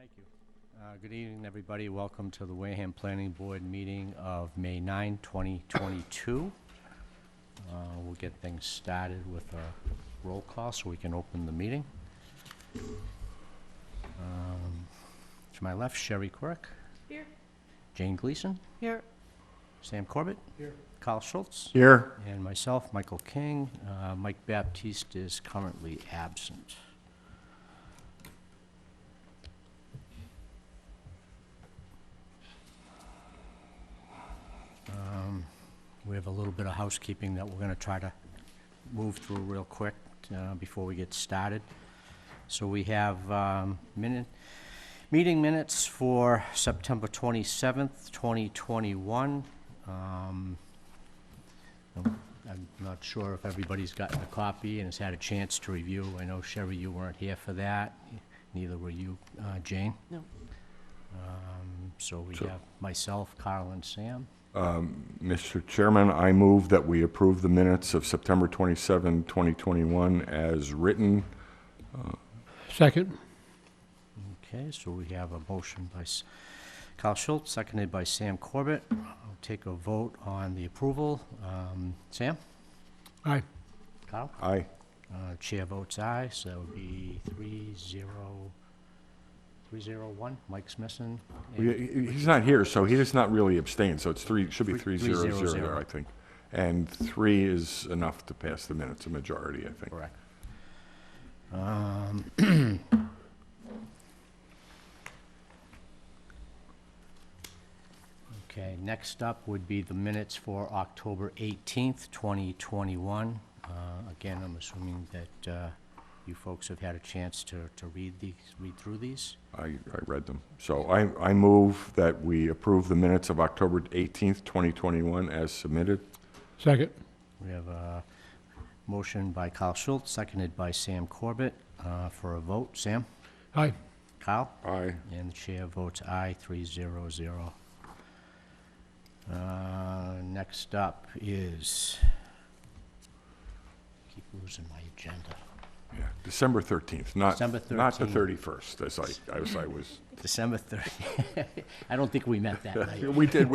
Thank you. Good evening, everybody. Welcome to the Wareham Planning Board meeting of May 9, 2022. We'll get things started with a roll call so we can open the meeting. To my left, Sherry Quirk. Here. Jane Gleason. Here. Sam Corbett. Here. Carl Schultz. Here. And myself, Michael King. Mike Baptiste is currently absent. We have a little bit of housekeeping that we're going to try to move through real quick before we get started. So we have meeting minutes for September 27th, 2021. I'm not sure if everybody's gotten a copy and has had a chance to review. I know, Sherry, you weren't here for that. Neither were you, Jane. No. So we have myself, Carl, and Sam. Mr. Chairman, I move that we approve the minutes of September 27, 2021 as written. Second. Okay, so we have a motion by Carl Schultz, seconded by Sam Corbett. I'll take a vote on the approval. Sam? Aye. Carl? Aye. Chair votes aye, so that would be 301. Mike's missing. He's not here, so he does not really abstain, so it's should be 300 300. there, I think. And 3 is enough to pass the minutes, a majority, I think. Correct. Okay, next up would be the minutes for October 18th, 2021. Again, I'm assuming that you folks have had a chance to read through these. I read them. So I move that we approve the minutes of October 18th, 2021 as submitted. Second. We have a motion by Carl Schultz, seconded by Sam Corbett, for a vote. Sam? Aye. Carl? Aye. And the chair votes aye, 300. Next up is, keep losing my agenda. Yeah, December 13th, not the December 31st, as I was. December 30th. I don't think we met that night. We did.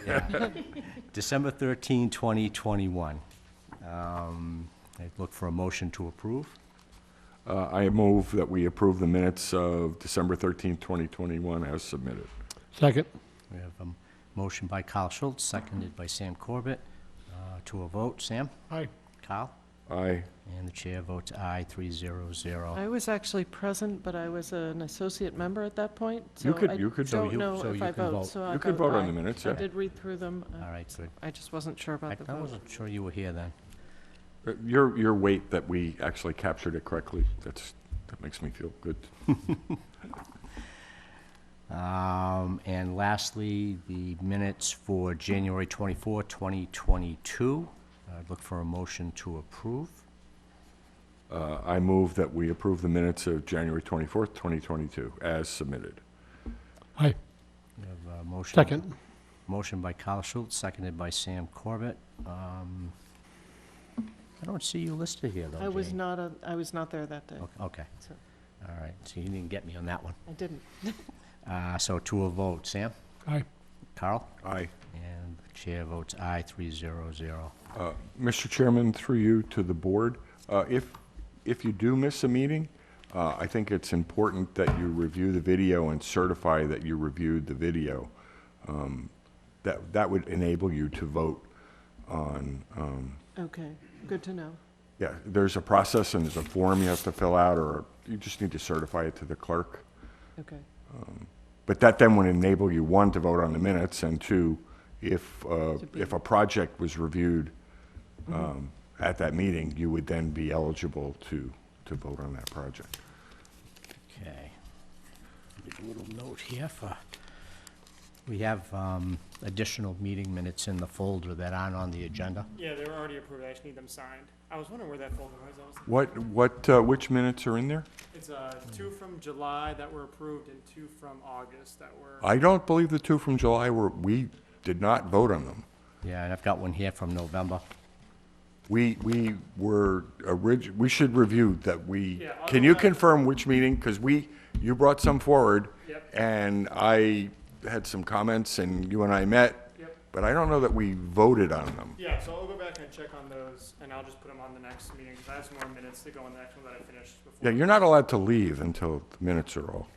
Yeah. December 13, 2021. I look for a motion to approve. I move that we approve the minutes of December 13th, 2021 as submitted. Second. We have a motion by Carl Schultz, seconded by Sam Corbett, to a vote. Sam? Aye. Carl? Aye. And the chair votes aye, 300. I was actually present, but I was an associate member at that point, You so could- I you could- So don't you- know so if you I can vote, vote. so I You could vote on aye. the minutes, I yeah. did read through them. All right, good. I just wasn't sure about the I vote. wasn't sure you were here then. Your weight that we actually captured it correctly, that makes me feel good. And lastly, the minutes for January 24, 2022. I'd look for a motion to approve. I move that we approve the minutes of January 24th, 2022 as submitted. Aye. We have a motion. Second. Motion by Carl Schultz, seconded by Sam Corbett. I don't see you listed here, though, I was Jane. not there that day. Okay, So all right, so you didn't get me on that one. I didn't. So to a vote, Sam? Aye. Carl? Aye. And the chair votes aye, 300. Mr. Chairman, through you to the board, if you do miss a meeting, I think it's important that you review the video and certify that you reviewed the video. That would enable you to vote on, Okay, good to know. yeah, there's a process and there's a form you have to fill out, or you just need to certify it to the clerk. Okay. But that then would enable you, one, to vote on the minutes, and two, if a project was reviewed at that meeting, you would then be eligible to vote on that project. Okay. Make a little note here for, we have additional meeting minutes in the folder that aren't on the agenda. Yeah, they were already approved. I just need them signed. I was wondering where that folder was. Which minutes are in there? It's 2 from July that were approved and 2 from August that were. I don't believe the 2 from July we did not vote on them. Yeah, and I've got one here from November. we we should review that Yeah, I'll can go you back. confirm which meeting? Because you brought some forward. Yep. And I had some comments and you and I met. Yep. But I don't know that we voted on them. Yeah, so I'll go back and check on those, and I'll just put them on the next meeting, because I have some more minutes to go on the next one that I finished before. Yeah, you're not allowed to leave until the minutes are all.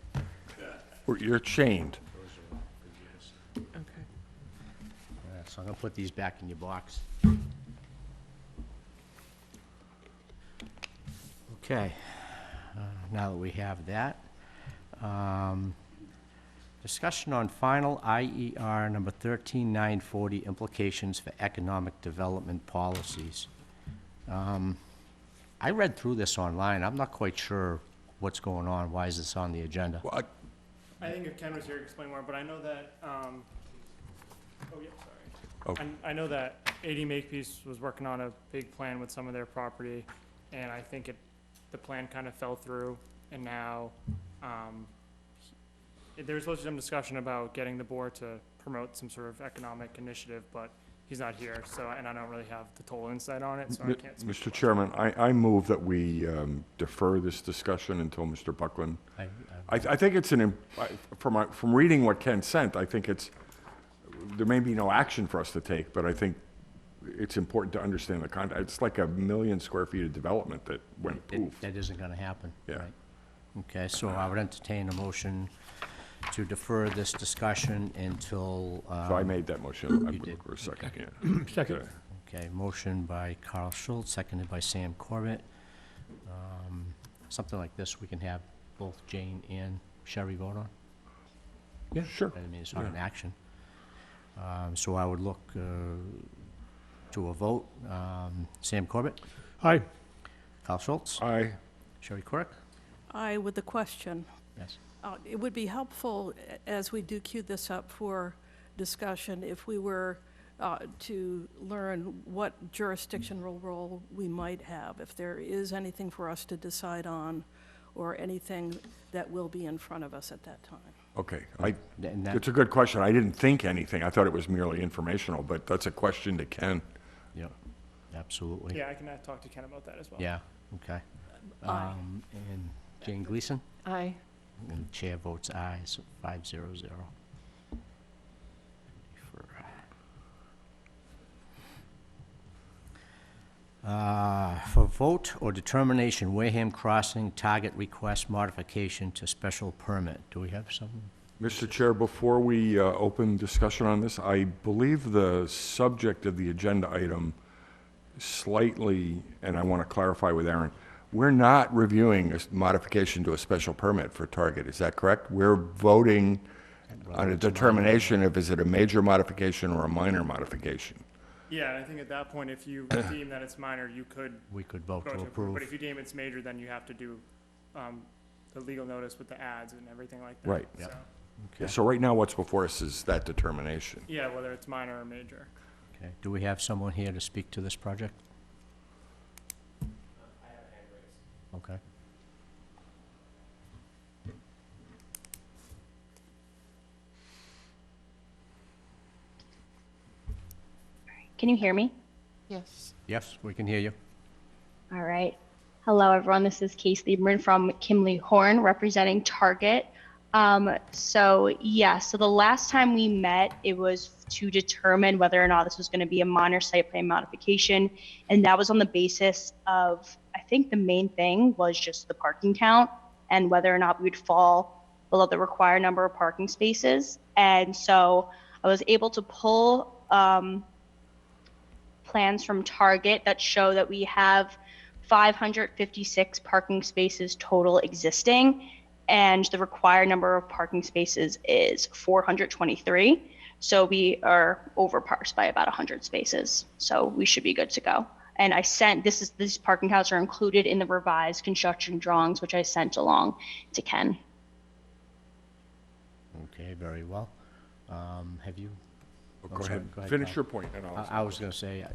You're chained. Okay. So I'm gonna put these back in your box. Okay, now that we have that, discussion on final IER number 13940, implications for economic development policies. I read through this online. I'm not quite sure what's going on. Why is this on the agenda? Well, I think if Ken was here, he'd explain more, but I know that, oh, yeah, Oh. sorry. I know that AD Makepeace was working on a big plan with some of their property, and I think the plan kind of fell through, and now, there was supposed to be some discussion about getting the board to promote some sort of economic initiative, but he's not here, so, and I don't really have the total insight on it, so I can't speak. Mr. Chairman, I move that we defer this discussion until Mr. Buckland. I think it's from reading what Ken sent, I think there may be no action for us to take, but I think it's important to understand the context. It's like 1 million square feet of development that went poof. That isn't gonna happen. Yeah. Right. Okay, so I would entertain a motion to defer this discussion until, So I made that motion. You did. For a second, yeah. Second. okay, motion by Carl Schultz, seconded by Sam Corbett. Something like this, we can have both Jane and Sherry vote on. Yeah, sure. I mean, it's not an action. So I would look to a vote. Sam Corbett, Aye. Carl Schultz, Aye. Sherry Quirk? I, with the question, Yes. it would be helpful, as we do queue this up for discussion, if we were to learn what jurisdictional role we might have, if there is anything for us to decide on, or anything that will be in front of us at that time. Okay, And that, it's a good question. I didn't think anything. I thought it was merely informational, but that's a question to Ken. yeah, absolutely. Yeah, I can talk to Ken about that as well. Yeah, okay. Aye. And Jane Gleason? Aye. And the chair votes aye, so 500. For vote or determination, Wareham Crossing target request modification to special permit. Do we have something? Mr. Chair, before we open discussion on this, I believe the subject of the agenda item slightly, and I want to clarify with Aaron, we're not reviewing a modification to a special permit for Target, is that correct? We're voting on a determination if is it a major modification or a minor modification. Yeah, and I think at that point, if you deem that it's minor, you could We could vote vote to to approve, but approve. if you deem it's major, then you have to do, the legal notice with the ads and everything like that. Right. So, Yeah, so right now, what's before us is that determination. yeah, whether it's minor or major. Okay, do we have someone here to speak to this project? Okay. Can you hear me? Yes. Yes, we can hear you. All right. Hello, everyone. This is Case Lieberman from Kimley Horn, representing Target. So the last time we met, it was to determine whether or not this was going to be a minor site plan modification. And that was on the basis of, I think the main thing was just the parking count and whether or not we would fall below the required number of parking spaces. And so I was able to pull plans from Target that show that we have 556 parking spaces total existing, and the required number of parking spaces is 423. So we are overparsed by about 100 spaces. So we should be good to go. And I sent, these parking counts are included in the revised construction drawings, which I sent along to Ken. Okay, very well. Have you? Go sorry, ahead, go ahead, finish Carl. your point, and I was gonna say,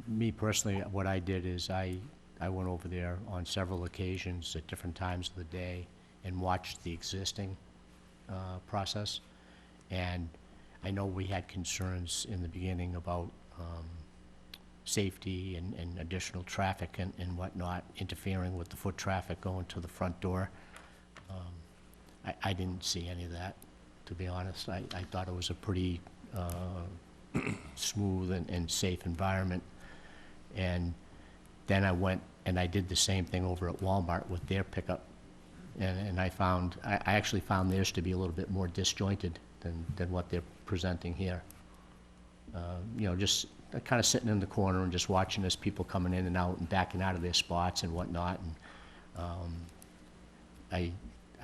me personally, what I did is I went over there on several occasions at different times of the day and watched the existing process. And I know we had concerns in the beginning about safety and additional traffic and whatnot, interfering with the foot traffic going to the front door. I didn't see any of that, to be honest. I thought it was a pretty smooth and safe environment. And then I went and I did the same thing over at Walmart with their pickup. And I actually found theirs to be a little bit more disjointed than what they're presenting here. You know, just kind of sitting in the corner and just watching as people coming in and out and backing out of their spots and whatnot.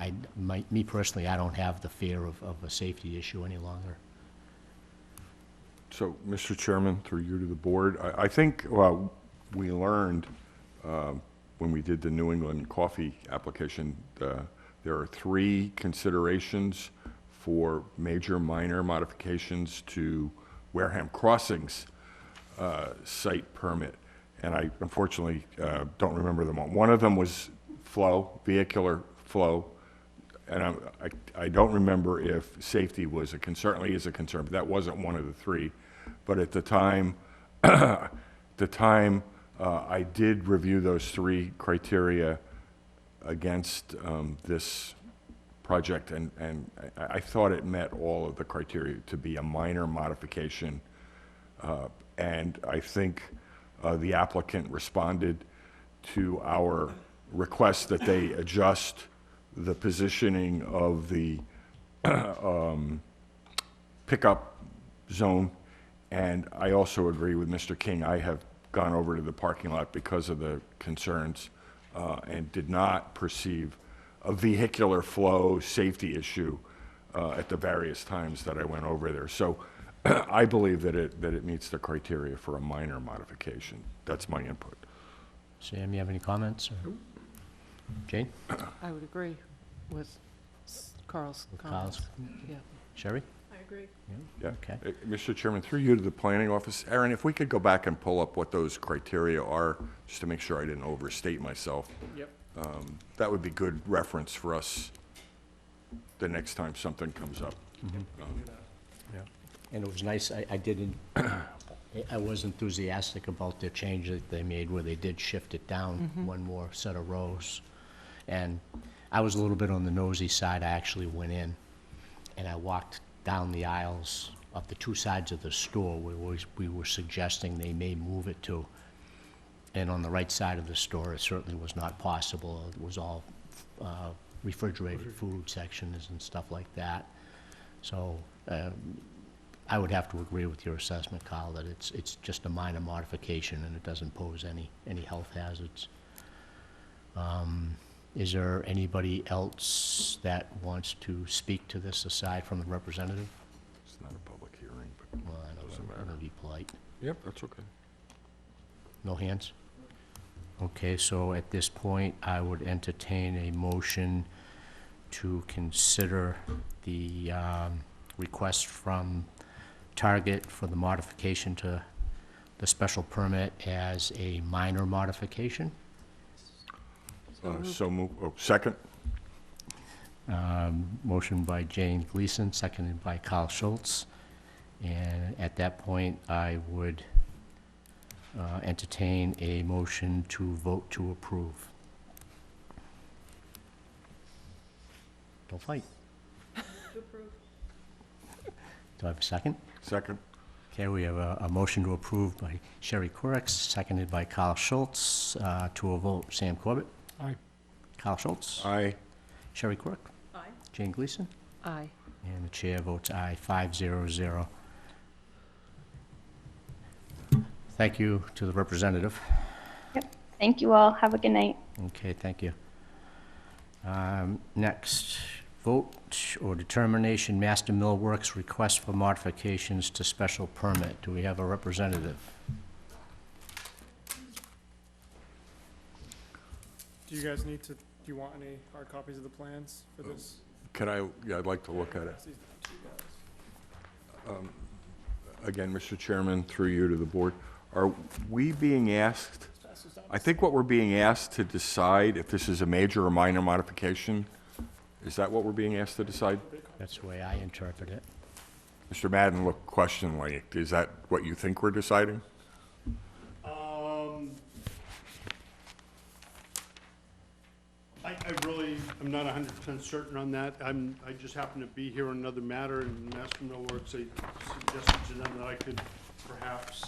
And me personally, I don't have the fear of a safety issue any longer. So, Mr. Chairman, through you to the board, I think, well, we learned when we did the New England coffee application, there are 3 considerations for major minor modifications to Wareham Crossings site permit. And I unfortunately don't remember them all. One of them was flow, vehicular flow. And I don't remember if safety was a concern, certainly is a concern, but that wasn't one of the 3. But at the time, I did review those 3 criteria against this project, and I thought it met all of the criteria to be a minor modification. And I think the applicant responded to our request that they adjust the positioning of the pickup zone. And I also agree with Mr. King. I have gone over to the parking lot because of the concerns and did not perceive a vehicular flow safety issue at the various times that I went over there. So I believe that it meets the criteria for a minor modification. That's my input. Sam, you have any comments? Or? Jane? I would agree with Carl's Kyle's? comments. Yeah. Sherry? I agree. Yeah. Okay. Mr. Chairman, through you to the planning office. Aaron, if we could go back and pull up what those criteria are, just to make sure I didn't overstate myself. Yep. That would be good reference for us the next time something comes up. Yeah. And it was nice, I didn't, I was enthusiastic about their change that they made where they did shift it down one more set of rows. And I was a little bit on the nosy side. I actually went in and I walked down the aisles of the 2 sides of the store where we were suggesting they may move it to. And on the right side of the store, it certainly was not possible. It was all refrigerated food sections and stuff like that. So I would have to agree with your assessment, Kyle, that it's just a minor modification and it doesn't pose any health hazards. Is there anybody else that wants to speak to this aside from the representative? It's not a public hearing, but Well, I know, I'm gonna be polite. yep, that's okay. No hands? Okay, so at this point, I would entertain a motion to consider the request from Target for the modification to the permit as a minor modification. So move, second? Motion by Jane Gleason, seconded by Carl Schultz. And at that point, I would entertain a motion to vote to approve. Don't fight. Do I have a second? Second? Okay, we have a motion to approve by Sherry Quirks, seconded by Carl Schultz. To a vote, Sam Corbett, Aye. Carl Schultz, Aye. Sherry Quirk, Aye. Jane Gleason, Aye. and the chair votes aye, 5-0-0. Thank you to the representative. Thank you all. Have a good night. Okay, thank you. Next, vote or determination, Master Millworks request for modifications to special permit. Do we have a representative? Do you guys need to, do you want any hard copies of the plans for this? Yeah, I'd like to look at it. Pass these down to you guys. Again, Mr. Chairman, through you to the board, are we being asked, Pass those down. I think what we're being asked to decide if this is a major or minor modification, is that what we're being asked to decide? That's the way I interpret it. Mr. Madden looked questioning, is that what you think we're deciding? I'm not 100% certain on that. I just happen to be here on another matter, and Master Millworks, I suggested to them that I could perhaps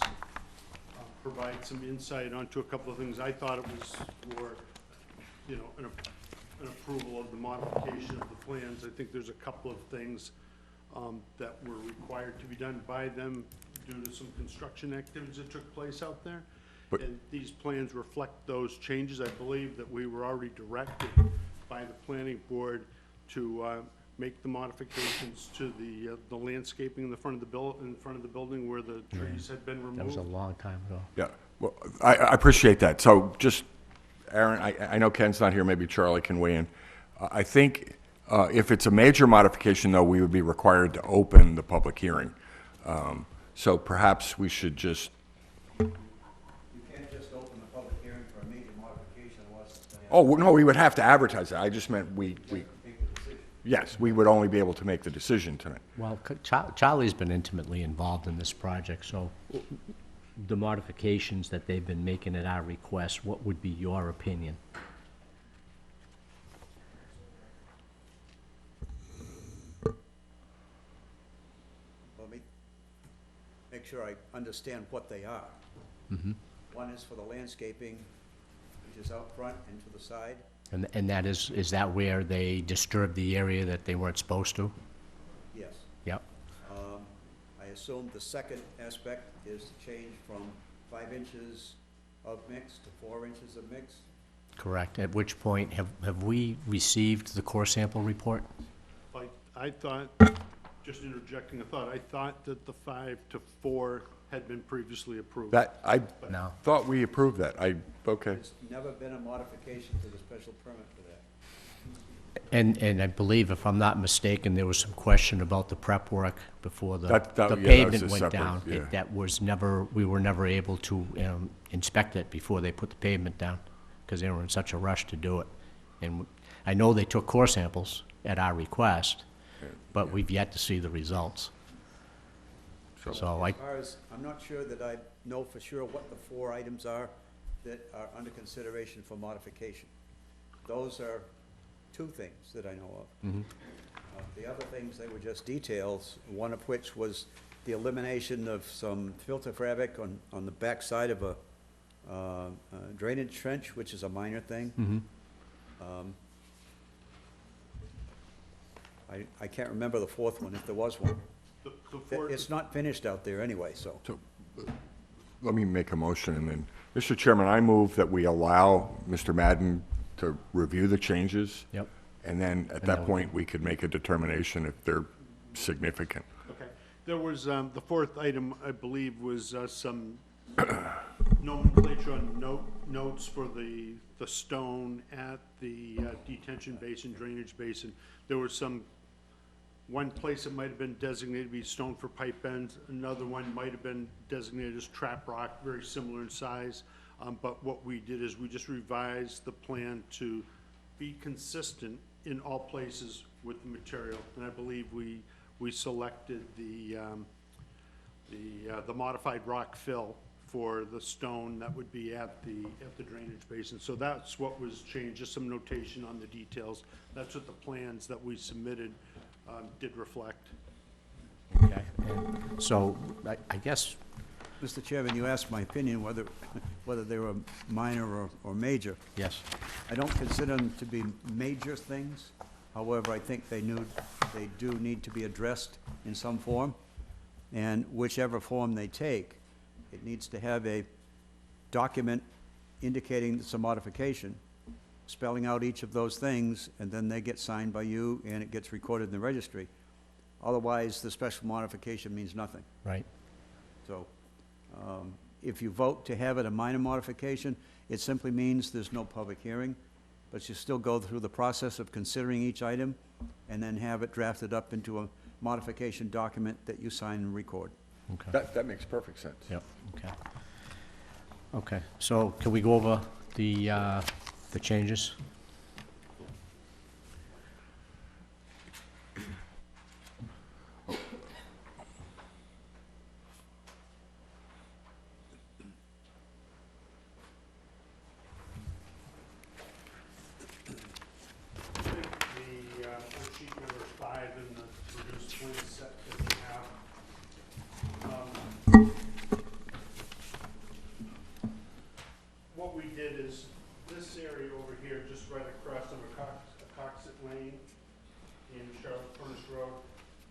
provide some insight onto a couple of things. I thought it was for, you know, an approval of the modification of the plans. I think there's a couple of things that were required to be done by them due to some construction activities that took place out there. And these plans reflect those changes. I believe that we were already directed by the planning board to make the modifications to the landscaping in the front of the building where the trees had been removed. That was a long time ago. Yeah, well, I appreciate that. So just, Aaron, I know Ken's not here, maybe Charlie can weigh in. I think if it's a major modification, though, we would be required to open the public hearing. So perhaps we should just, You can't just open the public hearing for a major modification unless the plan. oh, no, we would have to advertise it. I just meant we, Make the decision. yes, we would only be able to make the decision tonight. Well, Charlie's been intimately involved in this project, so the modifications that they've been making at our request, what would be your opinion? Let me make sure I understand what they are. One is for the landscaping, which is out front and to the side. And that is that where they disturbed the area that they weren't supposed to? Yes. Yep. I assume the second aspect is to change from 5 inches of mix to 4 inches of mix. Correct. At which point, have we received the core sample report? I thought, just interjecting a thought, I thought that the 5 to 4 had been previously approved. That, I No. thought we approved that. Okay. There's never been a modification to the special permit for that. And I believe, if I'm not mistaken, there was some question about the prep work before the Yeah, that was pavement a went separate- down. yeah. That was never, we were never able to inspect it before they put the pavement down, because they were in such a rush to do it. And I know they took core samples at our request, but we've yet to see the results. So I, As far as, I'm not sure that I know for sure what the 4 items are that are under consideration for modification. Those are 2 things that I know of. The other things, they were just details, one of which was the elimination of some filter fabric on the back side of a drainage trench, which is a minor thing. I can't remember the 4th one, if there was one. The four- It's not finished out there anyway, so. Let me make a motion, and then, Mr. Chairman, I move that we allow Mr. Madden to review the changes. Yep. And then, at then that we point, we could make a determination if they're significant. Okay. There was, the 4th item, I believe, was some nomenclature on notes for the stone at the detention basin, drainage basin. There was one place that might have been designated to be stone for pipe ends, another one might have been designated as trap rock, very similar in size. But what we did is we just revised the plan to be consistent in all places with the material. And I believe we selected the modified rock fill for the stone that would be at the drainage basin. So that's what was changed, just some notation on the details. That's what the plans that we submitted did reflect. okay. And so I guess, Mr. Chairman, you asked my opinion whether they were minor or major. yes, I don't consider them to be major things. However, I think they do need to be addressed in some form. And whichever form they take, it needs to have a document indicating it's a modification, spelling out each of those things, and then they get signed by you and it gets recorded in the registry. Otherwise, the special modification means nothing. right. So, if you vote to have it a minor modification, it simply means there's no public hearing, but you still go through the process of considering each item and then have it drafted up into a modification document that you sign and record. Okay. That makes perfect sense. Yep, okay. Okay, so can we go over the changes? did is, this area over here, just right across on Coxet Lane in Charlotte Furnace Road,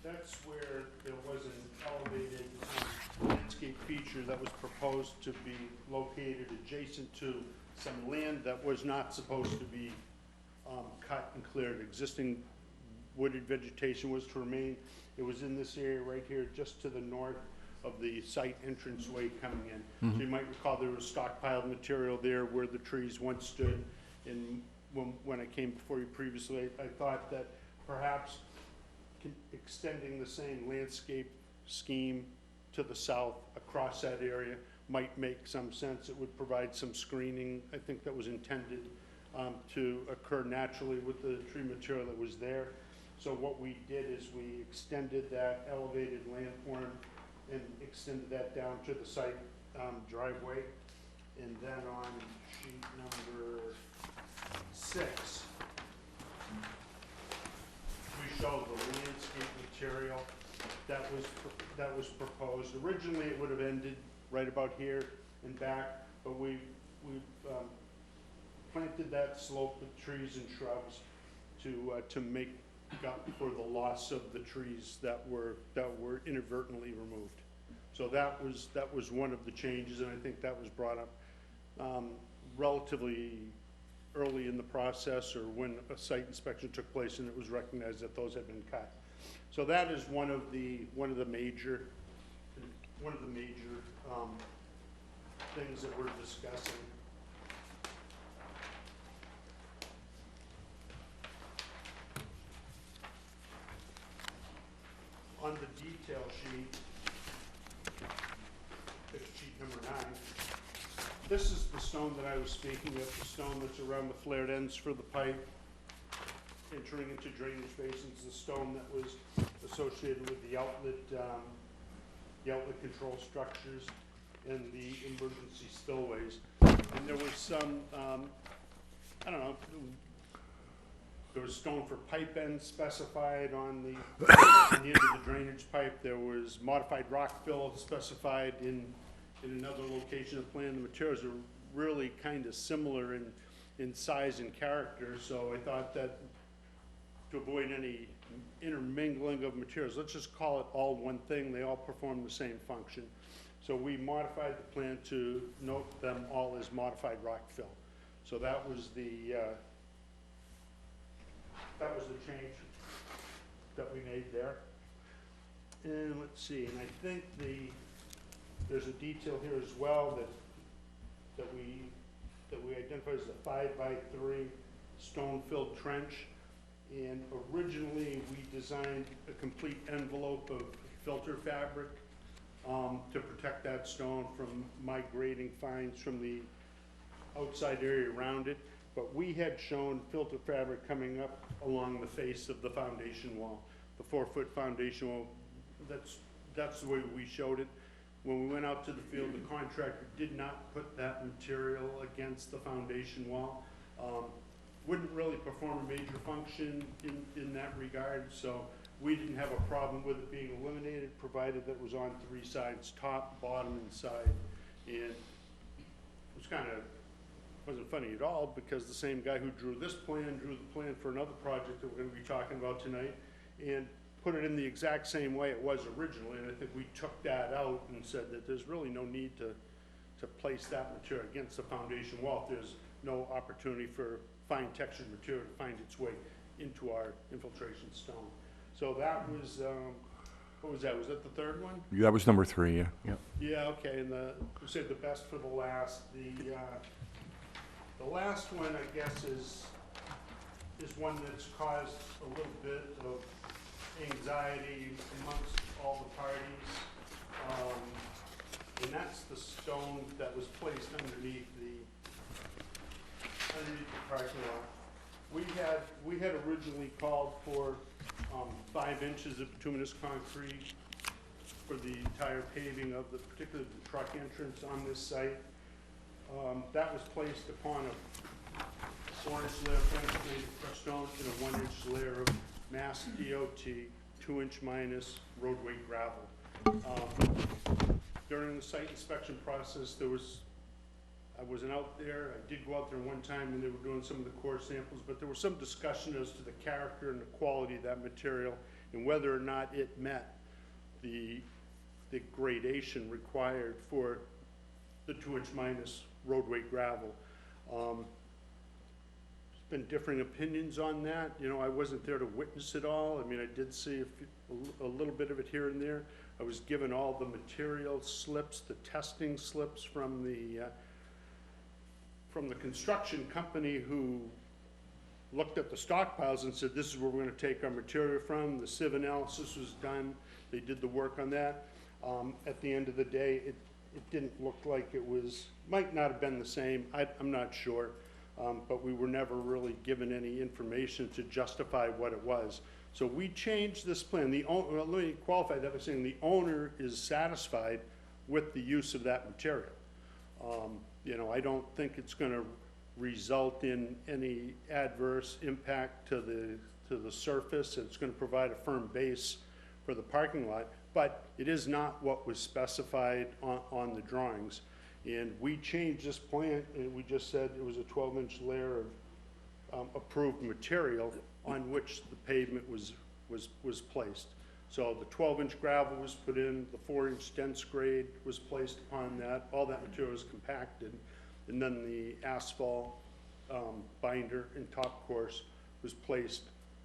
that's where there was an elevated landscape feature that was proposed to be located adjacent to some land that was not supposed to be cut and cleared. Existing wooded vegetation was to remain. It was in this area right here, just to the north of the site entranceway coming in. So you might recall there was stockpiled material there where the trees once stood. And when I came before you previously, I thought that perhaps extending the same landscape scheme to the south across that area might make some sense. It would provide some screening, I think, that was intended to occur naturally with the tree material that was there. So what we did is we extended that elevated landform and extended that down to the site driveway. And then on sheet number 6, we show the landscape material that was proposed. Originally, it would have ended right about here and back, but we planted that slope with trees and shrubs to make up for the loss of the trees that were inadvertently removed. So that was one of the changes, and I think that was brought up relatively early in the process, or when a site inspection took place and it was recognized that those had been cut. So that is one of the major things that we're discussing. On the detail sheet, it's sheet number 9. This is the stone that I was speaking of, the stone that's around the flared ends for the pipe entering into drainage basins, the stone that was associated with the outlet control structures and the emergency spillways. And there was some, I don't know, there was stone for pipe ends specified on the end of the drainage pipe. There was modified rock fill specified in another location of the plan. The materials are really kind of similar in size and character, so I thought that to avoid any intermingling of materials, let's just call it all one thing. They all perform the same function. So we modified the plan to note them all as modified rock fill. So that was the change that we made there. And let's see, and I think there's a detail here as well that we identified as a 5x3 stone-filled trench. And originally, we designed a complete envelope of filter fabric to protect that stone from migrating fines from the outside area around it. But we had shown filter fabric coming up along the face of the foundation wall, the 4-foot foundation wall. That's the way we showed it. When we went out to the field, the contractor did not put that material against the foundation wall. Wouldn't really perform a major function in that regard, so we didn't have a problem with it being eliminated, provided that it was on 3 sides, top, bottom, and side. And it was wasn't funny at all, because the same guy who drew this plan drew the plan for another project that we're going to be talking about tonight, and put it in the exact same way it was originally. And I think we took that out and said that there's really no need to place that material against the foundation wall if there's no opportunity for fine textured material to find its way into our infiltration stone. So that was, what was that? Was that the third one? That was number 3, yeah. Yep. Yeah, okay, and we saved the best for the last. The last one, I guess, is one that's caused a little bit of anxiety amongst all the parties. And that's the stone that was placed underneath the parking lot. We had originally called for 5 inches of bituminous concrete for the entire paving of particularly the truck entrance on this site. That was placed upon a 4-inch layer of French crushed stone and a 1-inch layer of Mass DOT 2-inch minus roadway gravel. During the site inspection process, there was I wasn't out there. I did go out there one time when they were doing some of the core samples, but there was some discussion as to the character and the quality of that material and whether or not it met the gradation required for the 2-inch minus roadway gravel. There's been differing opinions on that. You know, I wasn't there to witness it all. I mean, I did see a little bit of it here and there. I was given all the material slips, the testing slips from the construction company who looked at the stockpiles and said, this is where we're gonna take our material from. The sieve analysis was done. They did the work on that. At the end of the day, it didn't look like it was, might not have been the same. I'm not sure. But we were never really given any information to justify what it was. So we changed this plan. Let me qualify that by saying the owner is satisfied with the use of that material. You know, I don't think it's gonna result in any adverse impact to the surface. It's gonna provide a firm base for the parking lot, but it is not what was specified on the drawings. And we changed this plan, and we just said it was a 12-inch layer of approved material on which the pavement was placed. So the 12-inch gravel was put in, the 4-inch dense grade was placed upon that, all that material was compacted, and then the asphalt binder and top course was placed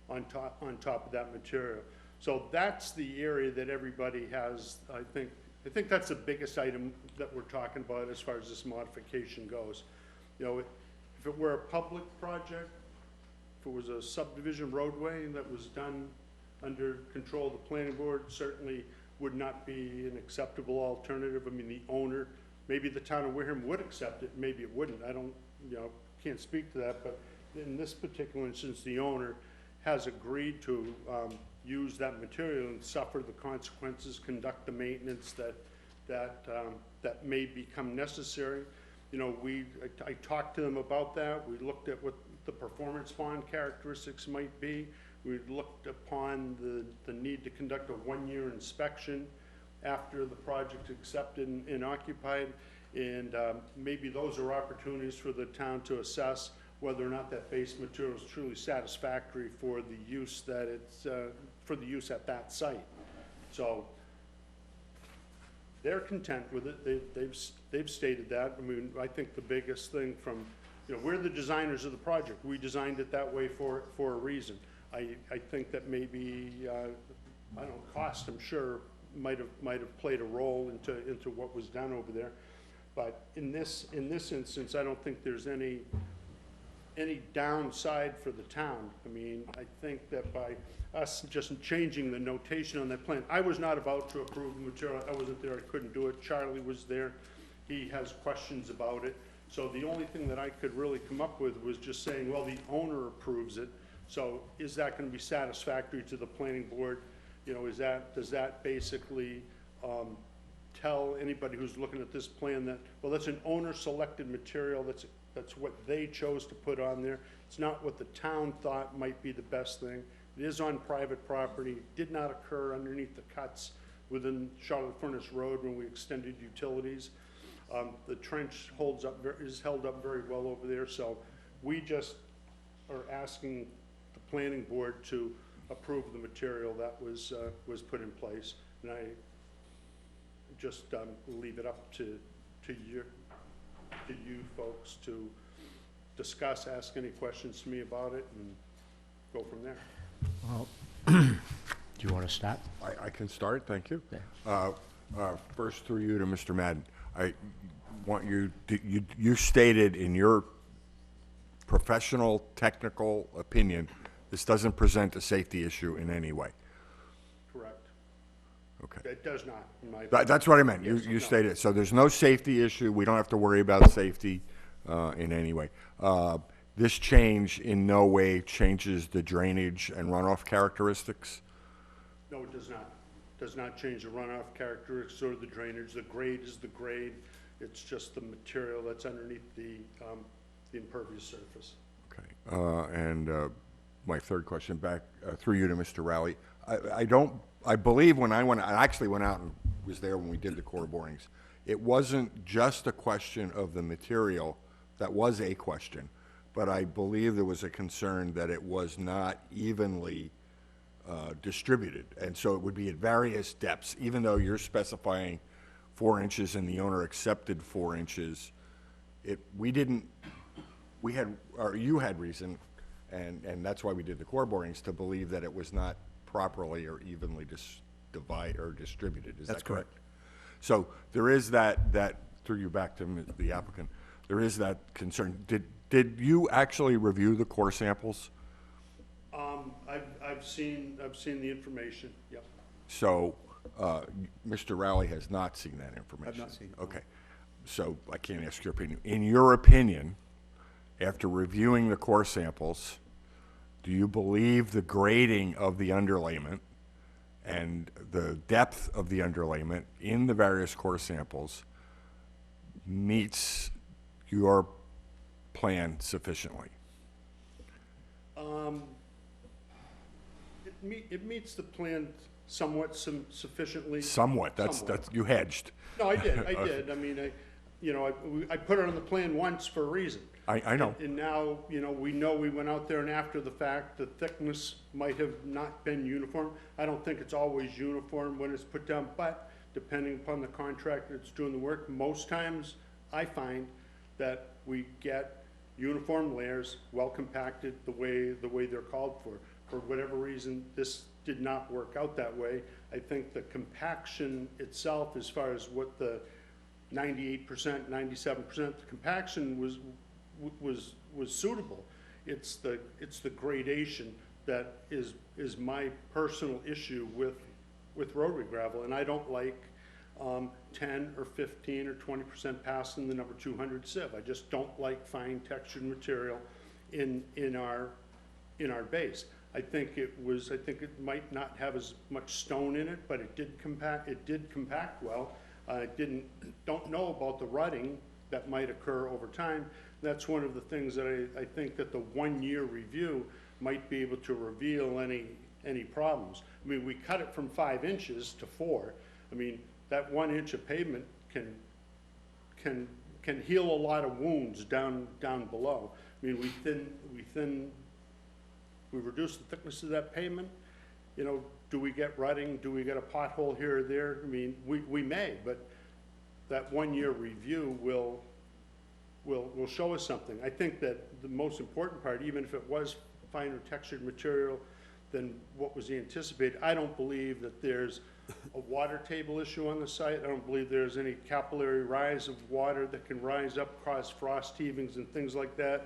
on top of that material. So that's the area that everybody has, I think that's the biggest item that we're talking about as far as this modification goes. You know, if it were a public project, if it was a subdivision roadway that was done under control of the planning board, certainly would not be an acceptable alternative. I mean, the owner, maybe the town of Wareham would accept it, maybe it wouldn't. I don't, you know, can't speak to that, but in this particular instance, the owner has agreed to use that material and suffer the consequences, conduct the maintenance that may become necessary. You know, I talked to them about that. We looked at what the performance bond characteristics might be. We looked upon the need to conduct a 1-year inspection after the project's accepted and occupied, and maybe those are opportunities for the town to assess whether or not that base material is truly satisfactory for the use that it's for the use at that site. So they're content with it. They've stated that. I mean, I think the biggest thing from, you know, we're the designers of the project. We designed it that way for a reason. I think that maybe I don't know, cost, I'm sure might have played a role into what was done over there. But in this instance, I don't think there's any downside for the town. I mean, I think that by us just changing the notation on that plan, I was not about to approve the material. I wasn't there, I couldn't do it. Charlie was there. He has questions about it. So the only thing that I could really come up with was just saying, well, the owner approves it. So is that gonna be satisfactory to the planning board? You know, does that basically tell anybody who's looking at this plan that, well, that's an owner-selected material, that's what they chose to put on there. It's not what the town thought might be the best thing. It is on private property, did not occur underneath the cuts within Charlotte Furnace Road when we extended utilities. The trench is held up very well over there, so we just are asking the planning board to approve the material that was put in place. And I just leave it up to you folks to discuss, ask any questions to me about it, and go from there. Well, do you want to start? I can start, thank you. Yeah. First through you to Mr. Madden. I want you stated in your professional, technical opinion, this doesn't present a safety issue in any way. Correct. Okay. It does not, in my opinion. That's what I meant. Yes, You no. stated, so there's no safety issue. We don't have to worry about safety in any way. This change in no way changes the drainage and runoff characteristics? No, it does not. Does not change the runoff characteristics or the drainage. The grade is the grade. It's just the material that's underneath the impervious surface. Okay. And my third question back through you to Mr. Rowley. I believe when I actually went out and was there when we did the core borings, it wasn't just a question of the material. That was a question, but I believe there was a concern that it was not evenly distributed. And so it would be at various depths, even though you're specifying 4 inches and the owner accepted 4 inches. You had reason, and that's why we did the core borings, to believe that it was not properly or evenly distributed. Is That's that correct? So there is that, through you back to the applicant, there is that concern. Did you actually review the core samples? I've seen the information, yep. So, Mr. Rowley has not seen that information? I've not seen it, no. Okay. So I can't ask your opinion. In your opinion, after reviewing the core samples, do you believe the grading of the underlayment and the depth of the underlayment in the various core samples meets your plan sufficiently? It meets the plan somewhat sufficiently. Somewhat. That's you hedged. No, I did. I mean, I put it on the plan once for a reason. I know. And now, we went out there and after the fact, the thickness might have not been uniform. I don't think it's always uniform when it's put down, but depending upon the contractor that's doing the work, most times I find that we get uniform layers, well compacted, the way they're called for. For whatever reason, this did not work out that way. I think the compaction itself, as far as what the 98%, 97%, the compaction was suitable. It's the gradation that is my personal issue with rotary gravel, and I don't like 10 or 15 or 20% passing the number 200 sieve. I just don't like fine textured material in our base. I think it might not have as much stone in it, but it did compact well. Don't know about the rutting that might occur over time. That's one of the things that I think that the 1-year review might be able to reveal any problems. I mean, we cut it from 5 inches to 4. I mean, that 1 inch of pavement can heal a lot of wounds down below. I mean, we reduce the thickness of that pavement. Do we get rutting? Do we get a pothole here or there? I mean, we may, but that 1-year review will show us something. I think that the most important part, even if it was finer textured material than what was anticipated, I don't believe that there's a water table issue on the site. I don't believe there's any capillary rise of water that can rise up, cause frost heavings and things like that,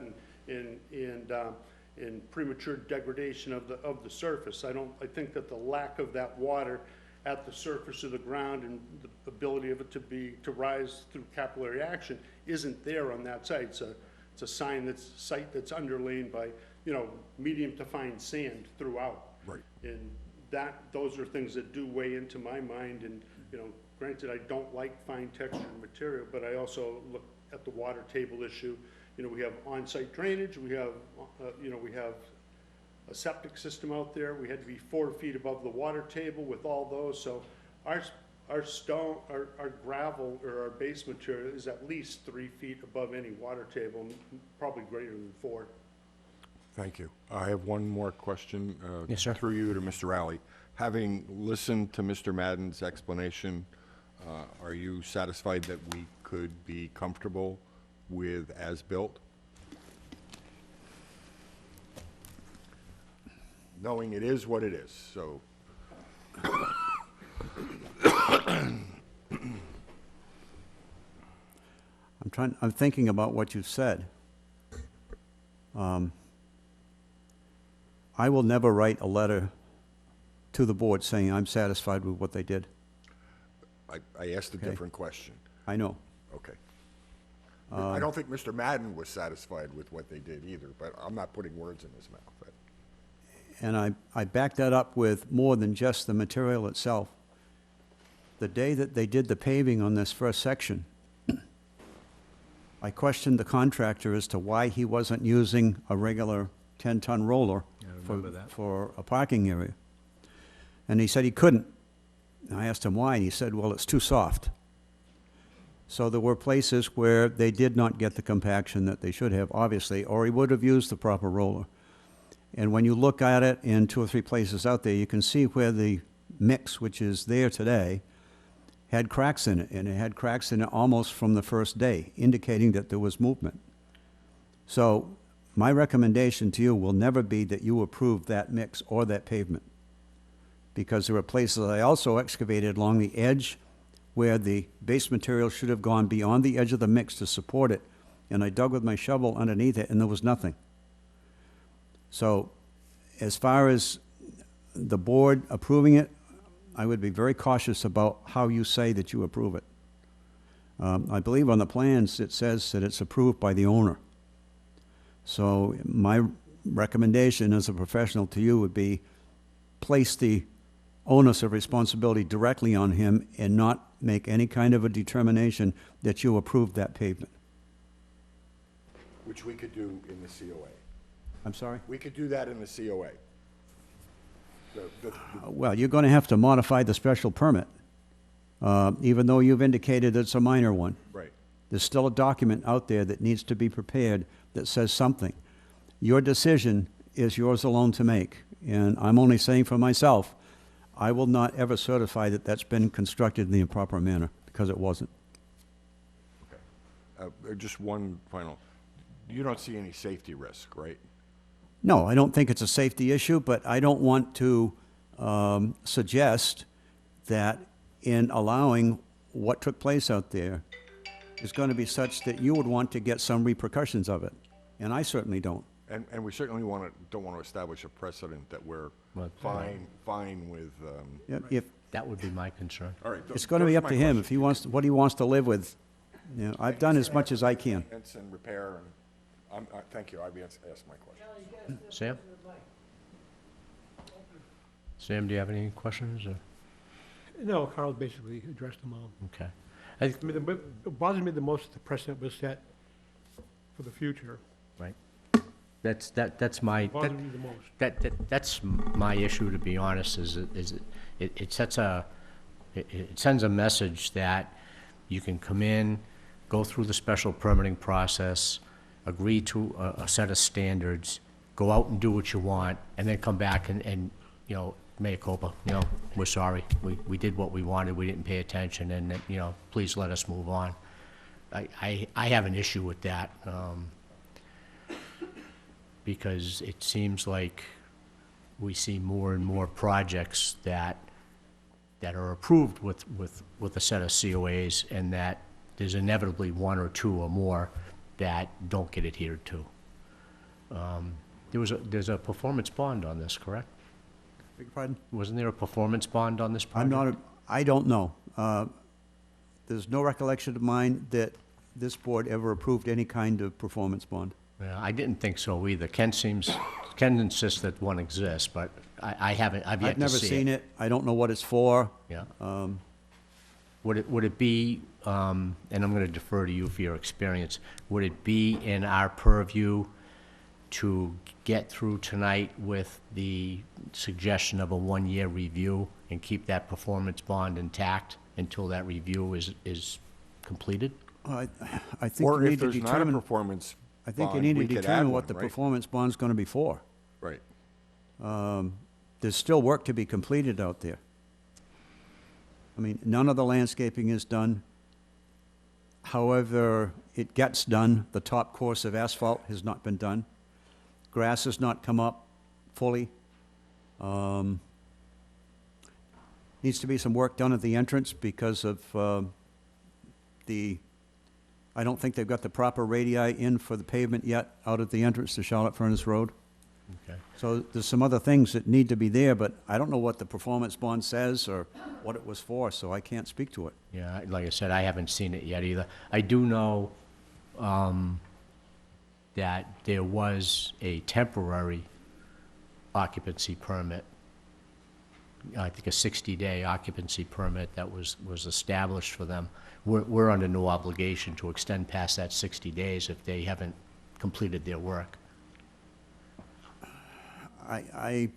and premature degradation of the surface. I think that the lack of that water at the surface of the ground and the ability of it to rise through capillary action isn't there on that site. It's a site that's underlain by medium to fine sand throughout. Right. And those are things that do weigh into my mind. And granted, I don't like fine textured material, but I also look at the water table issue. We have on-site drainage. We have a septic system out there. We had to be 4 feet above the water table with all those. So our gravel or our base material is at least 3 feet above any water table, probably greater than 4. Thank you. I have one more question. Yes, sir. Through you to Mr. Rowley. Having listened to Mr. Madden's explanation, are you satisfied that we could be comfortable with as-built? Knowing it is what it is, so. I'm thinking about what you said. I will never write a letter to the board saying I'm satisfied with what they did. I asked a Okay. different question. I know. Okay. I don't think Mr. Madden was satisfied with what they did either, but I'm not putting words in his mouth. And I back that up with more than just the material itself. The day that they did the paving on this first section, I questioned the contractor as to why he wasn't using a regular 10-ton roller for a parking area. And he said he couldn't. And I asked him why, and he said, well, it's too soft. So there were places where they did not get the compaction that they should have, obviously, or he would have used the proper roller. And when you look at it in 2 or 3 places out there, you can see where the mix, which is there today, had cracks in it, and it had cracks in it almost from the first day, indicating that there was movement. So my recommendation to you will never be that you approve that mix or that pavement, because there are places I also excavated along the edge where the base material should have gone beyond the edge of the mix to support it, and I dug with my shovel underneath it, and there was nothing. So as far as the board approving it, I would be very cautious about how you say that you approve it. I believe on the plans, it says that it's approved by the owner. So my recommendation as a professional to you would be place the onus of responsibility directly on him and not make any kind of a determination that you approved that pavement. Which we could do in the COA. I'm sorry? We could do that in the COA. Well, you're going to have to modify the special permit, even though you've indicated it's a minor one. Right. There's still a document out there that needs to be prepared that says something. Your decision is yours alone to make, and I'm only saying for myself, I will not ever certify that that's been constructed in the proper manner, because it wasn't. Just one final, you don't see any safety risk, right? No, I don't think it's a safety issue, but I don't want to suggest that in allowing what took place out there is going to be such that you would want to get some repercussions of it, and I certainly don't. And we certainly don't want to establish a precedent that we're Well, fine with, If, That would be my concern. all right. it's going to be up to him if he wants, what he wants to live with. You know, I've done as much as I can. Maintenance and repair, and, thank you, I've asked my question. Sam? Sam, do you have any questions, or, No, Carl basically addressed them all. okay. I mean, what bothers me the most is the precedent was set for the future. Right. That's my, It bothers me the most. that's my issue, to be honest, it sets it sends a message that you can come in, go through the special permitting process, agree to a set of standards, go out and do what you want, and then come back and you know, mea culpa, you know, we're sorry, we did what we wanted, we didn't pay attention, and, you know, please let us move on. I have an issue with that, because it seems like we see more and more projects that are approved with a set of COAs, and that there's inevitably 1 or 2 or more that don't get adhered to. There's a performance bond on this, correct? Beg your pardon? Wasn't there a performance bond on this I'm project? not, I don't know. There's no recollection of mine that this board ever approved any kind of performance bond. Yeah, I didn't think so either. Ken insists that one exists, but I haven't, I've yet I've to never see seen it. it. I don't know what it's for. Yeah. Would it be, and I'm gonna defer to you for your experience, would it be in our purview to get through tonight with the suggestion of a 1-year review and keep that performance bond intact until that review is completed? I think Or you if need to there's not a determine, performance I think you bond, need to we could add determine one, what the right? performance bond's gonna be for. Right. There's still work to be completed out there. I mean, none of the landscaping is done. However, it gets done. The top course of asphalt has not been done. Grass has not come up fully. Needs to be some work done at the entrance because of I don't think they've got the proper radii in for the pavement yet out at the entrance to Charlotte Furnace Road. Okay. So there's some other things that need to be there, but I don't know what the performance bond says or what it was for, so I can't speak to it. Yeah, like I said, I haven't seen it yet either. I do know that there was a temporary occupancy permit, I think a 60-day occupancy permit that was established for them. We're under no obligation to extend past that 60 days if they haven't completed their work. I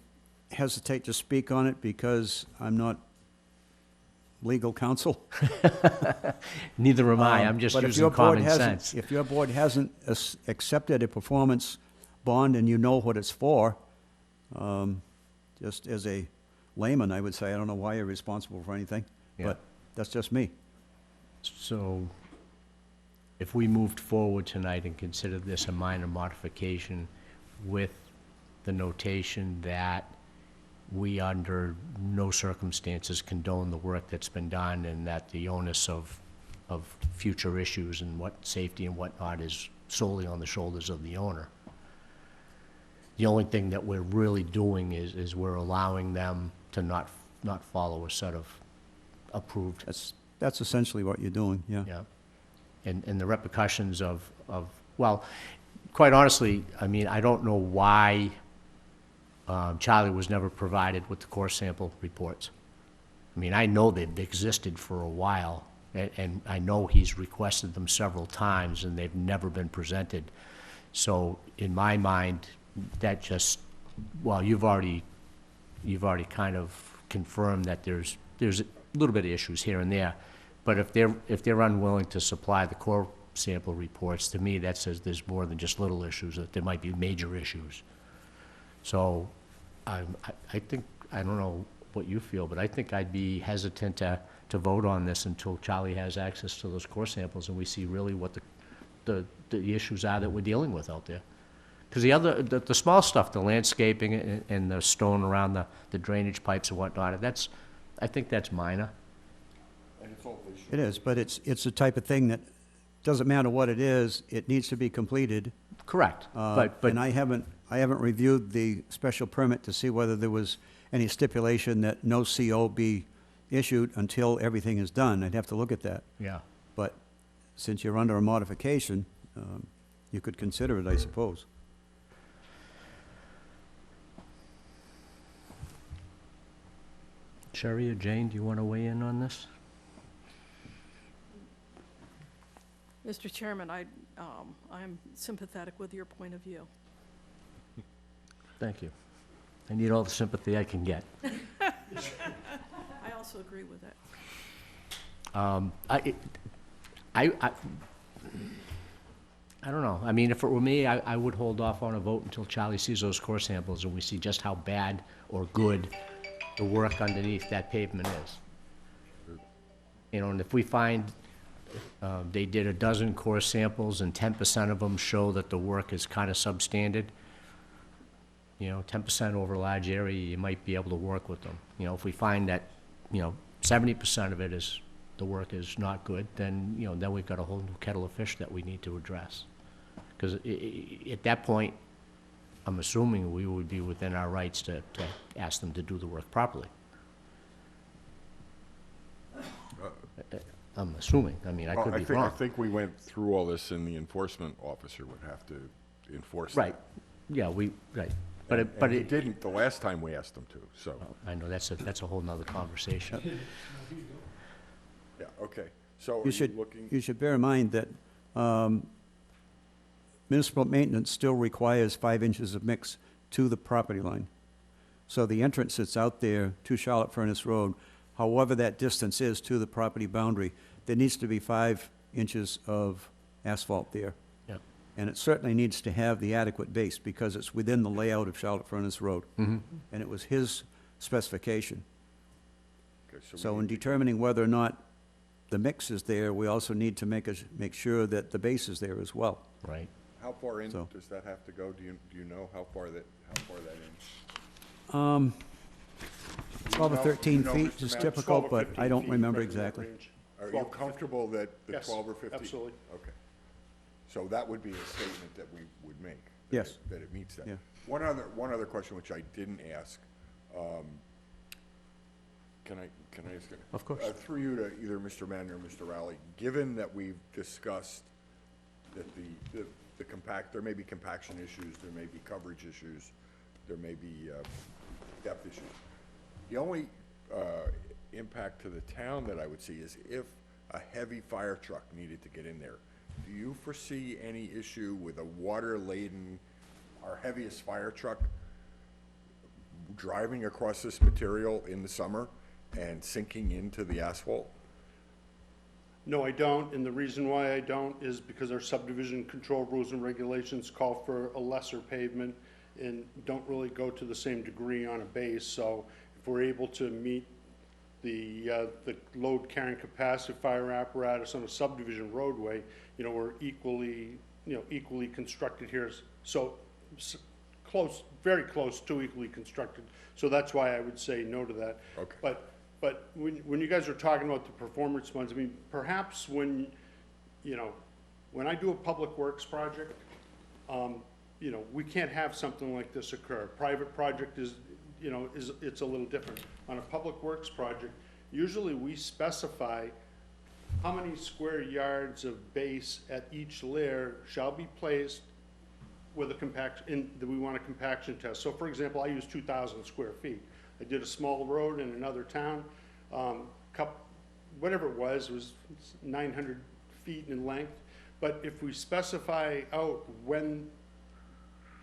hesitate to speak on it because I'm not legal counsel. Neither am I, I'm just But if using your board common hasn't- sense. If your board hasn't accepted a performance bond and you know what it's for, just as a layman, I would say, I don't know why you're responsible for anything, Yeah. but that's just me. So if we moved forward tonight and considered this a minor modification with the notation that we under no circumstances condone the work that's been done and that the onus of future issues and what safety and whatnot is solely on the shoulders of the owner. The only thing that we're really doing is we're allowing them to not follow a set of approved. That's essentially what you're doing, yeah. Yeah. And the repercussions of, well, quite honestly, I mean, I don't know why Charlie was never provided with the core sample reports. I mean, I know they've existed for a while, and I know he's requested them several times, and they've never been presented. So in my mind, that just, well, you've already kind of confirmed that there's a little bit of issues here and there. But if they're unwilling to supply the core sample reports, to me, that says there's more than just little issues, that there might be major issues. So I think, I don't know what you feel, but I think I'd be hesitant to vote on this until Charlie has access to those core samples and we see really what the issues are that we're dealing with out there. Because the small stuff, the landscaping and the stone around the drainage pipes and whatnot, I think that's minor. It is, but it's the type of thing that, doesn't matter what it is, it needs to be completed. Correct, but And I haven't reviewed the special permit to see whether there was any stipulation that no CO be issued until everything is done. I'd have to look at that. yeah. But since you're under a modification, you could consider it, I suppose. Sherry or Jane, do you want to weigh in on this? Mr. Chairman, I'm sympathetic with your point of view. Thank you. I need all the sympathy I can get. I also agree with that. I don't know. I mean, if it were me, I would hold off on a vote until Charlie sees those core samples and we see just how bad or good the work underneath that pavement is. You know, and if we find they did a dozen core samples and 10% of them show that the work is kind of substandard, you know, 10% over a large area, you might be able to work with them. You know, if we find that, 70% of it is, the work is not good, then, then we've got a whole new kettle of fish that we need to address. Because at that point, I'm assuming we would be within our rights to ask them to do the work properly. I'm assuming, I mean, I could be I wrong. think we went through all this and the enforcement officer would have to enforce that. Right, yeah, right. But And he it, didn't the last time we asked him to, so, I know, that's a whole nother conversation. yeah, okay. So are You you looking? you should bear in mind that municipal maintenance still requires 5 inches of mix to the property line. So the entrance that's out there to Charlotte Furnace Road, however that distance is to the property boundary, there needs to be 5 inches of asphalt there. Yeah. And it certainly needs to have the adequate base because it's within the layout of Charlotte Furnace Road. Mm-hmm. And it was his specification. Okay, So we in need to- determining whether or not the mix is there, we also need to make sure that the base is there as well. Right. How far in So- does that have to go? Do you know how far that in? 12 or know- 13 you know, feet Mr. is Matt, typical, 12 or but 15 I don't feet, remember right in that exactly. range. Are you 12. comfortable that the Yes, 12 or 15? absolutely. Okay. So that would be a statement that we would make? that Yes. That it meets that? Yeah. One other question which I didn't ask. Can I ask it? Of course. Through you to either Mr. Mann or Mr. Rowley, given that we've discussed that there may be compaction issues, there may be coverage issues, there may be depth issues. The only impact to the town that I would see is if a heavy fire truck needed to get in there. Do you foresee any issue with a water-laden, our heaviest fire truck driving across this material in the summer and sinking into the asphalt? No, I don't, and the reason why I don't is because our subdivision control rules and regulations call for a lesser pavement and don't really go to the same degree on a base, so if we're able to meet the load carrying capacity of fire apparatus on a subdivision roadway, you know, we're equally constructed here, so close, very close to equally constructed, so that's why I would say no to that. Okay. But when you guys are talking about the performance bonds, I mean, perhaps when, you know, when I do a public works project, you know, we can't have something like this occur. A private project is, you know, it's a little different. On a public works project, usually we specify how many square yards of base at each layer shall be placed with a compaction, that we want a compaction test. So for example, I use 2,000 square feet. I did a small road in another town, whatever it was 900 feet in length. But if we specify out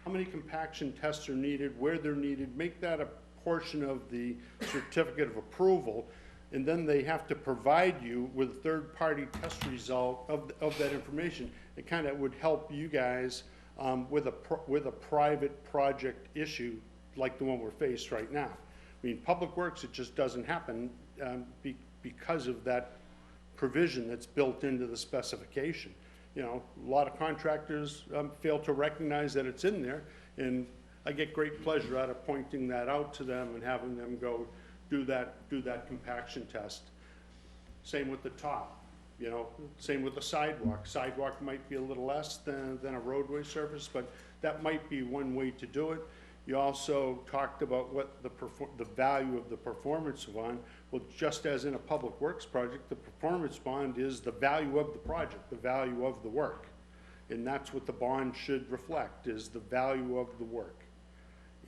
how many compaction tests are needed, where they're needed, make that a portion of the certificate of approval, and then they have to provide you with a third-party test result of that information. It kind of would help you guys with a private project issue like the one we're faced right now. I mean, public works, it just doesn't happen because of that provision that's built into the specification. You know, a lot of contractors fail to recognize that it's in there, and I get great pleasure out of pointing that out to them and having them go do that compaction test. Same with the top, you know, same with the sidewalk. Sidewalk might be a little less than a roadway surface, but that might be one way to do it. You also talked about what the value of the performance bond. Well, just as in a public works project, the performance bond is the value of the project, the value of the work. And that's what the bond should reflect, is the value of the work.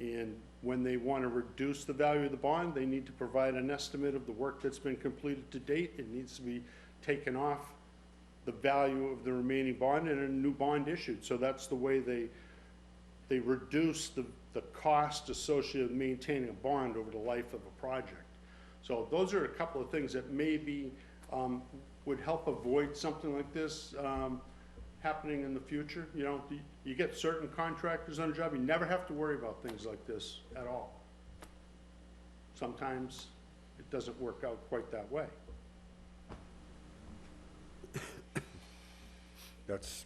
And when they want to reduce the value of the bond, they need to provide an estimate of the work that's been completed to date. It needs to be taken off the value of the remaining bond and a new bond issued. So that's the way they reduce the cost associated with maintaining a bond over the life of a project. So those are a couple of things that maybe would help avoid something like this happening in the future. You know, you get certain contractors on a job, you never have to worry about things like this at all. Sometimes it doesn't work out quite that way.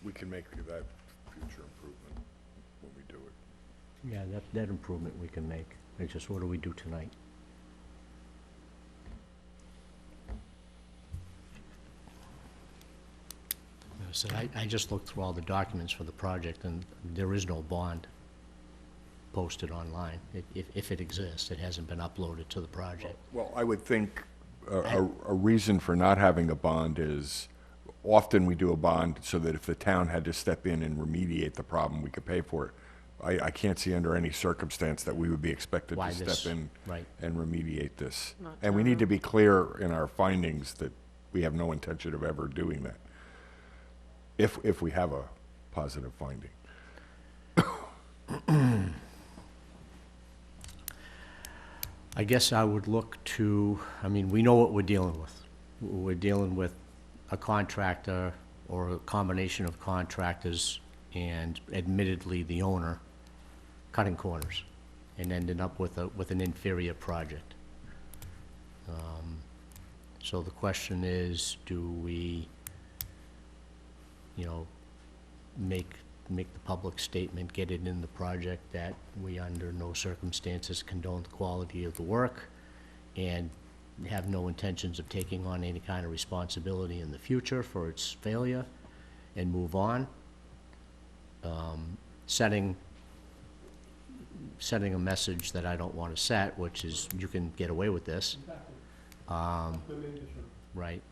We can make that future improvement when we do it. Yeah, that improvement we can make. It's just, what do we do tonight? So I just looked through all the documents for the project, and there is no bond posted online. If it exists, it hasn't been uploaded to the project. Well, I would think a reason for not having a bond is, often we do a bond so that if the town had to step in and remediate the problem, we could pay for it. I can't see under any circumstance that we would be expected Why to this- step in right. and remediate this. Not And we need to be clear in our findings that we have no intention of ever doing that, if we have a positive finding. I guess I would look to, I mean, we know what we're dealing with. We're dealing with a contractor or a combination of contractors, and admittedly the owner cutting corners and ending up with an inferior project. So the question is, do we, you know, make the public statement, get it in the project that we under no circumstances condone the quality of the work and have no intentions of taking on any kind of responsibility in the future for its failure, and move on? Setting a message that I don't want to set, which is, you can get away with this. Right?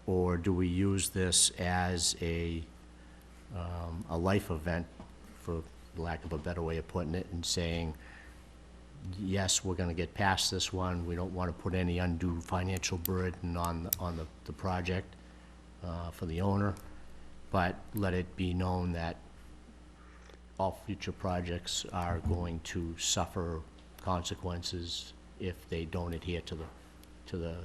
Or do we use this as a life event, for lack of a better way of putting it, and saying, yes, we're gonna get past this one, we don't wanna put any undue financial burden on the project for the owner, but let it be known that all future projects are going to suffer consequences if they don't adhere to to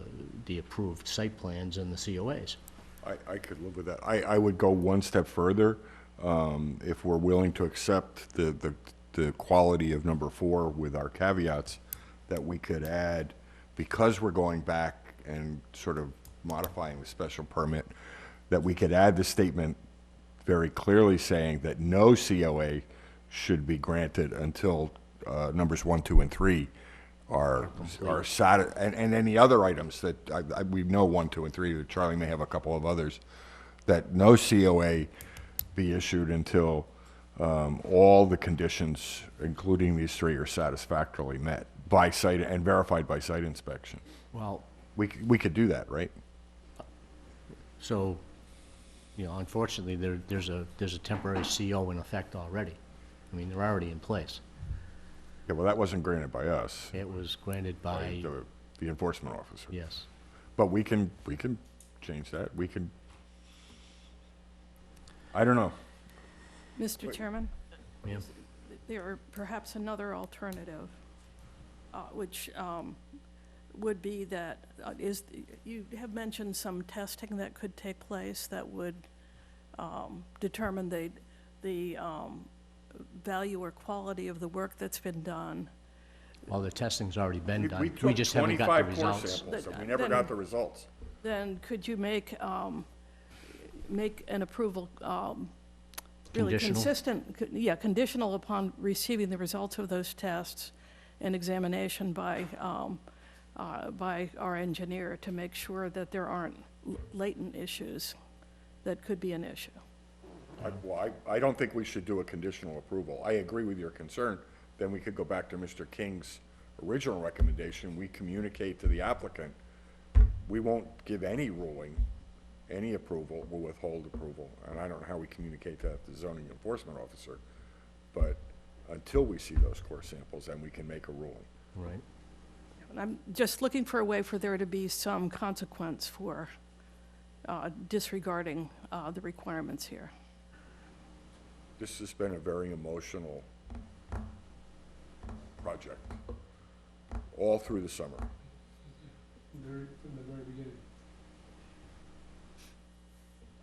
the approved site plans and the COAs. I could live with that. I would go one step further. If we're willing to accept the quality of number 4 with our caveats, that we could add, because we're going back and sort of modifying the special permit, that we could add the statement very clearly saying that no COA should be granted until numbers 1, 2, and 3 are and any other items that we know 1, 2, and 3. Charlie may have a couple of others. That no COA be issued until all the conditions, including these 3, are satisfactorily met by site and verified by site inspection. Well, We could do that, right? so, unfortunately, there's a temporary CO in effect already. I mean, they're already in place. Yeah, well, that wasn't granted by us, It was granted by by, the enforcement officer. yes. But we can change that. I don't know. Mr. Chairman? Ma'am? There are perhaps another alternative, which would be that, you have mentioned some testing that could take place that would determine the value or quality of the work that's been done. Well, the testing's already been We done. We took just haven't got the 25 core results. samples, and we never Then- got the results. Then could you make an approval really Conditional? consistent, conditional upon receiving the results of those tests and examination by our engineer to make sure that there aren't latent issues that could be an issue? I don't think we should do a conditional approval. I agree with your concern. Then we could go back to Mr. King's original recommendation. We communicate to the applicant, we won't give any ruling, any approval, we'll withhold approval. And I don't know how we communicate that to the zoning enforcement officer. But until we see those core samples, then we can make a ruling. Right. And I'm just looking for a way for there to be some consequence for disregarding the requirements here. This has been a very emotional project, all through the summer. From the very beginning.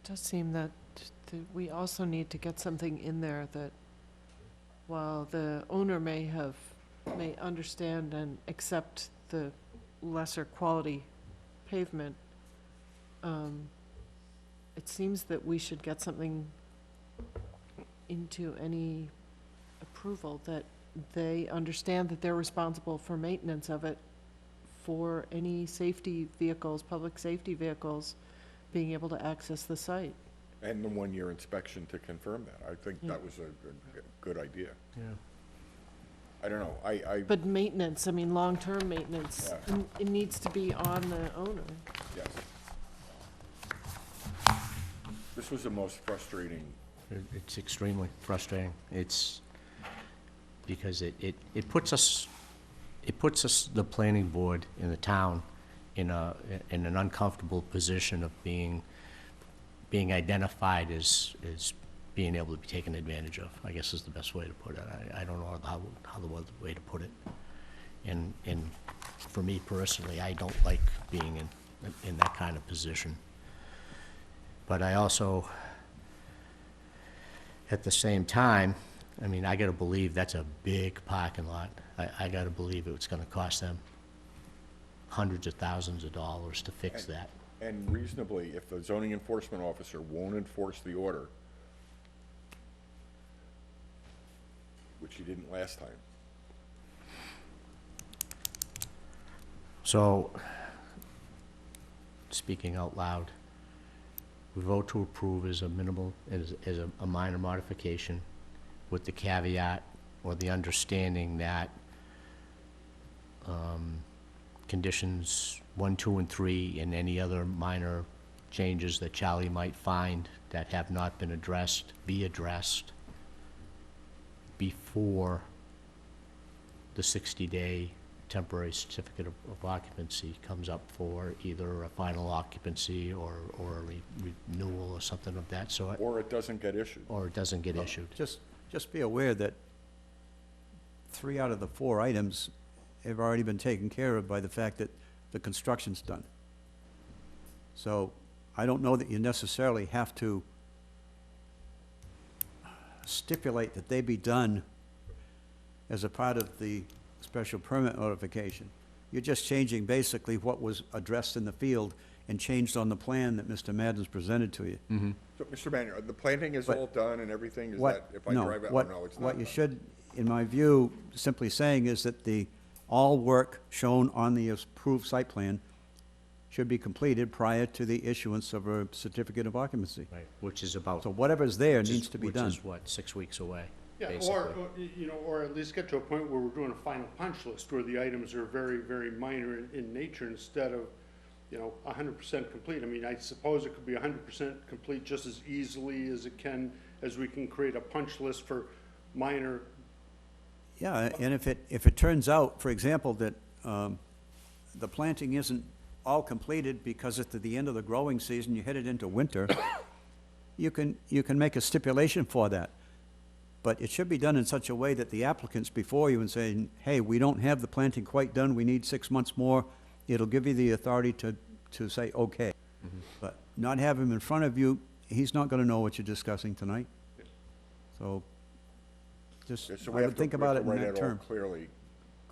It does seem that we also need to get something in there that while the owner may understand and accept the lesser quality pavement, it seems that we should get something into any approval that they understand that they're responsible for maintenance of it for any safety vehicles, public safety vehicles, being able to access the site. And the one-year inspection to confirm that. I think that was a good idea. Yeah. I don't know, But maintenance, I mean, long-term maintenance, Yeah. it needs to be on the owner. yes. This was the most frustrating. It's extremely frustrating. It's because it puts us, the planning board in the town, in an uncomfortable position of being identified as being able to be taken advantage of, I guess is the best way to put it. I don't know how the other way to put it. And for me personally, I don't like being in that kind of position. But I also, at the same time, I mean, I gotta believe that's a big parking lot. I gotta believe it's gonna cost them hundreds of thousands of dollars to fix that. And reasonably, if the zoning enforcement officer won't enforce the order, which he didn't last time. So, speaking out loud, we vote to approve as a minimal, as a minor modification with the caveat or the understanding that conditions 1, 2, and 3 and any other minor changes that Charlie might find that have not been addressed, be addressed before the 60-day temporary certificate of occupancy comes up for either a final occupancy or a renewal or something of that sort, Or it doesn't get issued. or it doesn't get issued. Just be aware that 3 out of the 4 items have already been taken care of by the fact that the construction's done. So I don't know that you necessarily have to stipulate that they be done as a part of the special permit notification. You're just changing basically what was addressed in the field and changed on the plan that Mr. Madden's presented to you. So, Mr. Banner, the planting is But all done and everything, is What- that, if I no, drive out, what- no, it's not What you done? should, in my view, simply saying is that all work shown on the approved site plan should be completed prior to the issuance of a certificate of occupancy. Right, which is about, So whatever's there needs to be done. which is what, 6 weeks away, Yeah, basically. or at least get to a point where we're doing a final punch list where the items are very, very minor in nature instead of, 100% complete. I mean, I suppose it could be 100% complete just as easily as we can create a punch list for minor. Yeah, and if it turns out, for example, that the planting isn't all completed because at the end of the growing season, you're headed into winter, you can make a stipulation for that. But it should be done in such a way that the applicant's before you and saying, hey, we don't have the planting quite done, we need 6 months more. It'll give you the authority to say, okay. But not have him in front of you, he's not gonna know what you're discussing tonight. So, just, Yeah, so I would think about it in we have that to write term. all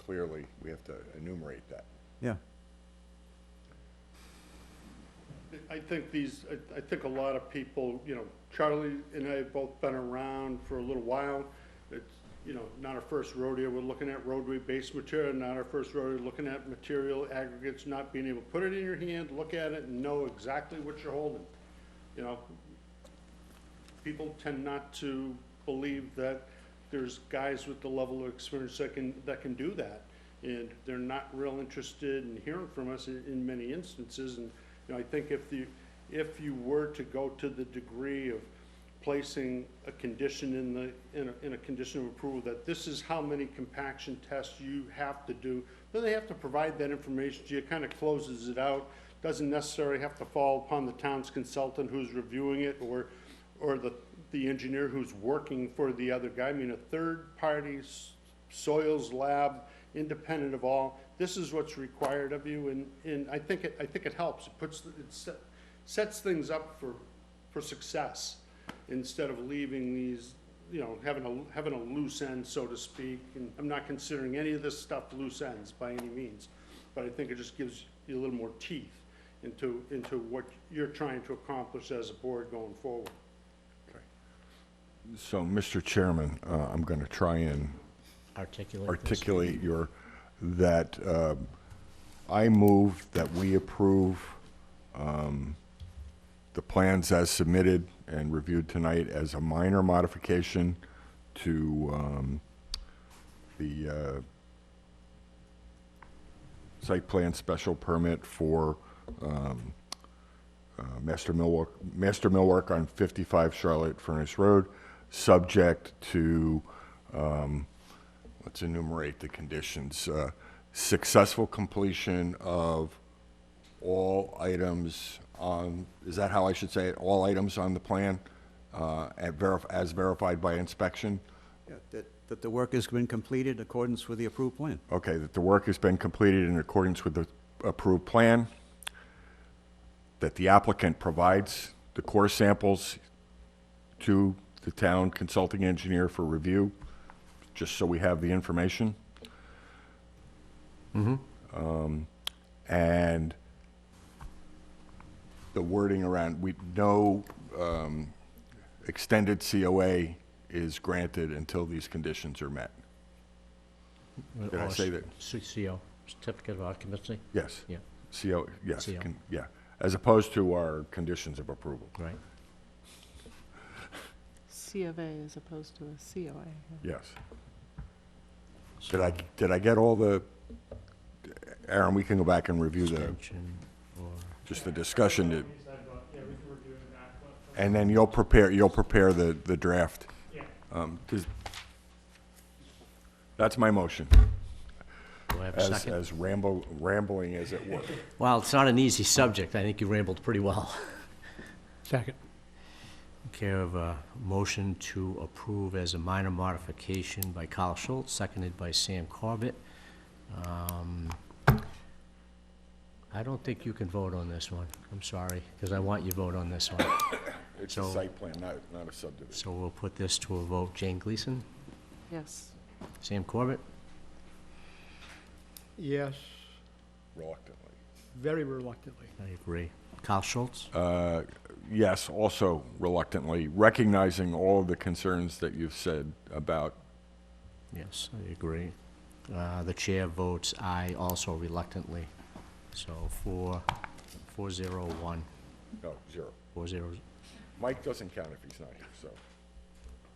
clearly, we have to enumerate that. Yeah. I think a lot of people, Charlie and I have both been around for a little while. It's, not our first rodeo. We're looking at roadway-based material, not our first rodeo looking at material aggregates, not being able to put it in your hand, look at it, and know exactly what you're holding. People tend not to believe that there's guys with the level of experience that can do that. And they're not real interested in hearing from us in many instances. And, I think if you were to go to the degree of placing a condition in a condition of approval that this is how many compaction tests you have to do, then they have to provide that information to you. It kind of closes it out. Doesn't necessarily have to fall upon the town's consultant who's reviewing it or the engineer who's working for the other guy. I mean, a third-party soils lab, independent of all. This is what's required of you, and I think it helps. It sets things up for success instead of leaving these, having a loose end, so to speak. And I'm not considering any of this stuff loose ends by any means, but I think it just gives you a little more teeth into what you're trying to accomplish as a board going forward. So, Mr. Chairman, I'm gonna try and articulate that I move that we approve the plans as submitted and reviewed tonight as a minor modification to the site plan special permit for master millwork on 55 Charlotte Furnace Road, subject to, let's enumerate the conditions. Successful completion of all items on, is that how I should say it? All items on the plan, as verified by inspection? Yeah, that the work has been completed in accordance with the approved plan. Okay, that the work has been completed in accordance with the approved plan, that the applicant provides the core samples to the town consulting engineer for review, just so we have the information. And the wording around, no extended COA is granted until these conditions are met. Did I say that? CO, certificate of occupancy, Yes. Yeah. CO, yes, CO. yeah, as opposed to our conditions of approval. right? C of A as opposed to a COA. Yes. Did I get all the, Aaron, we can go back and review the, Extension or, just the discussion, that- Yeah, we can review it back. and then you'll prepare the draft. Yeah. 'Cause that's my motion, do I have a second? as rambling as it were. Well, it's not an easy subject. I think you rambled pretty well. Second. Care of a motion to approve as a minor modification by Carl Schultz, seconded by Sam Corbett. I don't think you can vote on this one. I'm sorry, because I want you to vote on this one. It's a So- site plan, not a subdivision. So we'll put this to a vote. Jane Gleason, Yes. Sam Corbett, Yes, Reluctantly. very reluctantly. I agree. Carl Schultz, Yes, also reluctantly, recognizing all of the concerns that you've said about, yes, I agree. The chair votes aye also reluctantly. So 4-0-1, no, 0. 4-0. Mike doesn't count if he's not here, so.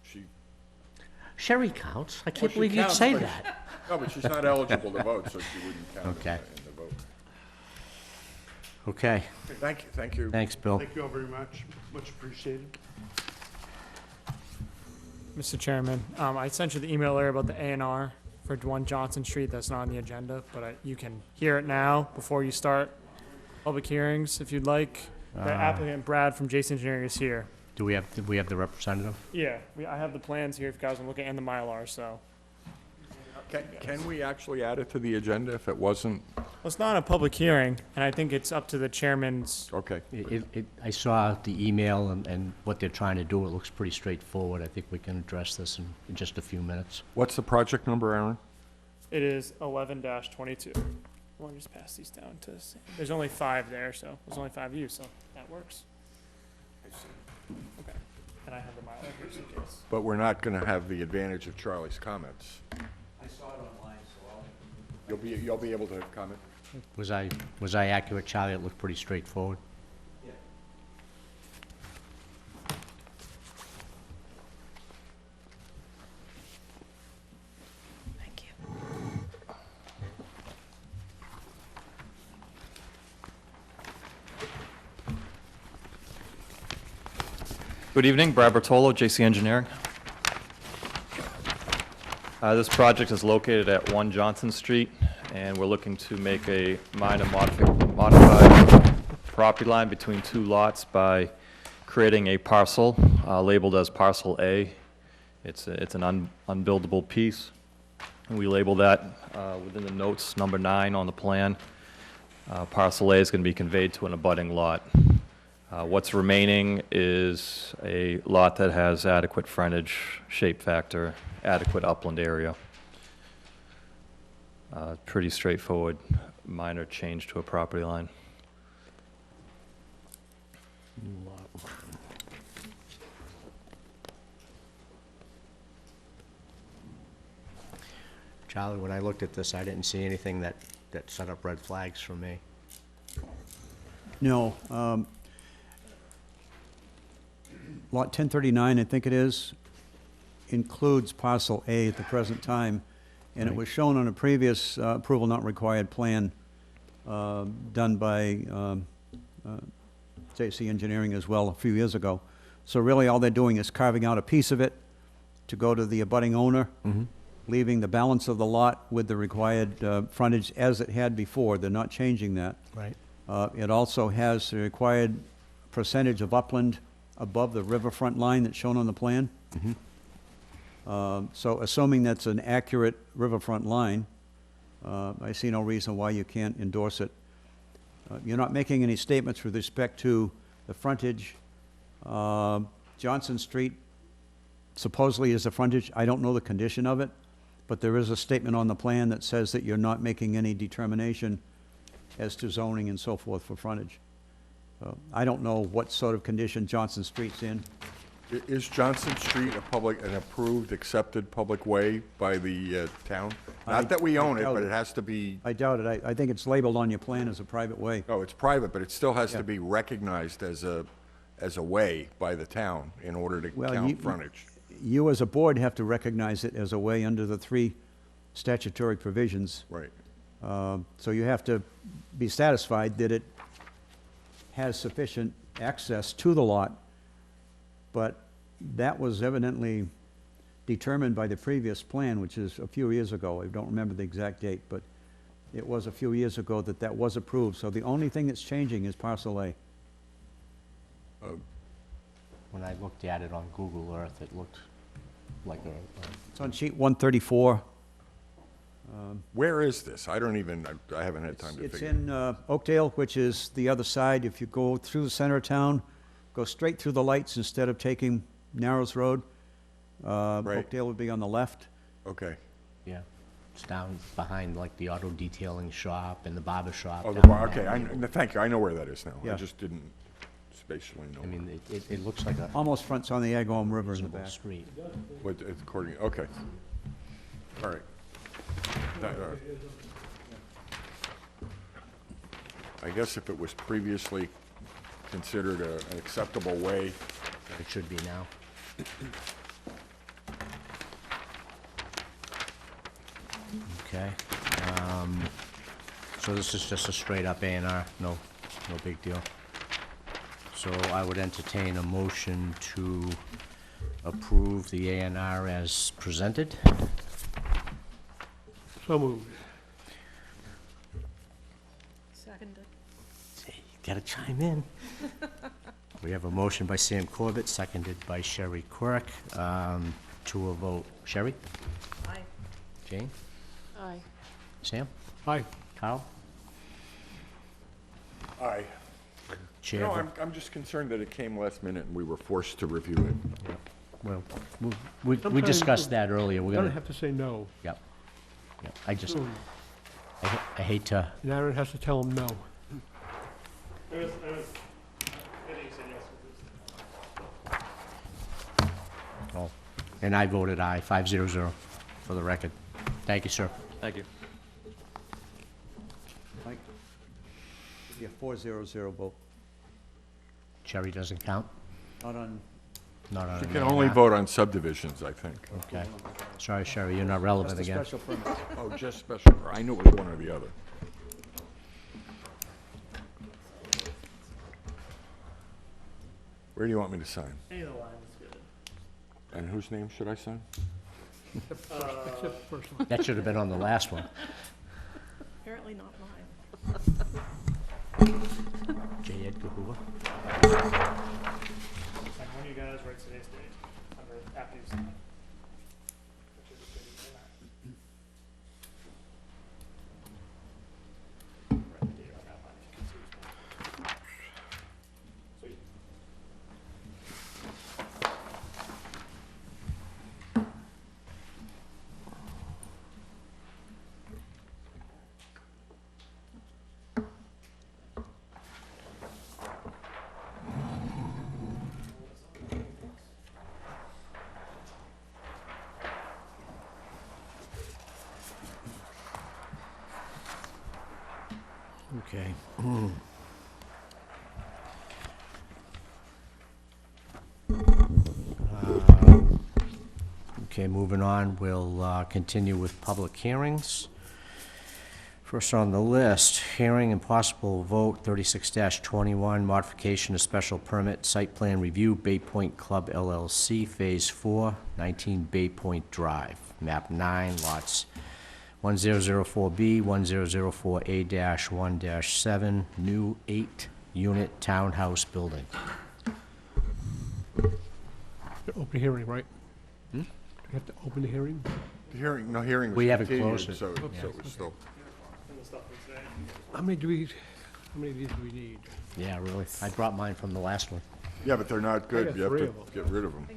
She, Sherry counts. I can't she believe you'd counts, say but- that. no, but she's not eligible to vote, so she wouldn't count Okay. in the vote. Okay, Thank you. thanks, Bill. Thank you all very much. Much appreciated. Mr. Chairman, I sent you the email earlier about the A&R for 1 Johnson Street. That's not on the agenda, but you can hear it now before you start public hearings if you'd like. The applicant Brad from Jason Engineering is here. Do we have the representative? Yeah, I have the plans here if you guys want to look at, and the Mylar, so. Can we actually add it to the agenda if it wasn't? Well, it's not a public hearing, and I think it's up to the chairman's. Okay. I saw the email and what they're trying to do. It looks pretty straightforward. I think we can address this in just a few minutes. What's the project number, Aaron? It is 11-22. We'll just pass these down to, there's only 5 there, so there's only 5 of you, so that works. Okay, and I have the Mylar here just in case. But we're not going to have the advantage of Charlie's comments. I saw it online, so I'll. You'll be able to comment? Was I accurate, Charlie? It looked pretty straightforward. Thank you. Good evening, Brad Bertolo, JC Engineering. This project is located at 1 Johnson Street, and we're looking to make a minor modified property line between 2 lots by creating a parcel labeled as Parcel A. It's an unbuildable piece, and we label that within the notes, number 9 on the plan. Parcel A is going to be conveyed to an abutting lot. What's remaining is a lot that has adequate frontage, shape factor, adequate upland area. Pretty straightforward, minor change to a property line. Charlie, when I looked at this, I didn't see anything that set up red flags for me. No, Lot 1039, I think it is, includes parcel A at the present time, and it was shown on a previous approval not required plan done by JC Engineering as well a few years ago. So really, all they're doing is carving out a piece of it to go to the abutting owner, leaving the balance of the lot with the required frontage as it had before. They're not changing that. Right. It also has the required percentage of upland above the riverfront line that's shown on the plan. So assuming that's an accurate riverfront line, I see no reason why you can't endorse it. You're not making any statements with respect to the frontage. Johnson Street supposedly is the frontage. I don't know the condition of it, but there is a statement on the plan that says that you're not making any determination as to zoning and so forth for frontage. I don't know what sort of condition Johnson Street's in. Is Johnson Street an approved, accepted public way by the town? Not that we own it, but it has to be, I doubt it. I think it's labeled on your plan as a private way. no, it's private, but it still has Yeah. to be recognized as a way by the town in order to Well, count frontage. You as a board have to recognize it as a way under the 3 statutory provisions. Right. So you have to be satisfied that it has sufficient access to the lot, but that was evidently determined by the previous plan, which is a few years ago. I don't remember the exact date, but it was a few years ago that that was approved. So the only thing that's changing is parcel A. When I looked at it on Google Earth, it looked like It's on sheet 134. Where is this? I don't even, I haven't had time to It's figure. in Oakdale, which is the other side. If you go through the center of town, go straight through the lights instead of taking Narrows Road. Oakdale would be on the left. Okay. Yeah. It's down behind like the auto detailing shop and the barber shop. Oh, the down bar, in that okay, neighborhood. thank you, I know where that is now. I Yeah. just didn't spatially know. I mean, it looks like a Almost fronts on the Agawam River in the reasonable back. street. What, according, okay. All right. I guess if it was previously considered an acceptable way, It should be now. Okay. So this is just a straight up A&R, no big deal. So I would entertain a motion to approve the A&R as presented. So moved. Seconded. You gotta chime in. We have a motion by Sam Corbett, seconded by Sherry Quirk, to a vote. Sherry? Aye. Jane? Aye. Sam? Aye. Carl? aye. Chair? No, vote- I'm just concerned that it came last minute and we were forced to review it. Well, we Sometimes discussed that earlier. We're You don't gonna, have to say no. yep. Yep. I just, Soon. I hate to, And Aaron has to tell him no. oh, and I voted aye, 500 for the record. Thank you, sir. Thank you. Mike? Yeah, 400 vote. Sherry doesn't count? Not on, Not on You an can only A&R? vote on subdivisions, I think. Okay. Sorry, Sherry, you're not just relevant the again. special permits. Oh, just special, I knew it was one or the other. Where do you want me to sign? Any of the lines is good. And whose name should I sign? Except the first one. That should have been on the last one. Apparently not mine. J. Edgar Hoover. Like one of you guys writes today's date under after you sign. Which is a good Write the date on that line if you can see which one. Sweet. Okay. Okay, moving on, we'll continue with public hearings. First on the list, hearing and possible vote 36-21, modification of special permit, site plan review, Bay Point Club LLC, Phase 4, 19 Bay Point Drive, map 9, lots 1004B, 1004A-1-7, new 8-unit townhouse building. Open hearing, right? Do you have to open the hearing? The hearing, no, hearing was We haven't continued, closed it. so Yeah. so it's still. And the stuff for today. How many of these do we need? Yeah, really. I brought mine from the last one. Yeah, but they're not good. got You have 3 to of them. get rid of them.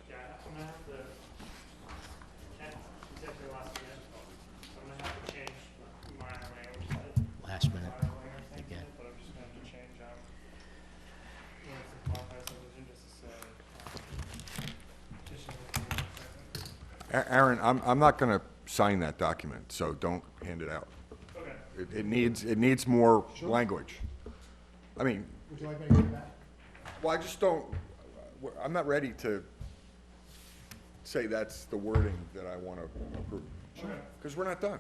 Yeah, I'm gonna have to, can't take your last minute, so I'm gonna have to change my language, Last minute. my language thing, Again. but I'm just gonna have to change, when it's a modified subdivision, just to say, petition with the- Aaron, I'm not going to sign that document, so don't hand it out. Okay. It needs more language. I mean, Would you like me to get it back? well, I just don't, I'm not ready to say that's the wording that I want to approve. Because we're not done.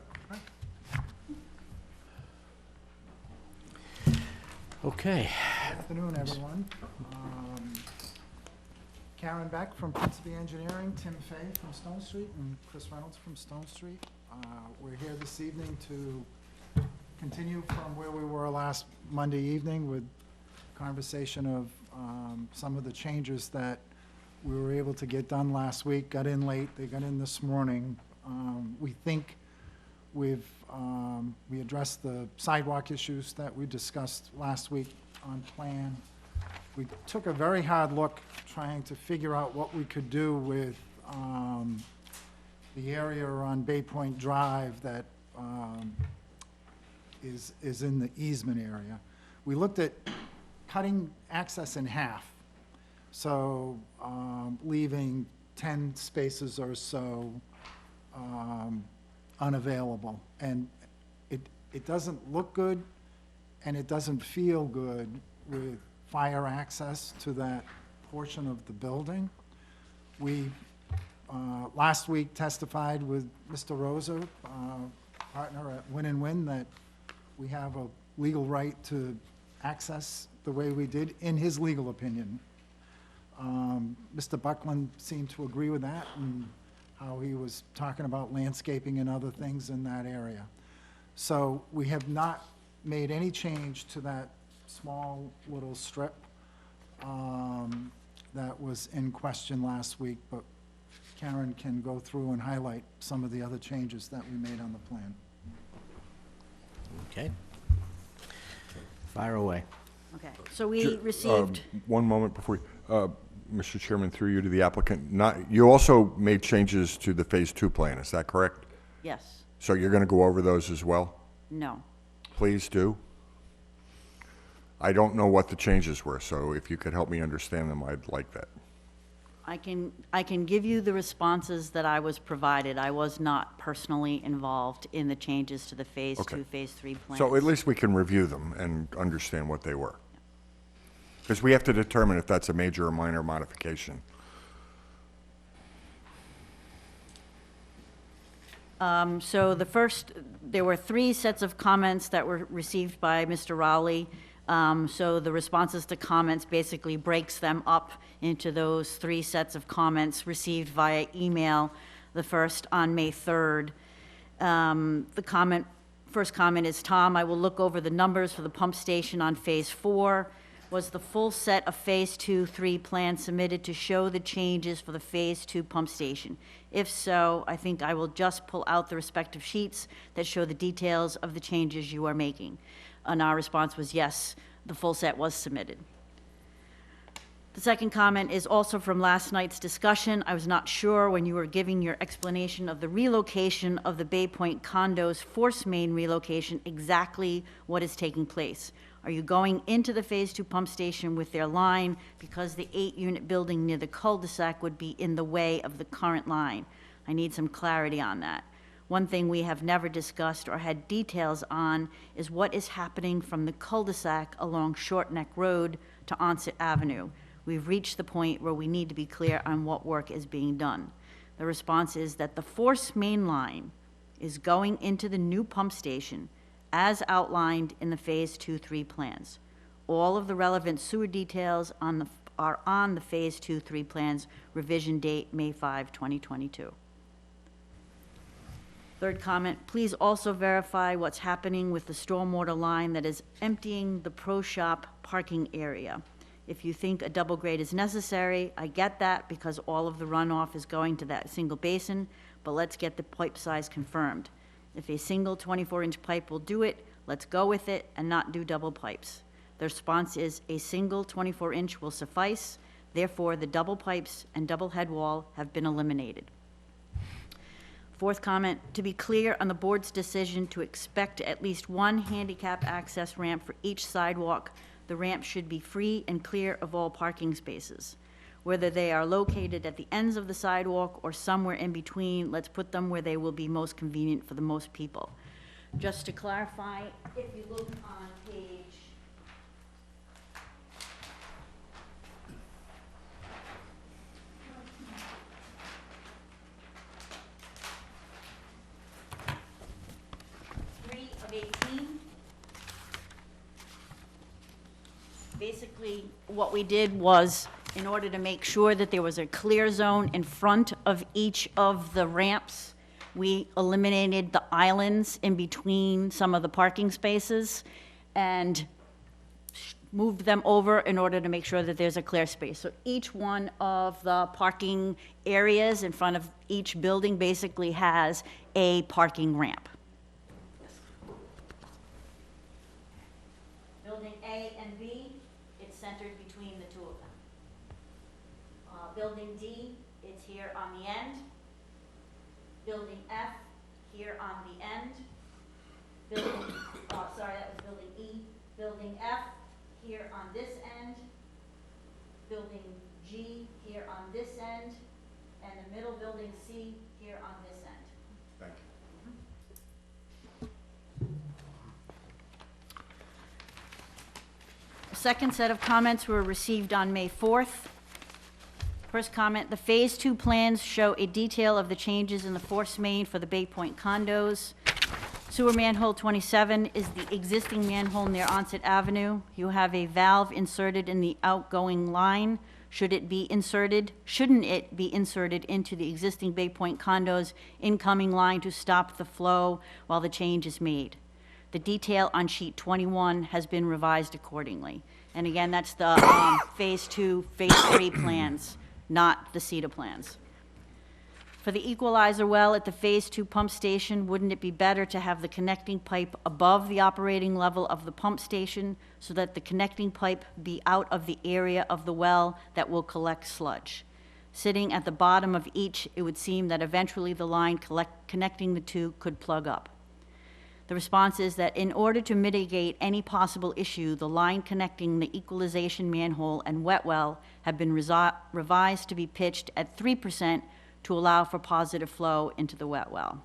Okay. Good afternoon, everyone. Karen Beck from Principal Engineering, Tim Fay from Stone Street, and Chris Reynolds from Stone Street. We're here this evening to continue from where we were last Monday evening with conversation of some of the changes that we were able to get done last week, got in late, they got in this morning. We think we addressed the sidewalk issues that we discussed last week on plan. We took a very hard look trying to figure out what we could do with the area on Bay Point Drive that is in the easement area. We looked at cutting access in half, so leaving 10 spaces or so unavailable. And it doesn't look good, and it doesn't feel good with fire access to that portion of the building. We, last week, testified with Mr. Rosa, partner at Win & Win, that we have a legal right to access the way we did, in his legal opinion. Mr. Buckland seemed to agree with that, and how he was talking about landscaping and other things in that area. So we have not made any change to that small little strip that was in question last week, but Karen can go through and highlight some of the other changes that we made on the plan. Okay. Fire away. Okay, so we received, One moment before, Mr. Chairman, through you to the applicant, you also made changes to the Phase 2 plan, is that correct? yes, So you're going to go over those as well? no. Please do. I don't know what the changes were, so if you could help me understand them, I'd like that. I can give you the responses that I was provided. I was not personally involved in the changes to the Phase Okay. 2, Phase 3 plans. So at least we can review them and understand what they were. Because we have to determine if that's a major or minor modification. So there were 3 sets of comments that were received by Mr. Rowley. So the responses to comments basically breaks them up into those 3 sets of comments received via email, the first on May 3rd. First comment is, Tom, I will look over the numbers for the pump station on Phase 4. Was the full set of Phase 2, 3 plan submitted to show the changes for the Phase 2 pump station? If so, I think I will just pull out the respective sheets that show the details of the changes you are making. And our response was yes, the full set was submitted. The second comment is also from last night's discussion. I was not sure when you were giving your explanation of the relocation of the Bay Point condos force main relocation exactly what is taking place. Are you going into the Phase 2 pump station with their line because the 8-unit building near the cul-de-sac would be in the way of the current line? I need some clarity on that. One thing we have never discussed or had details on is what is happening from the cul-de-sac along Short Neck Road to Onset Avenue. We've reached the point where we need to be clear on what work is being done. The response is that the force main line is going into the new pump station as outlined in the Phase 2, 3 plans. All of the relevant sewer details are on the Phase 2, 3 plans, revision date May 5, 2022. Third comment, please also verify what's happening with the stormwater line that is emptying the pro shop parking area. If you think a double grade is necessary, I get that because all of the runoff is going to that single basin, but let's get the pipe size confirmed. If a single 24-inch pipe will do it, let's go with it and not do double pipes. The response is a single 24-inch will suffice, therefore the double pipes and double head wall have been eliminated. Fourth comment, to be clear on the board's decision to expect at least 1 handicap access ramp for each sidewalk, the ramp should be free and clear of all parking spaces. Whether they are located at the ends of the sidewalk or somewhere in between, let's put them where they will be most convenient for the most people. Just to clarify, if you look on page of 18. Basically, what we did was, in order to make sure that there was a clear zone in front of each of the ramps, we eliminated the islands in between some of the parking spaces and moved them over in order to make sure that there's a clear space. So each one of the parking areas in front of each building basically has a parking ramp. Building A and B, it's centered between the two of them. Building D, it's here on the end. Building F, here on the end. Building, sorry, that was building E. Building F, here on this end. Building G, here on this end. And the middle building C, here on this end. Thank you. A second set of comments were received on May 4th. First comment, the Phase 2 plans show a detail of the changes in the force main for the Bay Point condos. Sewer manhole 27 is the existing manhole near Onset Avenue. You have a valve inserted in the outgoing line. Shouldn't it be inserted into the existing Bay Point condos incoming line to stop the flow while the change is made? The detail on sheet 21 has been revised accordingly. And again, that's the Phase 2, Phase 3 plans, not the CETA plans. For the equalizer well at the Phase 2 pump station, wouldn't it be better to have the connecting pipe above the operating level of the pump station so that the connecting pipe be out of the area of the well that will collect sludge? Sitting at the bottom of each, it would seem that eventually the line connecting the two could plug up. The response is that in order to mitigate any possible issue, the line connecting the equalization manhole and wet well have been revised to be pitched at 3% to allow for positive flow into the wet well.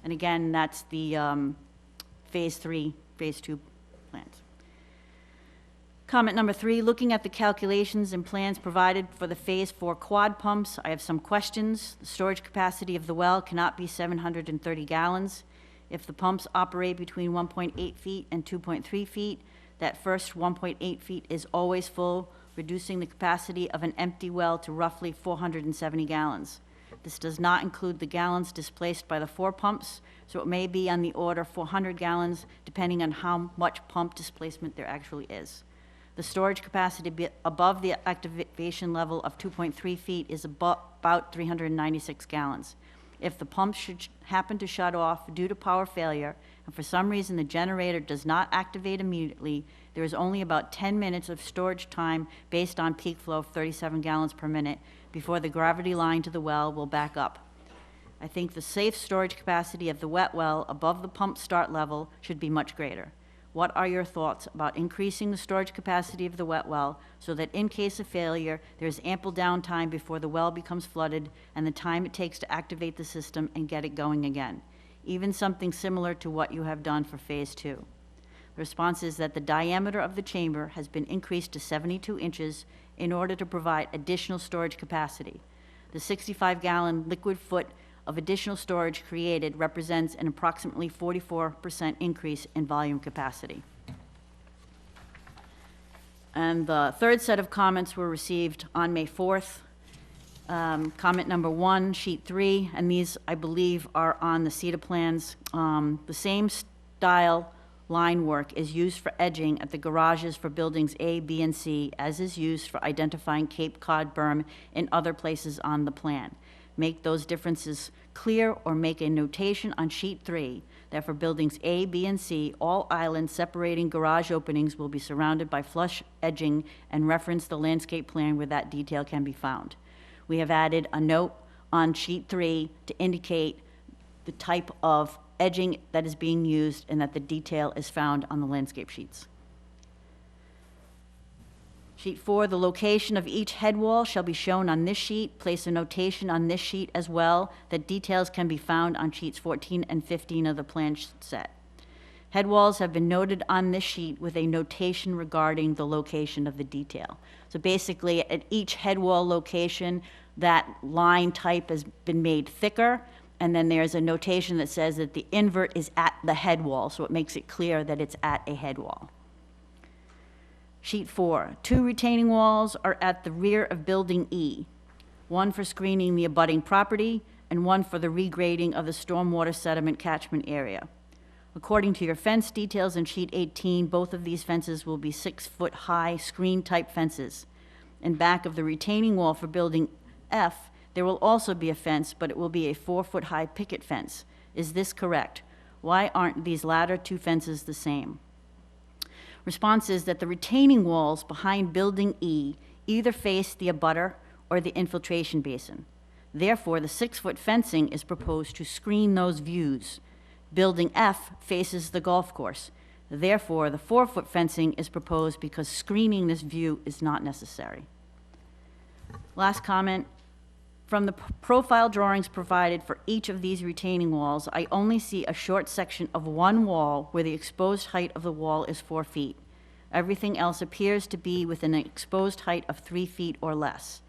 And again, that's the Phase 3, Phase 2 plans. Comment number 3, looking at the calculations and plans provided for the Phase 4 quad pumps, I have some questions. The storage capacity of the well cannot be 730 gallons. If the pumps operate between 1.8 feet and 2.3 feet, that first 1.8 feet is always full, reducing the capacity of an empty well to roughly 470 gallons. This does not include the gallons displaced by the 4 pumps, so it may be on the order of 400 gallons, depending on how much pump displacement there actually is. The storage capacity above the activation level of 2.3 feet is about 396 gallons. If the pump should happen to shut off due to power failure, and for some reason the generator does not activate immediately, there is only about 10 minutes of storage time based on peak flow of 37 gallons per minute before the gravity line to the well will back up. I think the safe storage capacity of the wet well above the pump start level should be much greater. What are your thoughts about increasing the storage capacity of the wet well so that in case of failure, there is ample downtime before the well becomes flooded and the time it takes to activate the system and get it going again? Even something similar to what you have done for Phase 2. The response is that the diameter of the chamber has been increased to 72 inches in order to provide additional storage capacity. The 65-gallon liquid foot of additional storage created represents an approximately 44% increase in volume capacity. And the third set of comments were received on May 4th. Comment number 1, sheet 3, and these, I believe, are on the CETA plans. The same style line work is used for edging at the garages for buildings A, B, and C, as is used for identifying Cape Cod berm in other places on the plan. Make those differences clear or make a notation on sheet 3 that for buildings A, B, and C, all islands separating garage openings will be surrounded by flush edging and reference the landscape plan where that detail can be found. We have added a note on sheet 3 to indicate the type of edging that is being used and that the detail is found on the landscape sheets. Sheet 4, the location of each head wall shall be shown on this sheet. Place a notation on this sheet as well that details can be found on sheets 14 and 15 of the plan set. Head walls have been noted on this sheet with a notation regarding the location of the detail. So basically, at each head wall location, that line type has been made thicker, and then there's a notation that says that the invert is at the head wall, so it makes it clear that it's at a head wall. Sheet 4, 2 retaining walls are at the rear of building E, one for screening the abutting property and one for the regrading of the stormwater sediment catchment area. According to your fence details in sheet 18, both of these fences will be 6-foot-high screen-type fences. In back of the retaining wall for building F, there will also be a fence, but it will be a 4-foot-high picket fence. Is this correct? Why aren't these latter two fences the same? Response is that the retaining walls behind building E either face the abutter or the infiltration basin. Therefore, the 6-foot fencing is proposed to screen those views. Building F faces the golf course. Therefore, the 4-foot fencing is proposed because screening this view is not necessary. Last comment. From the profile drawings provided for each of these retaining walls, I only see a short section of one wall where the exposed height of the wall is 4 feet. Everything else appears to be within an exposed height of 3 feet or less.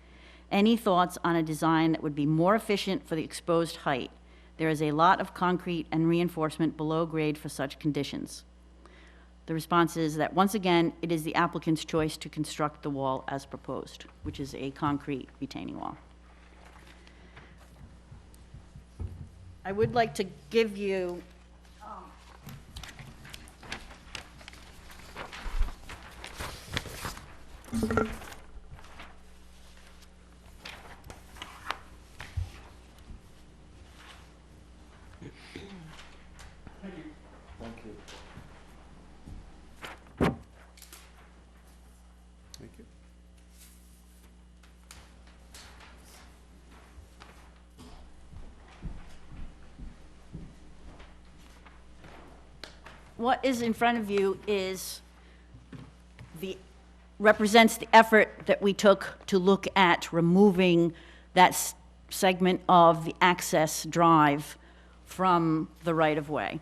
Any thoughts on a design that would be more efficient for the exposed height? There is a lot of concrete and reinforcement below grade for such conditions. The response is that, once again, it is the applicant's choice to construct the wall as proposed, which is a concrete retaining wall. I would like to give you what is in front of you is represents the effort that we took to look at removing that segment of the access drive from the right-of-way.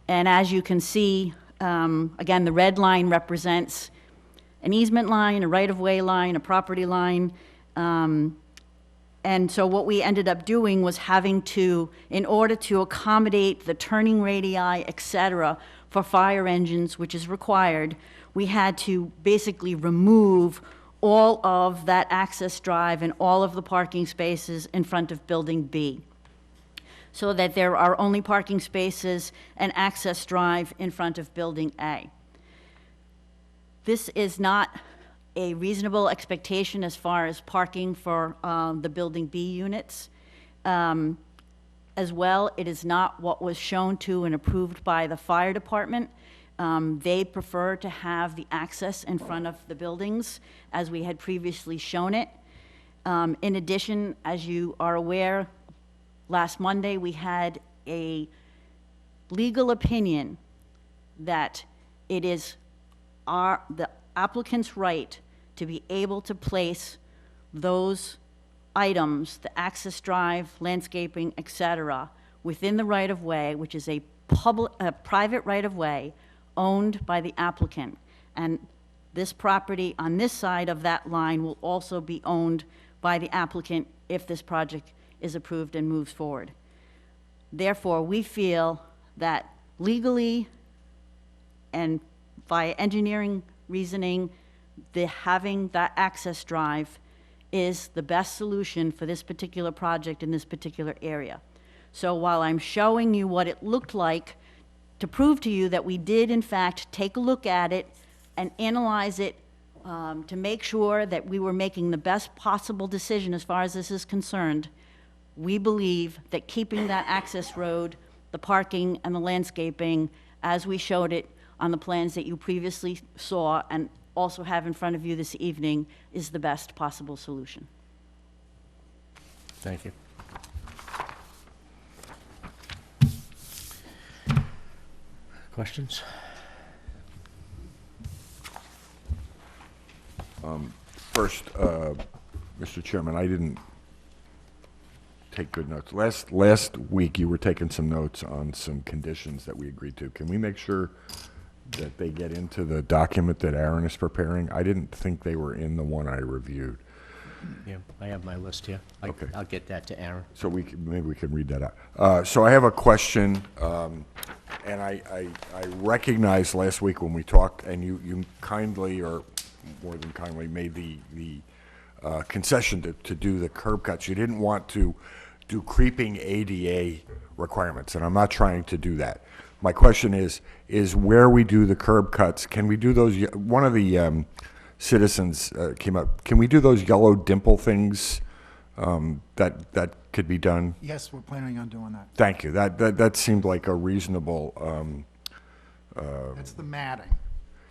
And as you can see, again, the red line represents an easement line, a right-of-way line, a property line. And so what we ended up doing was having to, in order to accommodate the turning radii, et cetera, for fire engines, which is required, we had to basically remove all of that access drive and all of the parking spaces in front of Building B, so that there are only parking spaces and access drive in front of Building A. This is not a reasonable expectation as far as parking for the Building B units. As well, it is not what was shown to and approved by the fire department. They prefer to have the access in front of the buildings, as we had previously shown it. In addition, as you are aware, last Monday we had a legal opinion that it is the applicant's right to be able to place those items, the access drive, landscaping, et cetera, within the right-of-way, which is a private right-of-way owned by the applicant. And this property on this side of that line will also be owned by the applicant if this project is approved and moves forward. Therefore, we feel that legally and via engineering reasoning, having that access drive is the best solution for this particular project in this particular area. So while I'm showing you what it looked like, to prove to you that we did in fact take a look at it and analyze it to make sure that we were making the best possible decision as far as this is concerned, we believe that keeping that access road, the parking and the landscaping as we showed it on the plans that you previously saw and also have in front of you this evening is the best possible solution. Thank you. Questions? First, Mr. Chairman, I didn't take good notes. Last week, you were taking some notes on some conditions that we agreed to. Can we make sure that they get into the document that Aaron is preparing? I didn't think they were in the one I reviewed. Yeah, I have my list here. Okay. I'll get that to Aaron. So maybe we can read that out. So I have a question, and I recognized last week when we talked, and you kindly, or more than kindly, made the concession to do the curb cuts. You didn't want to do creeping ADA requirements, and I'm not trying to do that. My question is where we do the curb cuts, can we do those, one of the citizens came up, can we do those yellow dimple things that could be done? Yes, we're planning on doing that. Thank you. That seemed like a reasonable, That's the matting.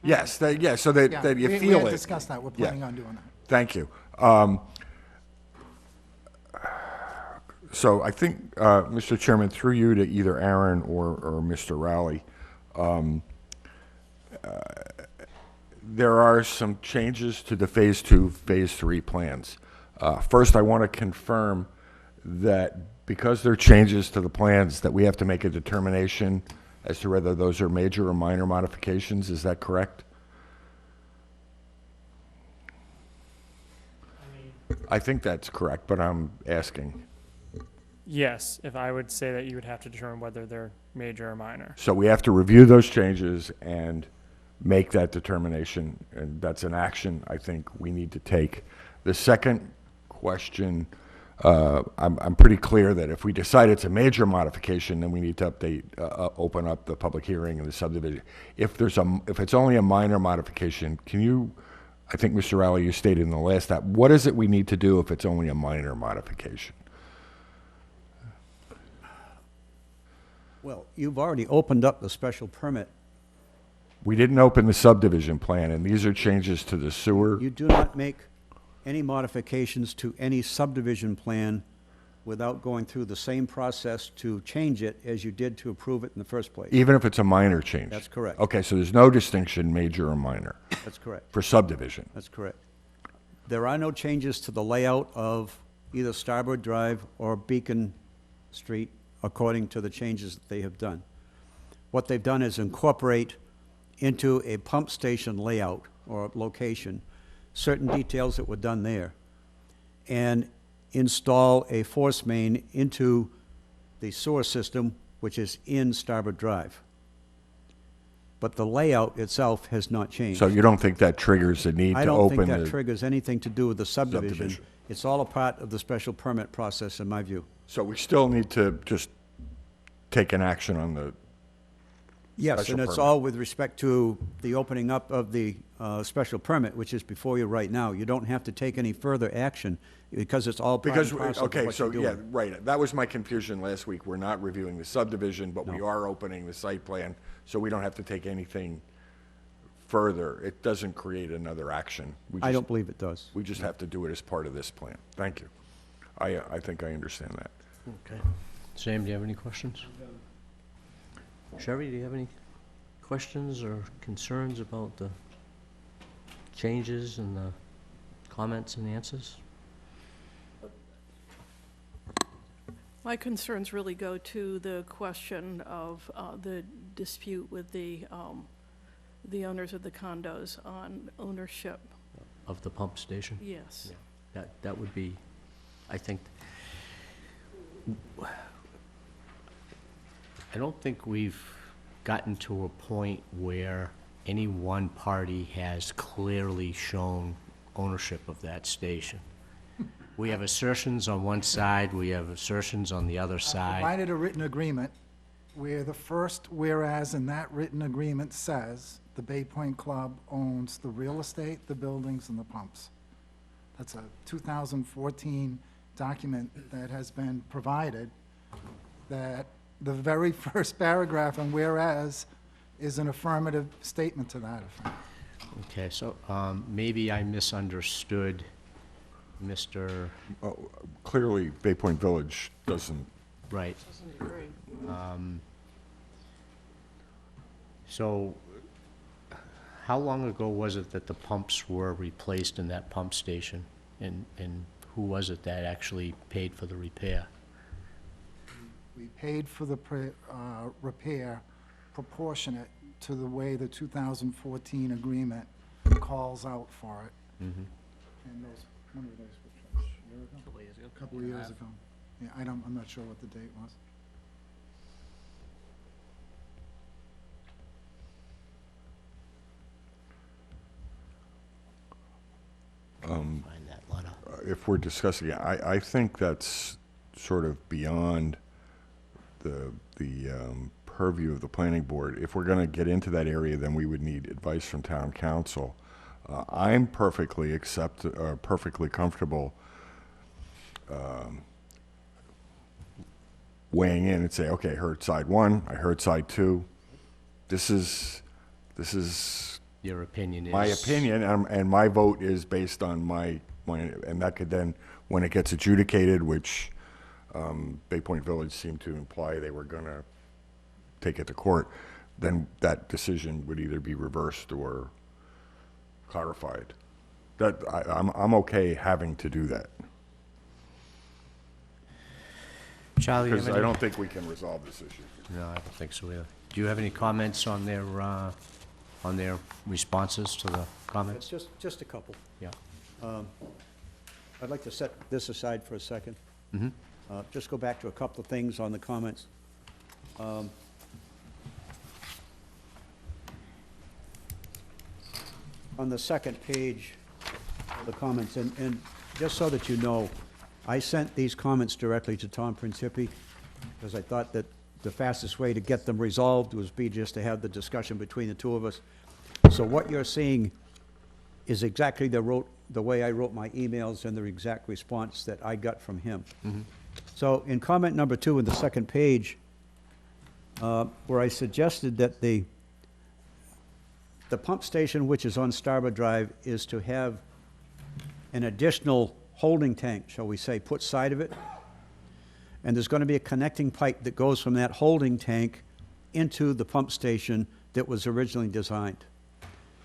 yes, so that you We feel had it. discussed that. We're planning on doing that. Thank you. So I think, Mr. Chairman, through you to either Aaron or Mr. Rowley, there are some changes to the Phase 2, Phase 3 plans. First, I want to confirm that because there are changes to the plans, that we have to make a determination as to whether those are major or minor modifications. Is that correct? I think that's correct, but I'm asking. Yes, if I would say that you would have to determine whether they're major or minor. So we have to review those changes and make that determination, and that's an action I think we need to take. The second question, I'm pretty clear that if we decide it's a major modification, then we need to open up the public hearing and the subdivision. If it's only a minor modification, I think, Mr. Rowley, you stated in the last step, what is it we need to do if it's only a minor modification? Well, you've already opened up the special permit. We didn't open the subdivision plan, and these are changes to the sewer. You do not make any modifications to any subdivision plan without going through the same process to change it as you did to approve it in the first place. Even if it's a minor change? That's correct. Okay, so there's no distinction, major or minor, That's correct. for subdivision? That's correct. There are no changes to the layout of either Starboard Drive or Beacon Street according to the changes that they have done. What they've done is incorporate into a pump station layout or location certain details that were done there and install a force main into the sewer system, which is in Starboard Drive. But the layout itself has not changed. So you don't think that triggers the need I to don't open think the... that triggers anything to do with the subdivision. Subdivision. It's all a part of the special permit process, in my view. So we still need to just take an action on the Yes, special and it's permit. all with respect to the opening up of the special permit, which is before you right now. You don't have to take any further action because it's all part Because, and parcel of okay, what so, you're yeah, doing. right, that was my confusion last week. We're not reviewing the subdivision, but we are opening the site plan, so we don't have to take anything further. It doesn't create another action. I don't believe it does. We just have to do it as part of this plan. Thank you. I think I understand that. Okay. Sam, do you have any questions? Sherry, do you have any questions or concerns about the changes and the comments and answers? My concerns really go to the question of the dispute with the owners of the condos on ownership. Of the pump station? Yes. That would be, I think, I don't think we've gotten to a point where any one party has clearly shown ownership of that station. We have assertions on one side, we have assertions on the other side. Provided a written agreement where the first whereas in that written agreement says the Bay Point Club owns the real estate, the buildings, and the pumps. That's a 2014 document that has been provided, that the very first paragraph in whereas is an affirmative statement to that effect. Okay, so maybe I misunderstood Mr. Clearly, Bay Point Village doesn't, Right. Doesn't agree. So how long ago was it that the pumps were replaced in that pump station? And who was it that actually paid for the repair? We paid for the repair proportionate to the way the 2014 agreement calls out for it. Mm-hmm. And those, when were those replaced? A year ago? A couple of years ago. Yeah, I'm not sure what the date was. Find that letter. if we're discussing it, I think that's sort of beyond the purview of the planning board. If we're gonna get into that area, then we would need advice from town council. I'm perfectly comfortable weighing in and say, okay, I heard side one, I heard side two. This is Your opinion is? my opinion, and my vote is based on my, and that could then, when it gets adjudicated, which Bay Point Village seemed to imply they were gonna take it to court, then that decision would either be reversed or clarified. I'm okay having to do that, Charlie, you have because I any? don't think we can resolve this issue. No, I don't think so either. Do you have any comments on their responses to the comments? It's just a couple. Yeah. I'd like to set this aside for a second. Mm-hmm. Just go back to a couple of things on the comments. On the second page of the comments, and just so that you know, I sent these comments directly to Tom Principi, because I thought that the fastest way to get them resolved was just to have the discussion between the two of us. So what you're seeing is exactly the way I wrote my emails and the exact response that I got from him. So in comment number 2 in the second page, where I suggested that the pump station, which is on Starboard Drive, is to have an additional holding tank, shall we say, put side of it. And there's going to be a connecting pipe that goes from that holding tank into the pump station that was originally designed.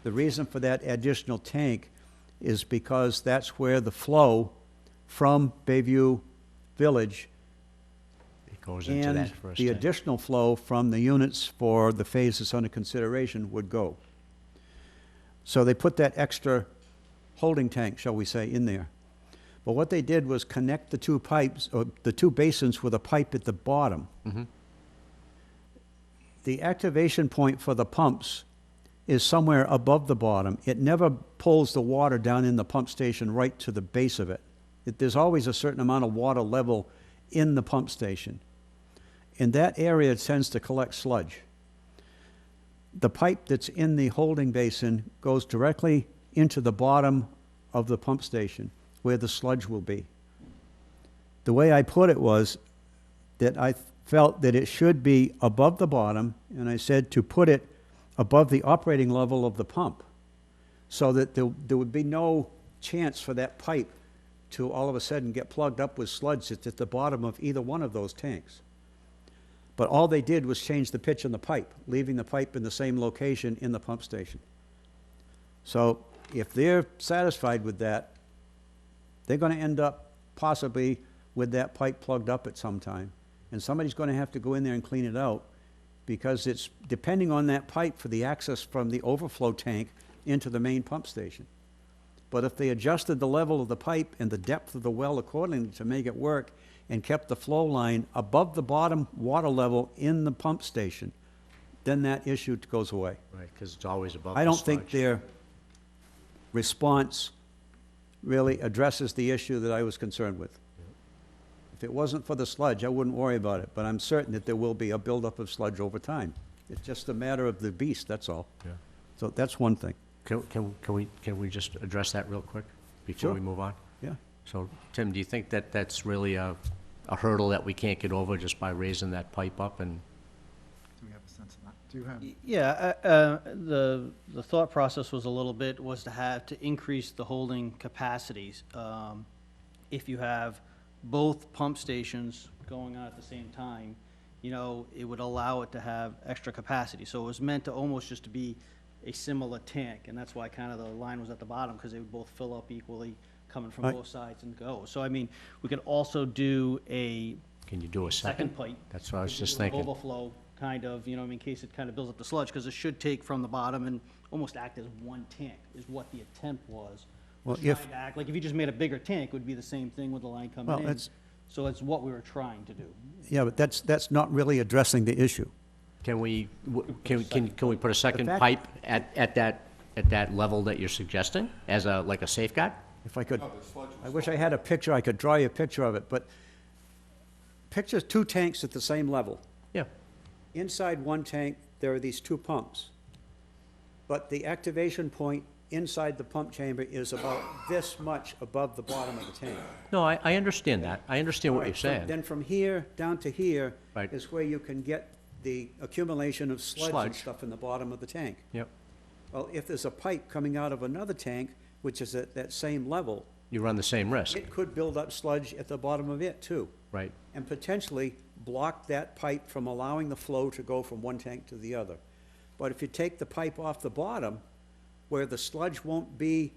The reason for that additional tank is because that's where the flow from Bayview Village It goes into and that first the tank. additional flow from the units for the phases under consideration would go. So they put that extra holding tank, shall we say, in there. But what they did was connect the two pipes, or the two basins, with a pipe at the bottom. Mm-hmm. The activation point for the pumps is somewhere above the bottom. It never pulls the water down in the pump station right to the base of it. There's always a certain amount of water level in the pump station. In that area, it tends to collect sludge. The pipe that's in the holding basin goes directly into the bottom of the pump station, where the sludge will be. The way I put it was that I felt that it should be above the bottom, and I said to put it above the operating level of the pump, so that there would be no chance for that pipe to all of a sudden get plugged up with sludge that's at the bottom of either one of those tanks. But all they did was change the pitch on the pipe, leaving the pipe in the same location in the pump station. So if they're satisfied with that, they're going to end up possibly with that pipe plugged up at some time. And somebody's going to have to go in there and clean it out, because it's depending on that pipe for the access from the overflow tank into the main pump station. But if they adjusted the level of the pipe and the depth of the well accordingly to make it work, and kept the flow line above the bottom water level in the pump station, then that issue goes away. Right, because it's always above the I don't sludge. think their response really addresses the issue that I was concerned with. If it wasn't for the sludge, I wouldn't worry about it, but I'm certain that there will be a buildup of sludge over time. It's just a matter of the beast, that's all. Yeah. So that's one thing. Can we just address that real quick before Sure. we move on? Yeah. So, Tim, do you think that that's really a hurdle that we can't get over just by raising that pipe up? And Do we have a sense of that? Do you have? Yeah, the thought process was to increase the holding capacities. If you have both pump stations going on at the same time, it would allow it to have extra capacity. So it was meant to almost just to be a similar tank, and that's why kind of the line was at the bottom, because they would both fill up equally coming from Right. both sides and go. So, I mean, we could also do a can you do a second? second pipe. That's what I was to just do an thinking. Overflow, kind of, in case it kind of builds up the sludge, because it should take from the bottom and almost act as one tank, is what the attempt was. Well, Was if- trying to act like if you just made a bigger tank, it would be the same thing with the line coming Well, in. that's- So that's what we were trying to do. Yeah, but that's not really addressing the issue. Can we put a second fact- pipe at that level that you're suggesting as like a safeguard? If I could, I wish I had a picture, I could draw you a picture of it, but picture two tanks at the same level. Yeah. inside one tank, there are these two pumps. But the activation point inside the pump chamber is about this much above the bottom of the tank. No, I understand that. I understand what you're saying. Then from here down to here Right. is where you can get the accumulation of sludge and Sludge. stuff in the bottom of the tank. Yep. Well, if there's a pipe coming out of another tank, which is at that same level, You run the same risk, it could build up sludge at the bottom of it too, right? and potentially block that pipe from allowing the flow to go from one tank to the other. But if you take the pipe off the bottom, where the sludge won't be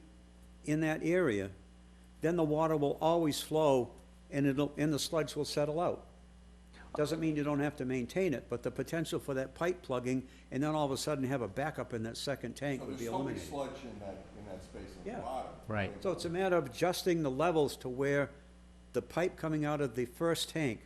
in that area, then the water will always flow and the sludge will settle out. Doesn't mean you don't have to maintain it, but the potential for that pipe plugging and then all of a sudden have a backup in that second tank would be eliminated. sludge in that space the Yeah. bottom. Right. So it's a matter of adjusting the levels to where the pipe coming out of the first tank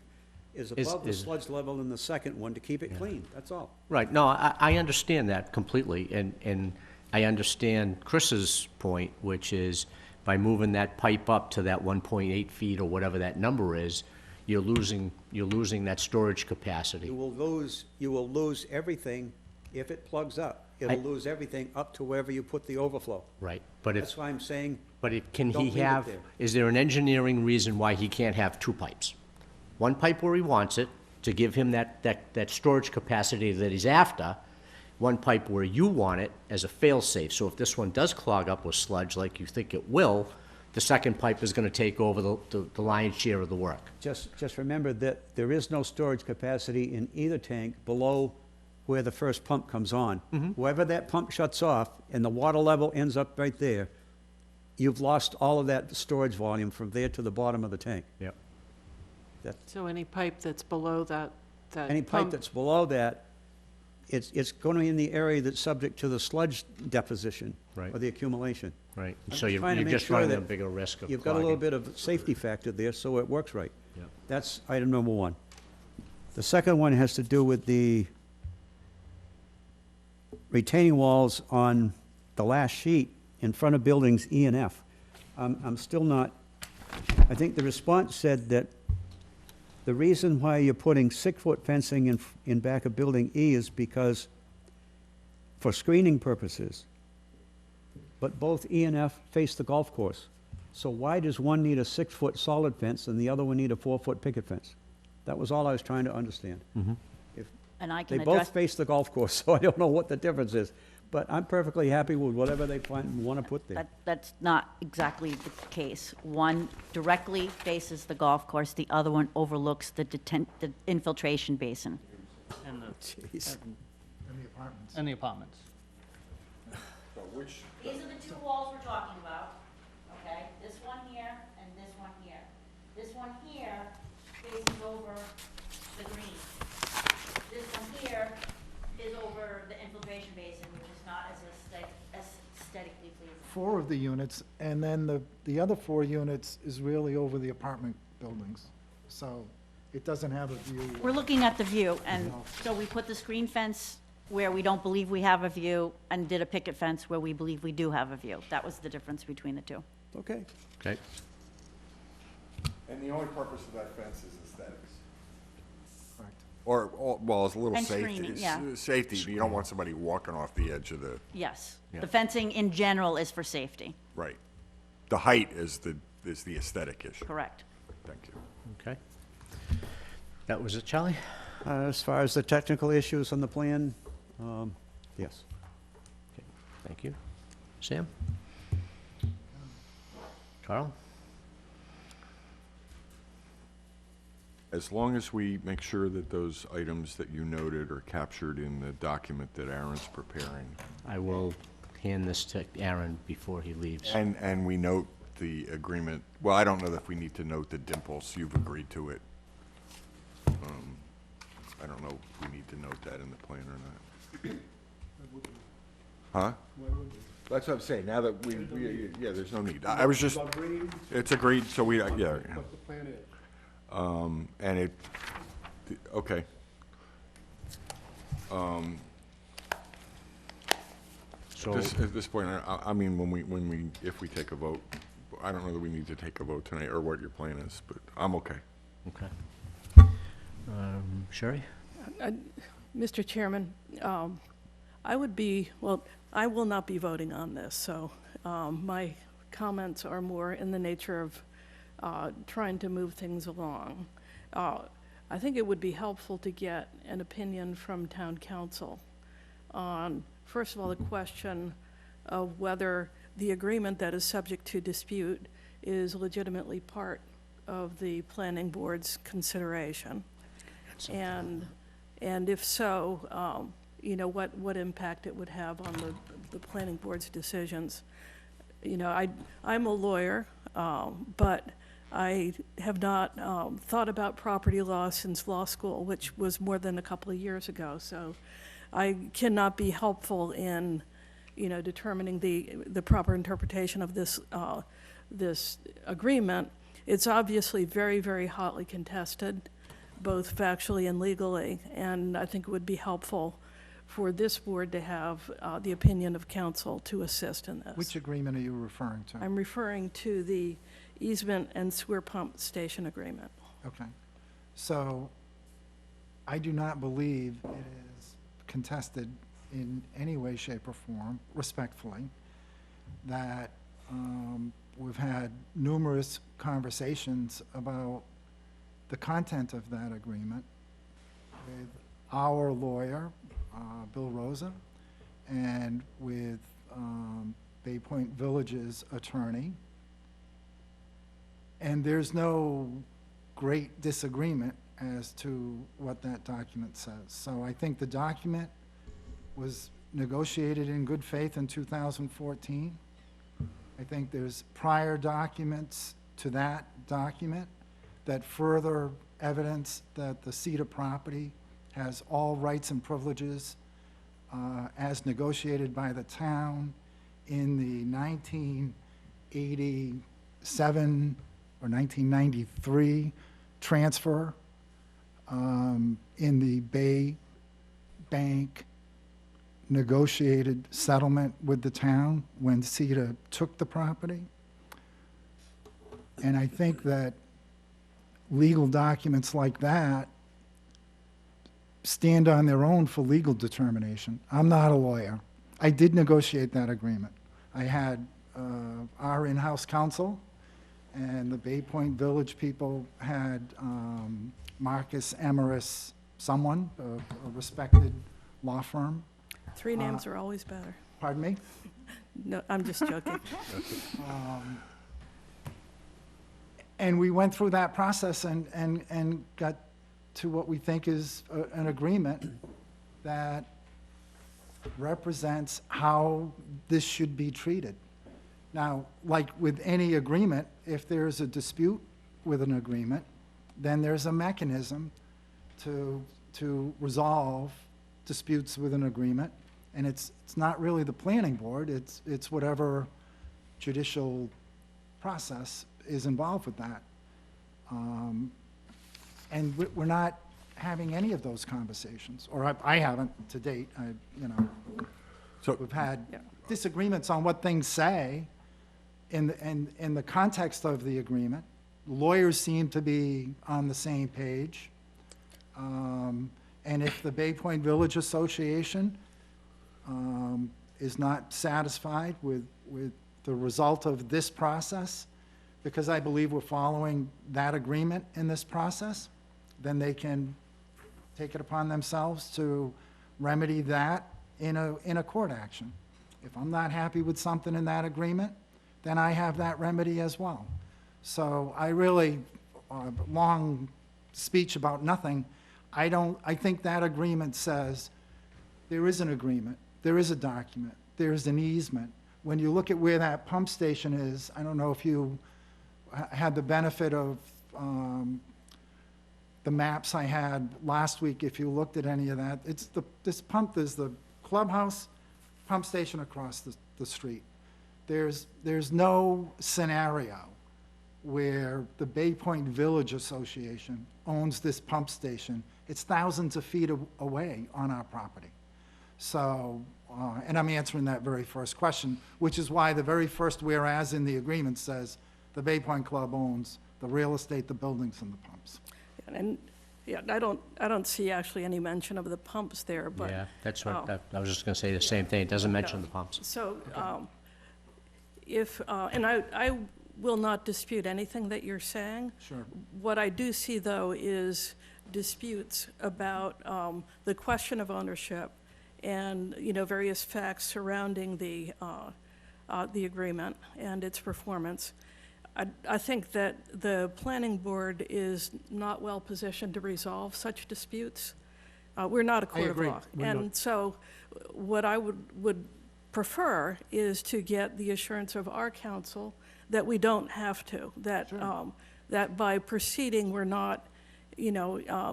is above the is- sludge level in the second one to keep it clean, that's all. Right, no, I understand that completely, and I understand Chris's point, which is by moving that pipe up to that 1.8 feet or whatever that number is, you're losing that storage capacity. You will lose everything if it plugs up. It'll lose everything up to wherever you put the overflow. Right, but That's why I'm saying, can don't he leave it have, there. is there an engineering reason why he can't have two pipes? One pipe where he wants it, to give him that storage capacity that he's after, one pipe where you want it as a fail-safe. So if this one does clog up with sludge like you think it will, the second pipe is gonna take over the lion's share of the work. just remember that there is no storage capacity in either tank below where the first pump comes on. Wherever that pump shuts off and the water level ends up right there, you've lost all of that storage volume from there to the bottom of the tank. Yep. So any pipe that's below that Any pipe pump, that's below that, it's going to be in the area that's subject to the sludge deposition. Right. Or the accumulation. Right, I'm so just you're trying to you're make just sure running a that bigger risk of You've got a little clogging. bit of safety factor there, so it works right. Yep. That's item number one. The second one has to do with the retaining walls on the last sheet in front of buildings E and F. I'm still not, I think the response said that the reason why you're putting 6-foot fencing in back of building E is because, for screening purposes, but both E and F face the golf course. So why does one need a 6-foot solid fence and the other one need a 4-foot picket fence? That was all I was trying to understand. And I They can both address, face the golf course, so I don't know what the difference is. But I'm perfectly happy with whatever they want to put there. that's not exactly the case. One directly faces the golf course, the other one overlooks the infiltration basin. And the, Jeez. In the apartments. and the apartments. These are the two walls we're talking about, okay? This one here and this one here. This one here faces over the green. This one here is over the infiltration basin, which is not as aesthetically pleasing. 4 of the units, and then the other 4 units is really over the apartment buildings. So it doesn't have a view. We're looking at the view, and so we put the screen fence where we don't believe we have a view, and did a picket fence where we believe we do have a view. That was the difference between the two. Okay. Okay, And the only purpose of that fence is aesthetics. Correct. Or, well, it's a little And safety. screening, yeah. Safety, you don't want somebody walking off the edge of the, Yes. Yeah. The fencing in general is for safety, right. The height is the aesthetic issue. correct. Thank you. okay. That was it, Charlie? As far as the technical issues on the plan, yes. Thank you. Sam? Carl? As long as we make sure that those items that you noted are captured in the document that Aaron's preparing. I will hand this to Aaron before he leaves. And we note the agreement, well, I don't know if we need to note the dimples, you've agreed to it. I don't know if we need to note that in the plan or not. Huh? That's what I'm saying, now that yeah, there's no need. I was just, Agreed, it's agreed, so we, yeah. what the plan is. And it, okay. So, At this point, I mean, if we take a vote, I don't know that we need to take a vote tonight, or what your plan is, but I'm okay. okay. Sherry? Mr. Chairman, I would be, well, I will not be voting on this, so my comments are more in the nature of trying to move things along. I think it would be helpful to get an opinion from town council on, first of all, the question of whether the agreement that is subject to dispute is legitimately part of the planning board's consideration. And if so, you know, what impact it would have on the planning board's decisions. You know, I'm a lawyer, but I have not thought about property law since law school, which was more than a couple of years ago. So I cannot be helpful in, you know, determining the proper interpretation of this, this agreement. It's obviously very, very hotly contested, both factually and legally, and I think it would be helpful for this board to have the opinion of council to assist in this. Which agreement are you referring to? I'm referring to the easement and sewer pump station agreement. Okay. So I do not believe it is contested in any way, shape, or form, respectfully, that we've had numerous conversations about the content of that agreement with our lawyer, Bill Rosa, and with Bay Point Village's attorney. And there's no great disagreement as to what that document says. So I think the document was negotiated in good faith in 2014. I think there's prior documents to that document that further evidence that the Cedar property has all rights and privileges as negotiated by the town in the 1987 or 1993 transfer in the Bay Bank negotiated settlement with the town when Cedar took the property. And I think that legal documents like that stand on their own for legal determination. I'm not a lawyer. I did negotiate that agreement. I had our in-house counsel, and the Bay Point Village people had Marcus Emeris, someone, a respected law firm. Three names are always better. Pardon me? No, I'm just joking. And we went through that process and got to what we think is an agreement that represents how this should be treated. Now, like with any agreement, if there's a dispute with an agreement, then there's a mechanism to resolve disputes with an agreement. And it's not really the planning board, it's whatever judicial process is involved with that. And we're not having any of those conversations, or I haven't to date. So- We've had disagreements on what things say in the context of the agreement. Lawyers seem to be on the same page. And if the Bay Point Village Association is not satisfied with the result of this process, because I believe we're following that agreement in this process, then they can take it upon themselves to remedy that in a court action. If I'm not happy with something in that agreement, then I have that remedy as well. So I really, long speech about nothing, I think that agreement says there is an agreement, there is a document, there's an easement. When you look at where that pump station is, I don't know if you had the benefit of the maps I had last week, if you looked at any of that. It's there's the clubhouse, pump station across the street. There's no scenario where the Bay Point Village Association owns this pump station. It's thousands of feet away on our property. So, and I'm answering that very first question, which is why the very first whereas in the agreement says the Bay Point Club owns the real estate, the buildings, and the pumps. And Yeah, I don't see actually any mention of the pumps there, but. Yeah, that's what, Oh. I was just gonna say the same thing. It doesn't mention No. the pumps. So, and I will not dispute anything that you're saying. Sure. What I do see, though, is disputes about the question of ownership and, various facts surrounding the agreement and its performance. I think that the planning board is not well-positioned to resolve such disputes. We're not a court of agree. law. We're not. And so what I would prefer is to get the assurance of our counsel that we don't have to, that, that by proceeding, we're not,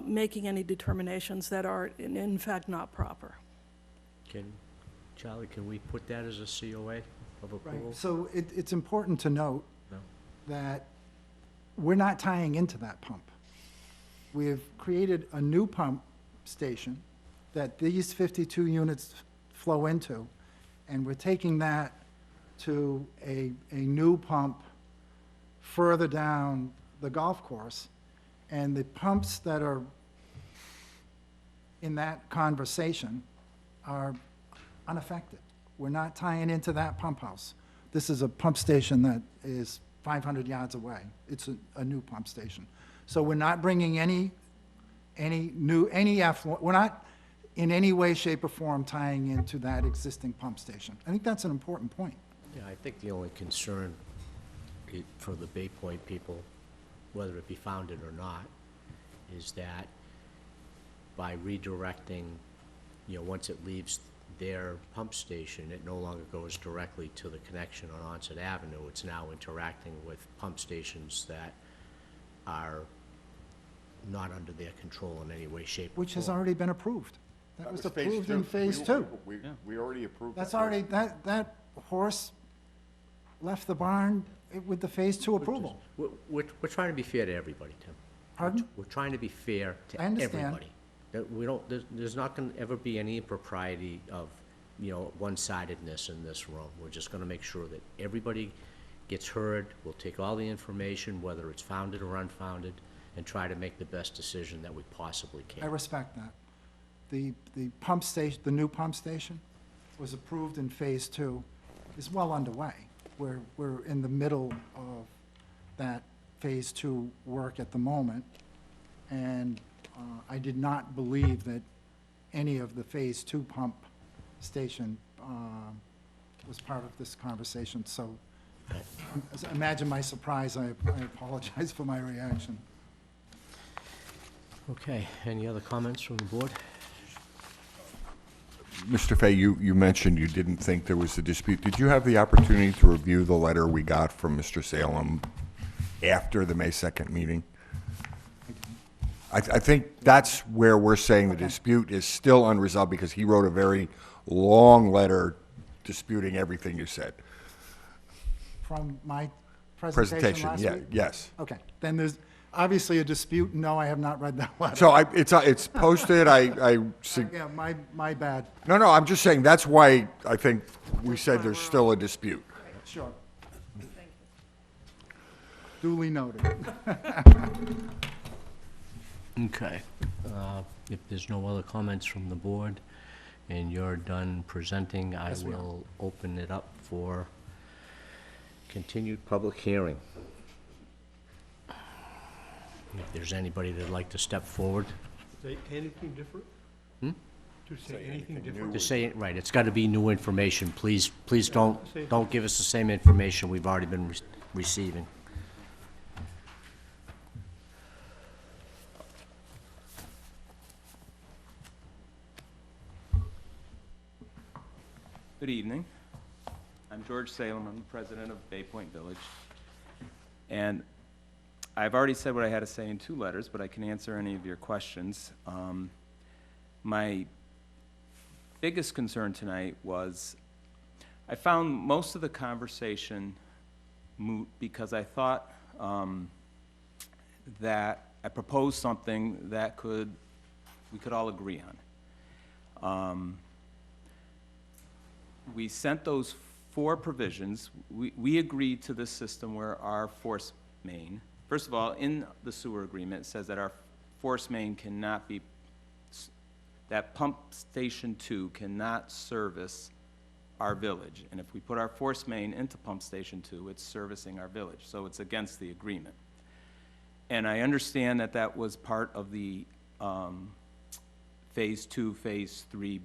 making any determinations that are in fact not proper. Charlie, can we put that as a COA of approval? Right, so it's important to note No. that we're not tying into that pump. We've created a new pump station that these 52 units flow into, and we're taking that to a new pump further down the golf course. And the pumps that are in that conversation are unaffected. We're not tying into that pump house. This is a pump station that is 500 yards away. It's a new pump station. So we're not bringing any effluent, we're not in any way, shape, or form tying into that existing pump station. I think that's an important point. Yeah, I think the only concern for the Bay Point people, whether it be founded or not, is that by redirecting, once it leaves their pump station, it no longer goes directly to the connection on Onset Avenue. It's now interacting with pump stations that are not under their control in any way, shape, or form. Which has already been approved. That was approved in phase two. We already approved. That's already, that horse left the barn with the phase two approval. We're trying to be fair to everybody, Tim. Pardon? We're trying to be fair to I understand. everybody. That we don't, there's not gonna ever be any impropriety of, one-sidedness in this room. We're just gonna make sure that everybody gets heard. We'll take all the information, whether it's founded or unfounded, and try to make the best decision that we possibly I can. respect that. The pump station, the new pump station was approved in phase two, is well underway. We're in the middle of that phase two work at the moment, and I did not believe that any of the phase two pump station was part of this conversation, so imagine my surprise. I apologize for my reaction. Okay, any other comments from the board? Mr. Fay, you mentioned you didn't think there was a dispute. Did you have the opportunity to review the letter we got from Mr. Salem after the May 2nd meeting? I think that's where we're saying the dispute is still unresolved, because he wrote a very long letter disputing everything you said. From my presentation last week? Yes. Okay, then there's obviously a dispute. No, I have not read that letter. So it's posted, Yeah, my bad. No, I'm just saying, that's why I think we said there's still a dispute. Sure. Duly noted. Okay. If there's no other comments from the board, and you're done presenting, I Yes, we are. will open it up for continued public hearing. If there's anybody that'd like to step forward. Say anything different? Hmm? To say anything different? To say it right, it's gotta be new information. Please don't Say- give us the same information we've already been receiving. Good evening. I'm George Salem. I'm the president of Bay Point Village. And I've already said what I had to say in 2 letters, but I can answer any of your questions. My biggest concern tonight was I found most of the conversation moot because I thought that I proposed something that we could all agree on. We sent those 4 provisions. We agreed to this system where our force main, first of all, in the sewer agreement, it says that our force main cannot be, that pump station 2 cannot service our village. And if we put our force main into pump station 2, it's servicing our village, so it's against the agreement. And I understand that that was part of the Phase 2, Phase 3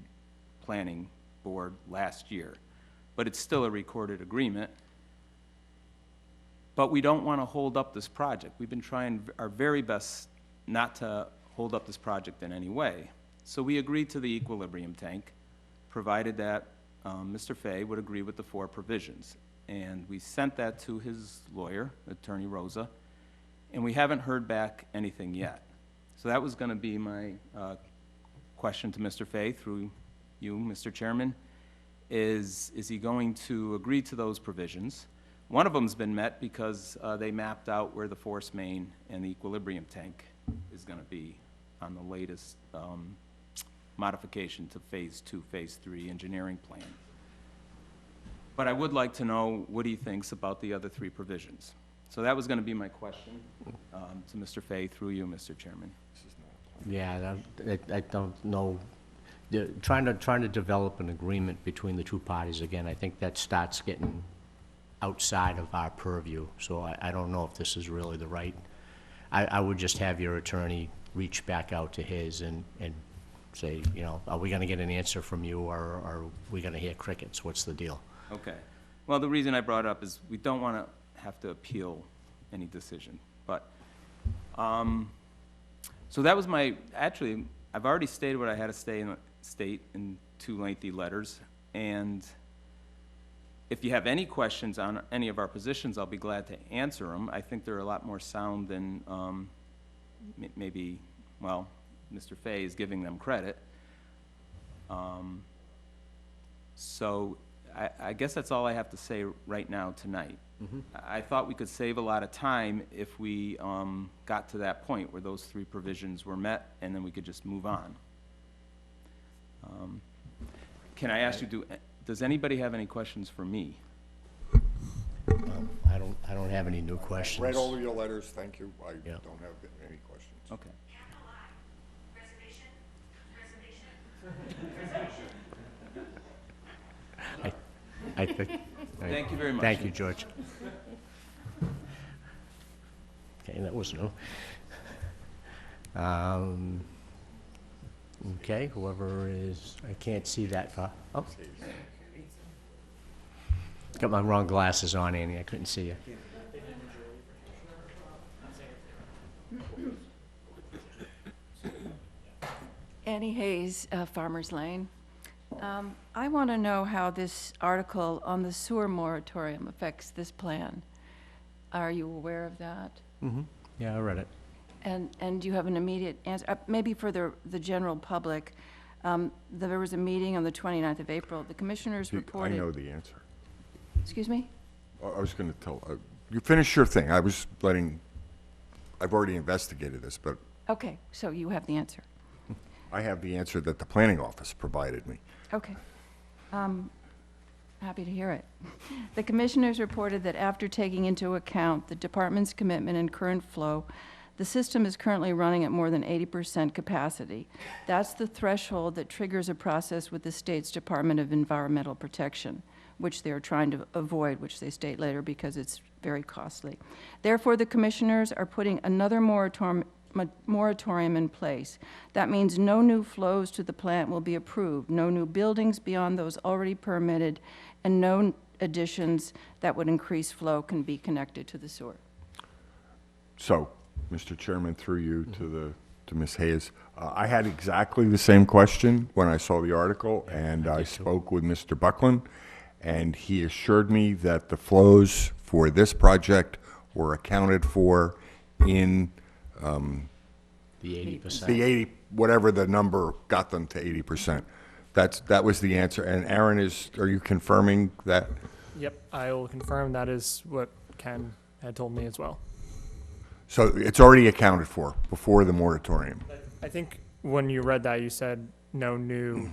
planning board last year, but it's still a recorded agreement. But we don't want to hold up this project. We've been trying our very best not to hold up this project in any way. So we agreed to the equilibrium tank, provided that Mr. Fay would agree with the 4 provisions. And we sent that to his lawyer, Attorney Rosa, and we haven't heard back anything yet. So that was going to be my question to Mr. Fay through you, Mr. Chairman. Is he going to agree to those provisions? One of them's been met because they mapped out where the force main and the equilibrium tank is going to be on the latest modification to Phase 2, Phase 3 engineering plan. But I would like to know what he thinks about the other 3 provisions. So that was going to be my question to Mr. Fay through you, Mr. Chairman. Yeah, I don't know. Trying to develop an agreement between the 2 parties, again, I think that starts getting outside of our purview, so I don't know if this is really the right. I would just have your attorney reach back out to his and say, you know, are we gonna get an answer from you, or are we gonna hear crickets? What's the deal? Okay. Well, the reason I brought it up is we don't want to have to appeal any decision, but, so that was my, actually, I've already stated what I had to state in 2 lengthy letters, and if you have any questions on any of our positions, I'll be glad to answer them. I think they're a lot more sound than maybe, well, Mr. Fay is giving them credit. So I guess that's all I have to say right now tonight. I thought we could save a lot of time if we got to that point where those 3 provisions were met, and then we could just move on. Can I ask you, does anybody have any questions for me? I don't have any new questions. Read all of your letters, thank you. I Yeah. don't have any questions. Okay. I think. Thank you very much. Thank you, George. Okay, that was new. Okay, whoever is, I can't see that far. Oh. Got my wrong glasses on, Annie, I couldn't see you. Annie Hayes, Farmers Lane. I want to know how this article on the sewer moratorium affects this plan. Are you aware of that? Mm-hmm. Yeah, I read it. And do you have an immediate answer? Maybe for the general public, there was a meeting on the 29th of April. The commissioners reported... I know the answer. Excuse me? I was going to tell, you finish your thing. I've already investigated this, but Okay, so you have the answer. I have the answer that the planning office provided me. Okay. Happy to hear it. The commissioners reported that after taking into account the department's commitment and current flow, the system is currently running at more than 80% capacity. That's the threshold that triggers a process with the state's Department of Environmental Protection, which they're trying to avoid, which they state later because it's very costly. Therefore, the commissioners are putting another moratorium in place. That means no new flows to the plant will be approved, no new buildings beyond those already permitted, and no additions that would increase flow can be connected to the sewer. So, Mr. Chairman, through you to Ms. Hayes, I had exactly the same question when I saw the article, and I spoke with Mr. Buckland, and he assured me that the flows for this project were accounted for in The 80%. the 80, whatever the number got them to 80%. That was the answer. And Aaron, are you confirming that? Yep, I will confirm that is what Ken had told me as well. So it's already accounted for before the moratorium. I think when you read that, you said no new,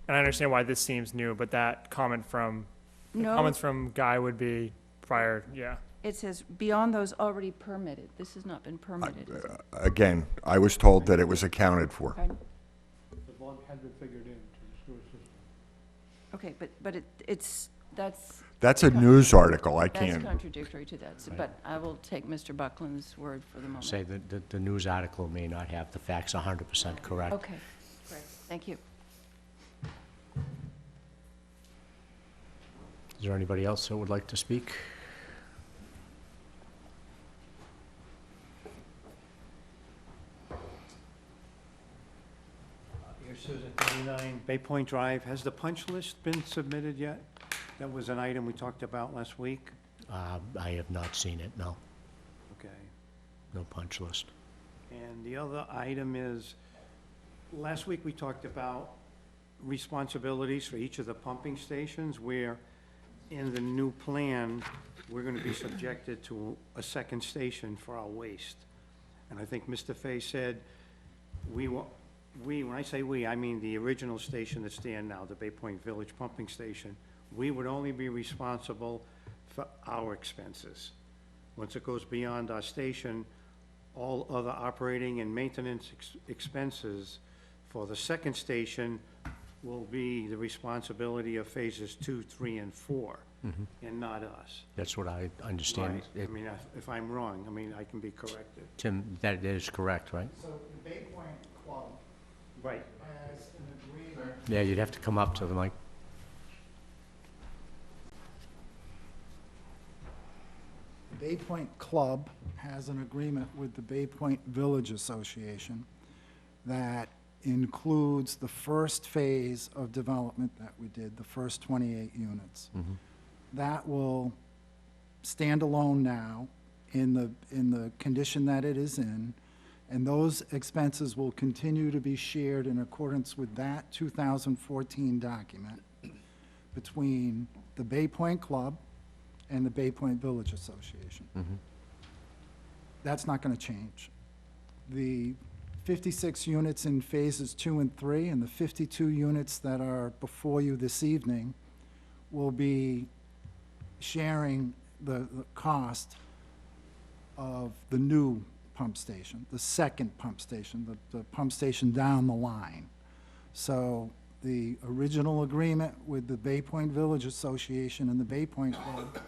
and I understand why this seems new, but that comment from, No. comments from Guy would be prior, yeah. It says beyond those already permitted. This has not been permitted. is it? Again, I was told that it was accounted for. Pardon? The volume has been figured into the sewer system. Okay, but it's, that's. That's a news article, I That's can't. contradictory to that, but I will take Mr. Buckland's word for the moment. Say that the news article may not have the facts 100% correct. Okay, great, thank you. Is there anybody else that would like to speak? Here's Susan, 39 Bay Point Drive. Has the punch list been submitted yet? That was an item we talked about last week. I have not seen it, no. Okay. No punch list. And the other item is, last week we talked about responsibilities for each of the pumping stations, where in the new plan, we're going to be subjected to a second station for our waste. And I think Mr. Fay said, when I say we, I mean the original station that's there now, the Bay Point Village Pumping Station. We would only be responsible for our expenses. Once it goes beyond our station, all other operating and maintenance expenses for the second station will be the responsibility of phases 2, 3, and 4, and not us. That's what I understand. Right. I mean, if I'm wrong, I mean, I can be corrected. Tim, that is correct, right? So the Bay Point Club Right. has an agreement. Yeah, you'd have to come up to the mic. The Bay Point Club has an agreement with the Bay Point Village Association that includes the first phase of development that we did, the first 28 units. That will stand alone now in the condition that it is in, and those expenses will continue to be shared in accordance with that 2014 document between the Bay Point Club and the Bay Point Village Association. That's not going to change. The 56 units in phases 2 and 3 and the 52 units that are before you this evening will be sharing the cost of the new pump station, the second pump station, the pump station down the line. So the original agreement with the Bay Point Village Association and the Bay Point Club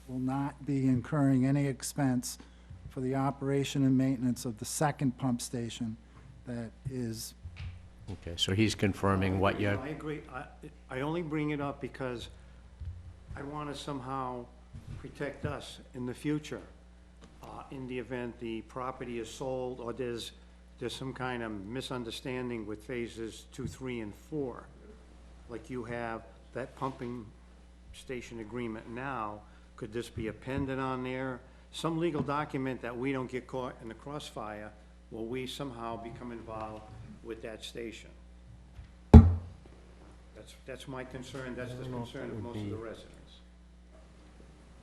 will not be incurring any expense for the operation and maintenance of the second pump station that is. Okay, so he's confirming what you're, I agree. I only bring it up because I want to somehow protect us in the future, in the event the property is sold or there's some kind of misunderstanding with phases 2, 3, and 4. Like you have that pumping station agreement now, could this be appended on there? Some legal document that we don't get caught in the crossfire, will we somehow become involved with that station? That's my concern, that's the concern of most of the residents.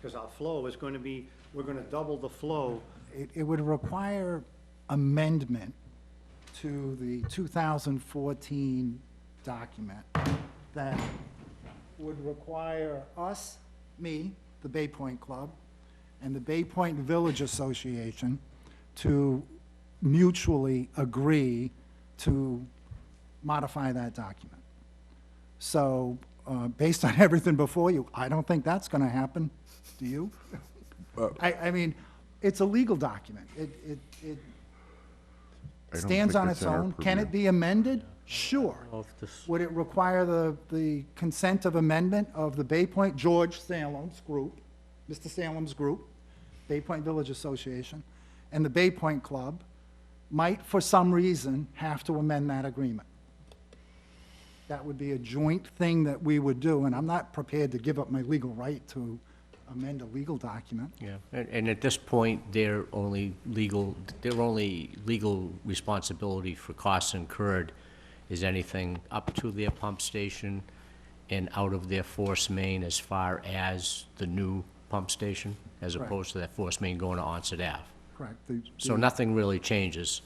Because our flow is going to be, we're going to double the flow. It would require amendment to the 2014 document that would require us, me, the Bay Point Club, and the Bay Point Village Association to mutually agree to modify that document. So, based on everything before you, I don't think that's going to happen. Do you? I mean, it's a legal document. It I don't stands think on it's its in our own. Can it purview. be amended? Sure. Would it require the consent of amendment of the Bay Point George Salem's group, Mr. Salem's group, Bay Point Village Association, and the Bay Point Club might, for some reason, have to amend that agreement? That would be a joint thing that we would do, and I'm not prepared to give up my legal right to amend a legal document. yeah, and at this point, their only legal responsibility for costs incurred is anything up to their pump station and out of their force main as far as the new pump station, as Correct. opposed to that force main going to Onset Ave. Correct. So nothing really changes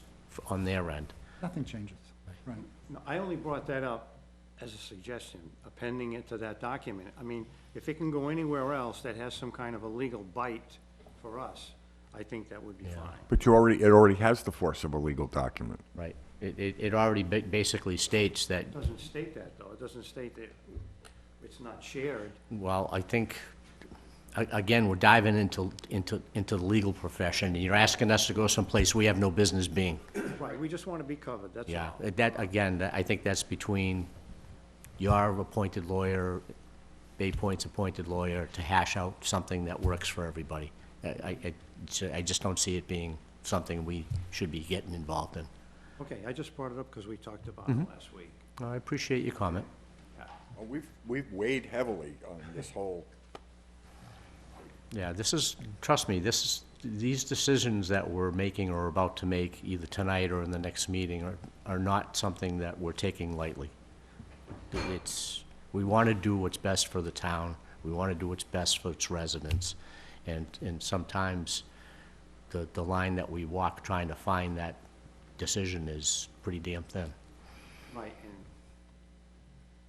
on their end. Nothing changes, right. No, I only brought that up as a suggestion, appending it to that document. I mean, if it can go anywhere else that has some kind of a legal bite for us, I think that would be fine. But it already has the force of a legal document. Right. It already basically states that, It doesn't state that, though. It doesn't state that it's not shared. well, I think, again, we're diving into the legal profession, and you're asking us to go someplace we have no business being. Right, we just want to be covered, that's Yeah, all. that, again, I think that's between your appointed lawyer, Bay Point's appointed lawyer, to hash out something that works for everybody. I just don't see it being something we should be getting involved in. Okay, I just brought it up because we talked about Mm-hmm. it last week. I appreciate your comment. Well, we've weighed heavily on this whole. Yeah, trust me, these decisions that we're making or about to make, either tonight or in the next meeting, are not something that we're taking lightly. We want to do what's best for the town, we want to do what's best for its residents, and sometimes the line that we walk trying to find that decision is pretty damn thin. Right, and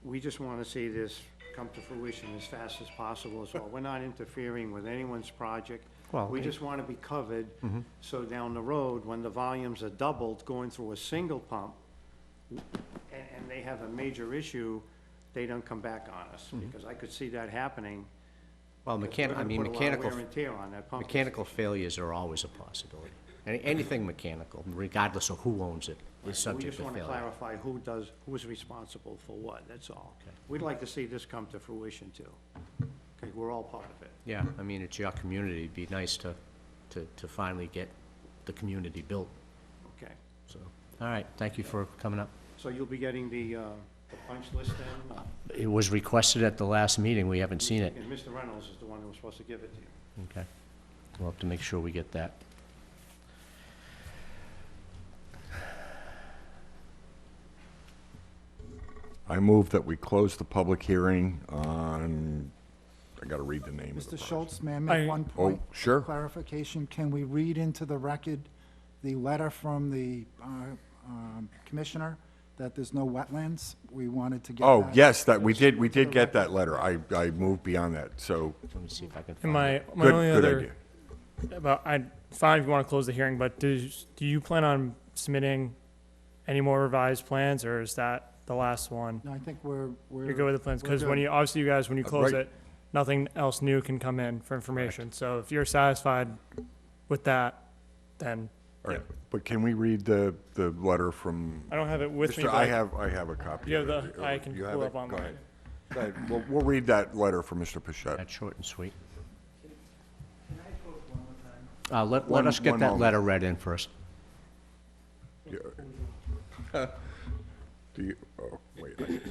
we just want to see this come to fruition as fast as possible as well. We're not interfering with anyone's project. Well, We just want to be covered, Mm-hmm. so down the road, when the volumes are doubled going through a single pump, and they have a major issue, they don't come back on us, Mm-hmm. because I could see that happening. Well, We're gonna put a lot of mechanical, wear and tear on that pump. mechanical failures are always a possibility. Anything mechanical, regardless of who owns it, is subject to We just failure. want to clarify who is responsible for what, that's all. We'd like to see this come to fruition, too. Okay, we're all part of it. Yeah, I mean, it's your community, it'd be nice to finally get the community built, Okay, so. All right, thank you for coming up. so you'll be getting the punch list then? It was requested at the last meeting, we haven't seen it. And Mr. Reynolds is the one who was supposed to give it to you. Okay. We'll have to make sure we get that. I move that we close the public hearing on, I gotta read the name of the Mr. person. Schultz, may I make one Oh, point? sure. Clarification, can we read into the record the letter from the commissioner that there's no wetlands? We wanted to get that. Oh, yes, we did get that letter. I moved beyond that, so, Let me see if I can And find my it. only good other, idea. fine if you want to close the hearing, but do you plan on submitting any more revised plans, or is that the last one? No, I think we're. You're good with the plans, we're because when good. you, obviously you guys, when you close right. it, nothing else new can come in for information. So if you're satisfied with that, then, All right, but can we read the letter from? I don't have it with me, Mr. but I have a copy. You have of it. I can You have pull it? up Go online. ahead. Go ahead. We'll read that letter from Mr. Pichette. That's short and sweet. Can I quote one more time? Let One- us get one that moment. letter read in first. Do you, oh, wait. It'll take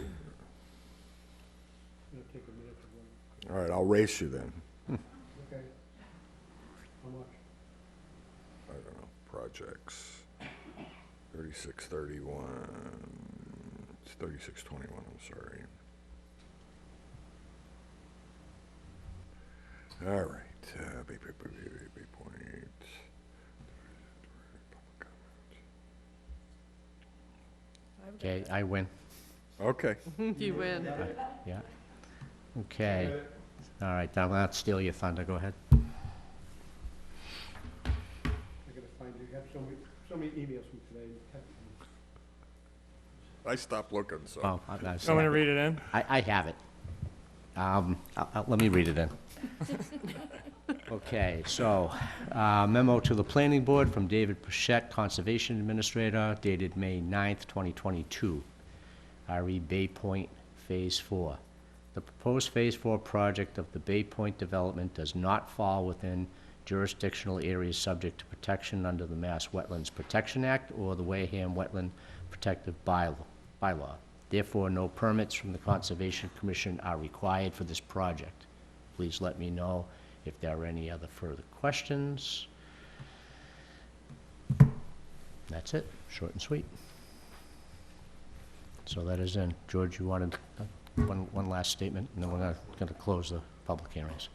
a minute to run. All right, I'll race you then. Okay. How much? I don't know, projects, 3631, it's 3621, I'm sorry. All right, Bay Point. Okay, I win. Okay. You win. Yeah. Okay. All right, now let's steal your thunder, go ahead. I gotta find, you have so many emails from today. I stopped looking, so. Oh, I'm going to read it in. I have it. Let me read it in. Okay, so, memo to the planning board from David Pichette, Conservation Administrator, dated May 9th, 2022. RE Bay Point Phase 4. The proposed Phase 4 project of the Bay Point development does not fall within jurisdictional areas subject to protection under the Mass Wetlands Protection Act or the Wareham Wetland Protective Bylaw. Therefore, no permits from the Conservation Commission are required for this project. Please let me know if there are any other further questions. That's it, short and sweet. So that is in. George, you wanted one last statement, and then we're gonna close the public hearings.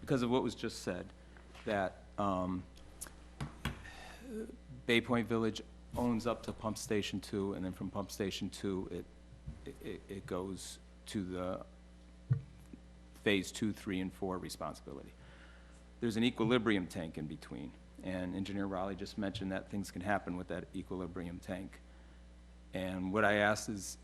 Because of what was just said, that Bay Point Village owns up to Pump Station 2, and then from Pump Station 2, it it goes to the phase 2, 3, and 4 responsibility. There's an equilibrium tank in between, and Engineer Raleigh just mentioned that things can happen with that equilibrium tank. And what I asked is,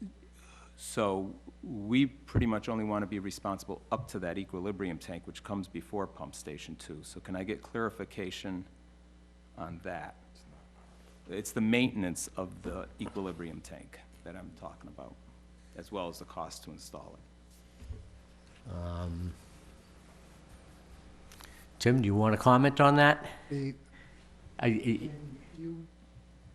so we pretty much only want to be responsible up to that equilibrium tank, which comes before pump station 2. So can I get clarification on that? It's the maintenance of the equilibrium tank that I'm talking about, as well as the cost to install it. Tim, do you want to comment on that? The, I- can you,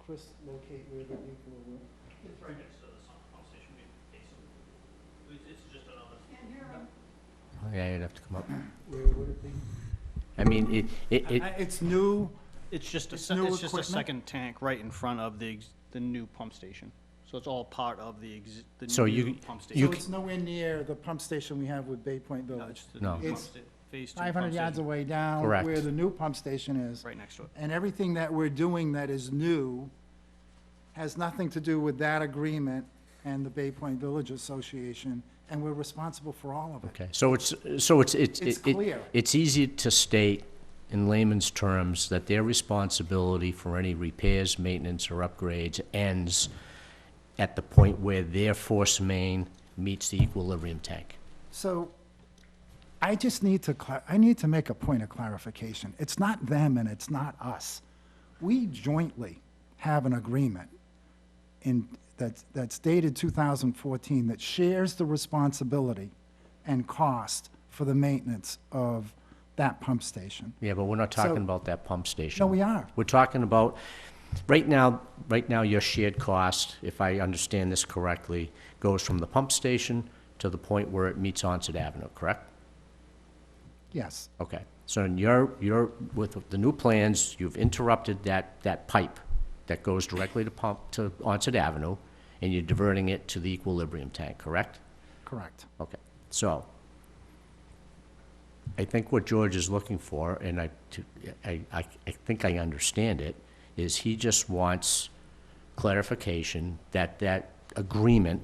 Chris, locate where the equilibrium? It's right next to the pump station, basically. It's just another. Yeah, you'd have to come up. Where would it be? I mean, It's new, It's just It's a, new it's just a equipment? second tank right in front of the new pump station. So it's all part of the So new you- pump so station. it's nowhere near the pump station we have with Bay Point No, Village. it's the No. new pump It's sta- phase 2 500 pump yards station, away down Correct. where the new pump station is. right next to it. And everything that we're doing that is new has nothing to do with that agreement and the Bay Point Village Association, and we're responsible for all of it. okay, so it's It's clear. it's easy to state in layman's terms that their responsibility for any repairs, maintenance, or upgrades ends at the point where their force main meets the equilibrium tank. So I just need to, I need to make a point of clarification. It's not them and it's not us. We jointly have an agreement that's dated 2014 that shares the responsibility and cost for the maintenance of that pump station. Yeah, but we're not So- talking about that pump station. No, we are. We're talking about, right now, your shared cost, if I understand this correctly, goes from the pump station to the point where it meets Onset Avenue, correct? Yes. Okay, so you're, with the new plans, you've interrupted that pipe that goes directly to Onset Avenue, and you're diverting it to the equilibrium tank, correct? Correct. Okay, so, I think what George is looking for, and I think I understand it, is he just wants clarification that that agreement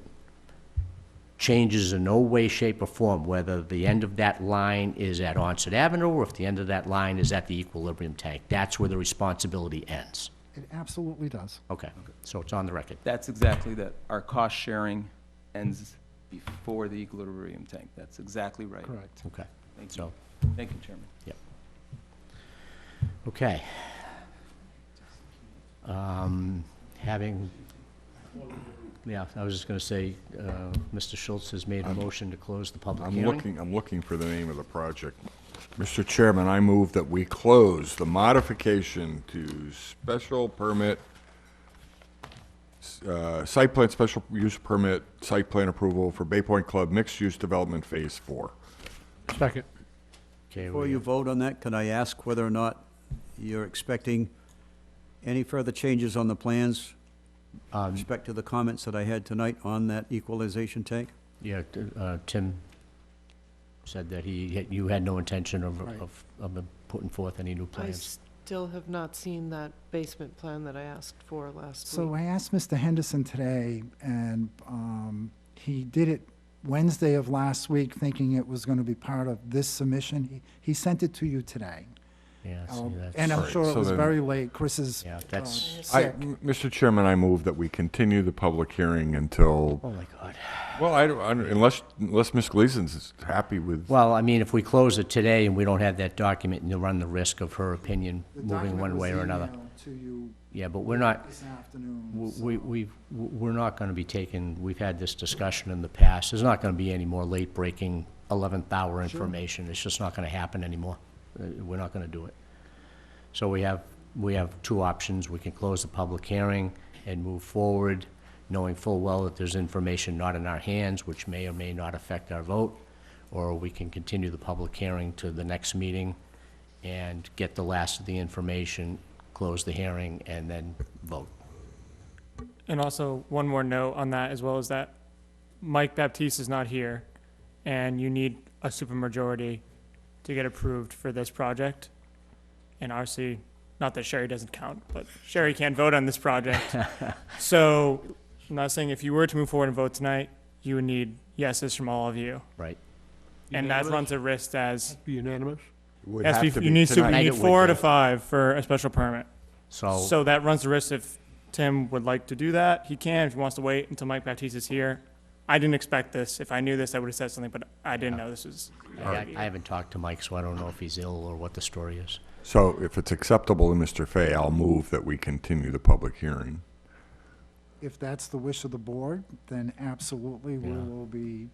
changes in no way, shape, or form, whether the end of that line is at Onset Avenue, or if the end of that line is at the equilibrium tank. That's where the responsibility ends. It absolutely does. Okay, so it's on the record. That's exactly that. Our cost sharing ends before the equilibrium tank. That's exactly right. Correct. Okay, Thank you. so, Thank you, Chairman. yep. Okay. Having, yeah, I was just gonna say, Mr. Schultz has made a motion to close the public hearing. I'm looking for the name of the project. Mr. Chairman, I move that we close the modification to special permit, site plan, special use permit, site plan approval for Bay Point Club Mixed-Use Development Phase 4. Second. Okay, Before we- you vote on that, could I ask whether or not you're expecting any further changes on the plans with respect to the comments that I had tonight on that equalization tank? Yeah, Tim said that you had no intention Right. of putting forth any new I plans. still have not seen that basement plan that I asked for last So week. I asked Mr. Henderson today, and he did it Wednesday of last week, thinking it was going to be part of this submission. He sent it to you today. Yeah, see, that's. And I'm Right, sure it so was then- very late. Chris is Yeah, that's, sick. Mr. Chairman, I move that we continue the public hearing until, oh my God. well, I don't, unless Ms. Gleason's is happy with, Well, I mean, if we close it today and we don't have that document, you'll run the risk of her opinion The moving document one was way or another. emailed to you Yeah, but we're not, this afternoon. we're not gonna be taking, we've had this discussion in the past. There's not gonna be any more late-breaking 11th hour information. It's just not gonna happen anymore. We're not gonna do it. So we have two options. We can close the public hearing and move forward, knowing full well that there's information not in our hands, which may or may not affect our vote, or we can continue the public hearing to the next meeting and get the last of the information, close the hearing, and then vote. And also, one more note on that, as well as that Mike Baptiste is not here, and you need a supermajority to get approved for this project. And RC, not that Sherry doesn't count, but Sherry can't vote on this project. So, I'm not saying if you were to move forward and vote tonight, you would need yeses from all of you. Right. And that Unanimous? runs a risk as, Be unanimous? Would has to have be, to you be need to, you tonight. need it would 4 to be. 5 for a special permit. So, So that runs the risk if Tim would like to do that, he can. If he wants to wait until Mike Baptiste is here. I didn't expect this. If I knew this, I would have said something, but I didn't know this was. I haven't talked to Mike, so I don't know if he's ill or what the story is. So if it's acceptable to Mr. Fay, I'll move that we continue the public hearing. If that's the wish of the board, then absolutely we Yeah. will be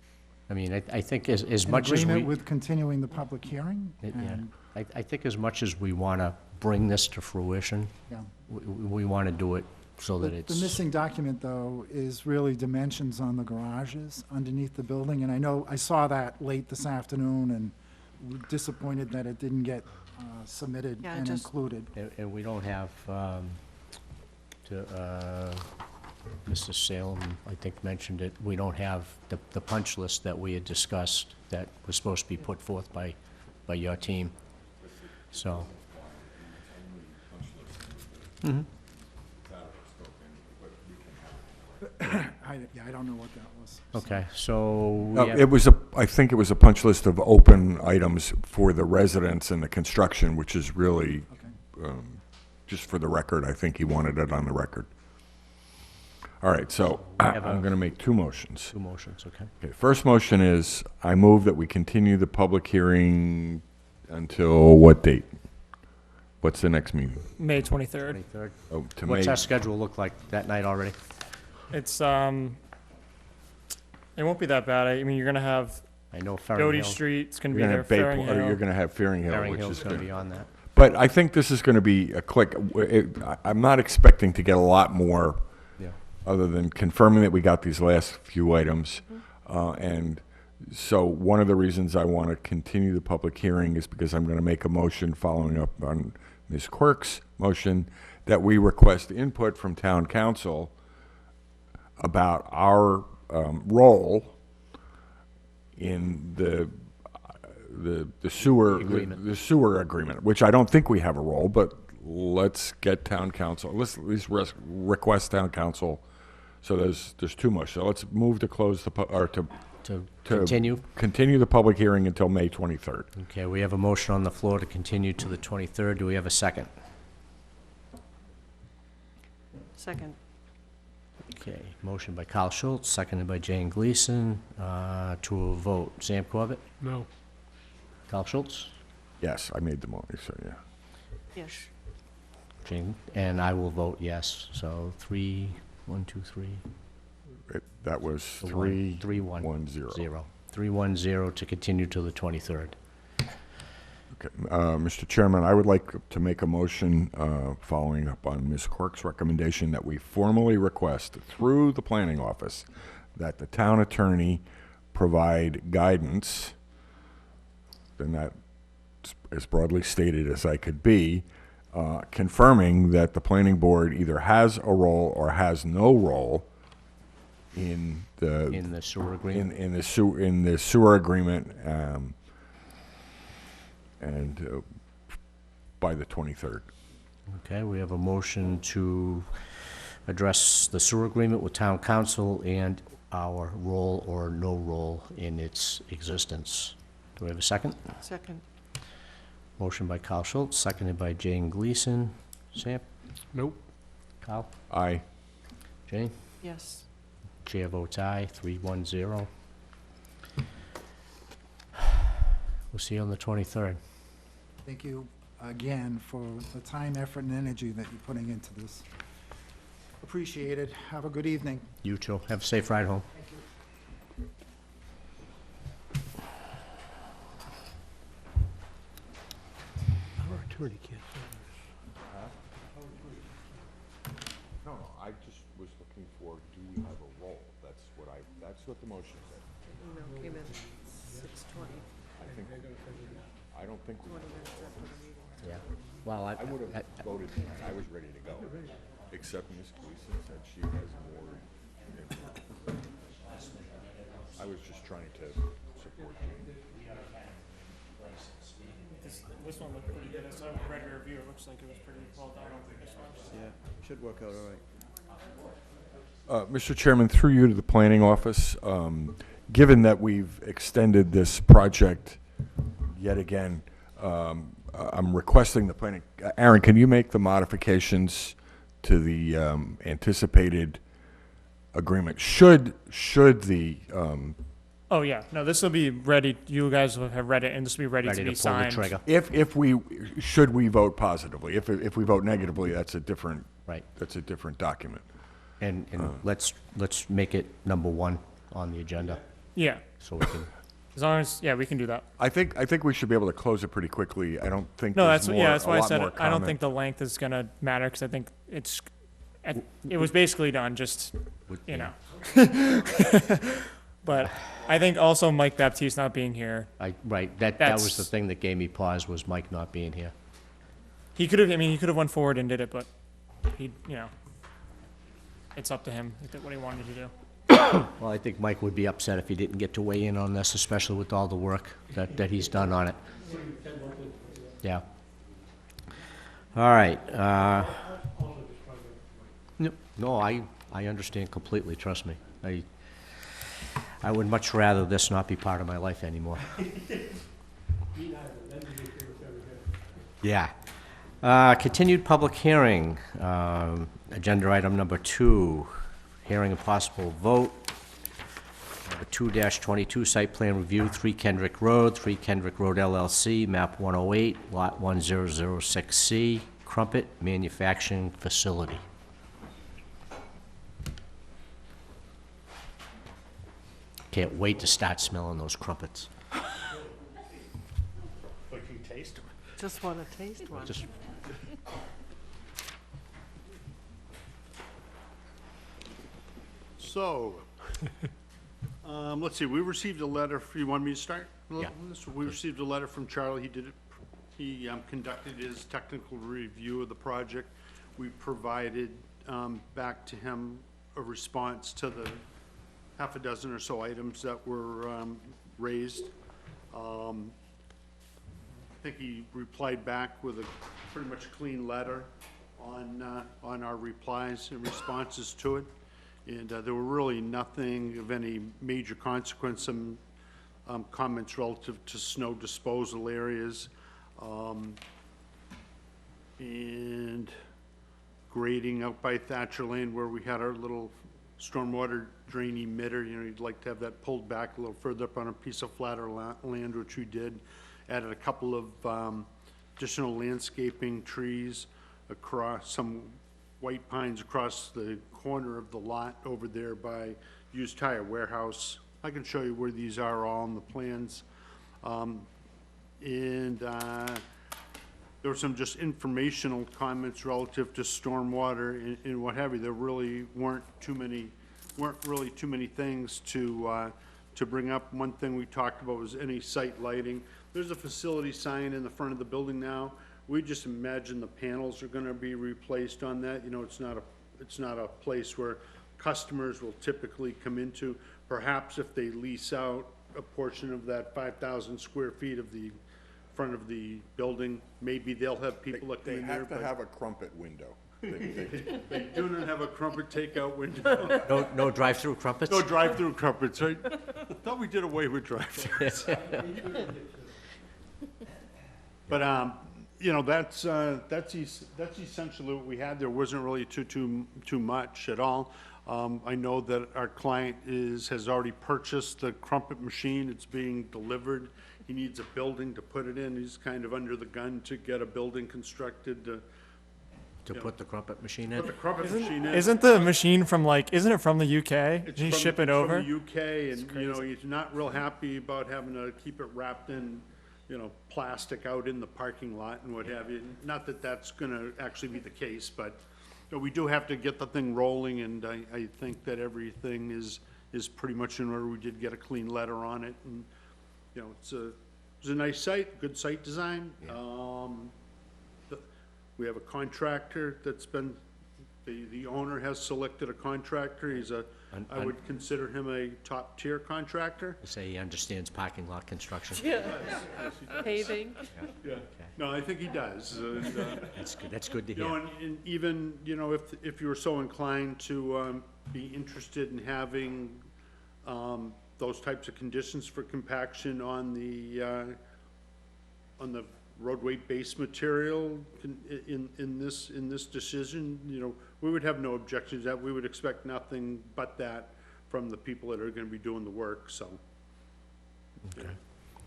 I mean, I think as in much as we. agreement with continuing the public hearing. Yeah, And, I think as much as we want to bring this to fruition, yeah. we want to do it so that The it's. missing document, though, is really dimensions on the garages underneath the building, and I know, I saw that late this afternoon, and we're disappointed that it didn't get submitted Yeah, and just- included. And we don't have, Mr. Salem, I think, mentioned it, we don't have the punch list that we had discussed that was supposed to be put forth by your team, so. I don't know what that was. Okay, so. we have- It was I think it was a punch list of open items for the residents and the construction, which is really, just for the record, I think he wanted it on the record. All right, so have I'm a- going to make 2 motions. 2 motions, okay. Okay, first motion is, I move that we continue the public hearing until what date? What's the next meeting? May 23rd. 23rd. Oh, to What's May. our schedule look like that night already? It's, it won't be that bad. I mean, you're gonna have I know Ferring Doty Hill. Street, it's gonna You're be gonna there, have Bay Faring Po- or Hill. You're going to have Fearing Hill, Ferring which Hill's is going to good. be on that. But I think this is going to be a quick, I'm not expecting to get a lot more, Yeah. other than confirming that we got these last few items. And so one of the reasons I want to continue the public hearing is because I'm going to make a motion following up on Ms. Quirk's motion that we request input from town council about our role in the sewer, agreement. the sewer agreement, which I don't think we have a role, but let's get town council, let's at least request town council. So there's 2 motions. So let's move to close the, To continue? Continue the public hearing until May 23rd. Okay, we have a motion on the floor to continue to the 23rd. Do we have a second? Second. Okay, motion by Carl Schultz, seconded by Jane Gleason, to a vote. Sam Corbett? No. Carl Schultz? Yes, I made the motion, so yeah. Yes. Jane, and I will vote yes. So 1, 2, 3. That was 3, 1, 1, 0. 0. 3, 1, 0 to continue to the 23rd. Okay, Mr. Chairman, I would like to make a motion, following up on Ms. Quirk's recommendation, that we formally request through the planning office that the town attorney provide guidance, and that as broadly stated as I could be, confirming that the planning board either has a role or has no role in the In the sewer agreement? in the sewer agreement, by the 23rd. Okay, we have a motion to address the sewer agreement with town council and our role or no role in its existence. Do we have a second? Second. Motion by Carl Schultz, seconded by Jane Gleason. Sam? Nope. Carl? Aye. Jane? Yes. Chair votes aye, 3, 1, 0. We'll see you on the 23rd. Thank you again for the time, effort, and energy that you're putting into this. Appreciate it. Have a good evening. You too. Have a safe ride home. Our attorney can't say No, I just was looking for, do we have a role? That's what the motion said. Email came in 6:20. I don't think we. Yeah. Well, I would have voted, I was ready to go, except Ms. Gleason said she has more. I was just trying to support you. This one looked pretty good. I saw a regular review. It looks like it was pretty well done. This one. Yeah, should work out all right. Mr. Chairman, through you to the planning office, given that we've extended this project yet again, I'm requesting the planning, Aaron, can you make the modifications to the anticipated agreement? Should the, Oh, yeah, no, this will be ready, you guys will have read it, and this will be ready to be signed. trigger. should we vote positively? If we vote negatively, that's a different, Right. that's a different document. And let's make it number 1 on the agenda, Yeah, so we can, as long as, yeah, we can do that. I think we should be able to close it pretty quickly. I don't think No, there's that's, yeah, that's a why I lot said, more I don't comment. think the length is gonna matter, because I think it was basically done, just, you know. But I think also Mike Baptiste not being here, right, that was the thing that gave me pause, was Mike not being here. he could have, I mean, he could have went forward and did it, but he, you know, it's up to him, he did what he wanted to do. Well, I think Mike would be upset if he didn't get to weigh in on this, especially with all the work that he's done on it. Yeah. All right. No, I understand completely, trust me. I would much rather this not be part of my life anymore. Yeah. Continued public hearing, agenda item number 2, hearing a possible vote. Number 2-22, site plan review, 3 Kendrick Road LLC, map 108, lot 1006C, Crumpet Manufacturing Facility. Can't wait to start smelling those crumpets. But you taste them. Just want to taste one. Just So, let's see, we received a letter, you want me to start? Yeah. We received a letter from Charlie, he conducted his technical review of the project. We provided, back to him a response to the half a dozen or so items that were, raised. I think he replied back with a pretty much clean letter on our replies and responses to it. And there were really nothing of any major consequence, some comments relative to snow disposal areas, and grading out by Thatcher Lane where we had our little stormwater drain emitter. You know, you'd like to have that pulled back a little further up on a piece of flatter land, which we did. Added a couple of additional landscaping trees across, some white pines across the corner of the lot over there by used tire warehouse. I can show you where these are all on the plans. There were some just informational comments relative to stormwater and what have you. There really weren't really too many things to bring up. One thing we talked about was any site lighting. There's a facility sign in the front of the building now. We just imagine the panels are gonna be replaced on that. You know, it's not a place where customers will typically come into. Perhaps if they lease out a portion of that 5,000 square feet of the front of the building, maybe they'll have people that come in there. They have to have a crumpet window. They do not have a crumpet takeout window. No drive-through crumpets? No drive-through crumpets, right? Thought we did away with drive-throughs. But, you know, that's essentially what we had. There wasn't really too much at all. I know that our client has already purchased the crumpet machine. It's being delivered. He needs a building to put it in. He's kind of under the gun to get a building constructed To put the crumpet machine in? put the crumpet machine in. Isn't the machine from like, isn't it from the UK? Did he ship it over? It's from the UK, and, you know, he's not real happy about having to keep it wrapped in, you know, plastic out in the parking lot and what have you. Not that that's gonna actually be the case, but, you know, we do have to get the thing rolling, and I think that everything is pretty much in order. We did get a clean letter on it, and, you know, it's a nice site, good site design. We have a contractor that's been, the owner has selected a contractor. He's I would consider him a top-tier contractor. You say he understands parking lot construction? Yeah. Paving. Yeah. No, I think he does. That's good to You know, hear. and even, you know, if you were so inclined to be interested in having those types of conditions for compaction on the roadway base material in this decision, you know, we would have no objections to that. We would expect nothing but that from the people that are gonna be doing the work, so. Okay.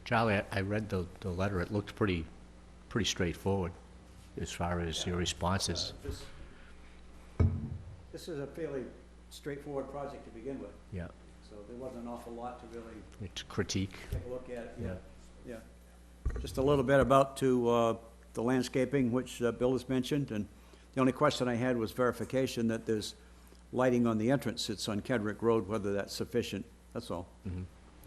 Charlie, I read the letter. It looked pretty straightforward as far as your responses. This is a fairly straightforward project to begin with, Yeah, so there wasn't an awful lot to really it's critique. take a look at it. Yeah. Yeah. Just a little bit about the landscaping, which Bill has mentioned, and the only question I had was verification that there's lighting on the entrance. It's on Kedrick Road, whether that's sufficient, that's all.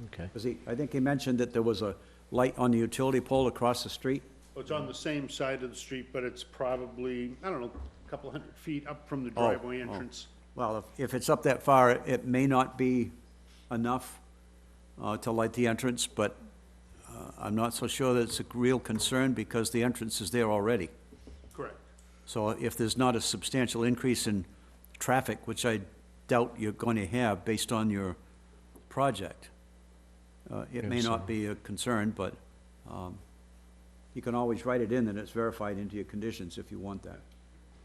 Okay. Because I think he mentioned that there was a light on the utility pole across the street. Well, it's on the same side of the street, but it's probably, I don't know, a couple hundred feet up from the Oh, driveway oh. entrance. Well, if it's up that far, it may not be enough to light the entrance, but I'm not so sure that it's a real concern because the entrance is there already. Correct. So if there's not a substantial increase in traffic, which I doubt you're going to have based on your project, it may not be a concern, but you can always write it in that it's verified into your conditions if you want that.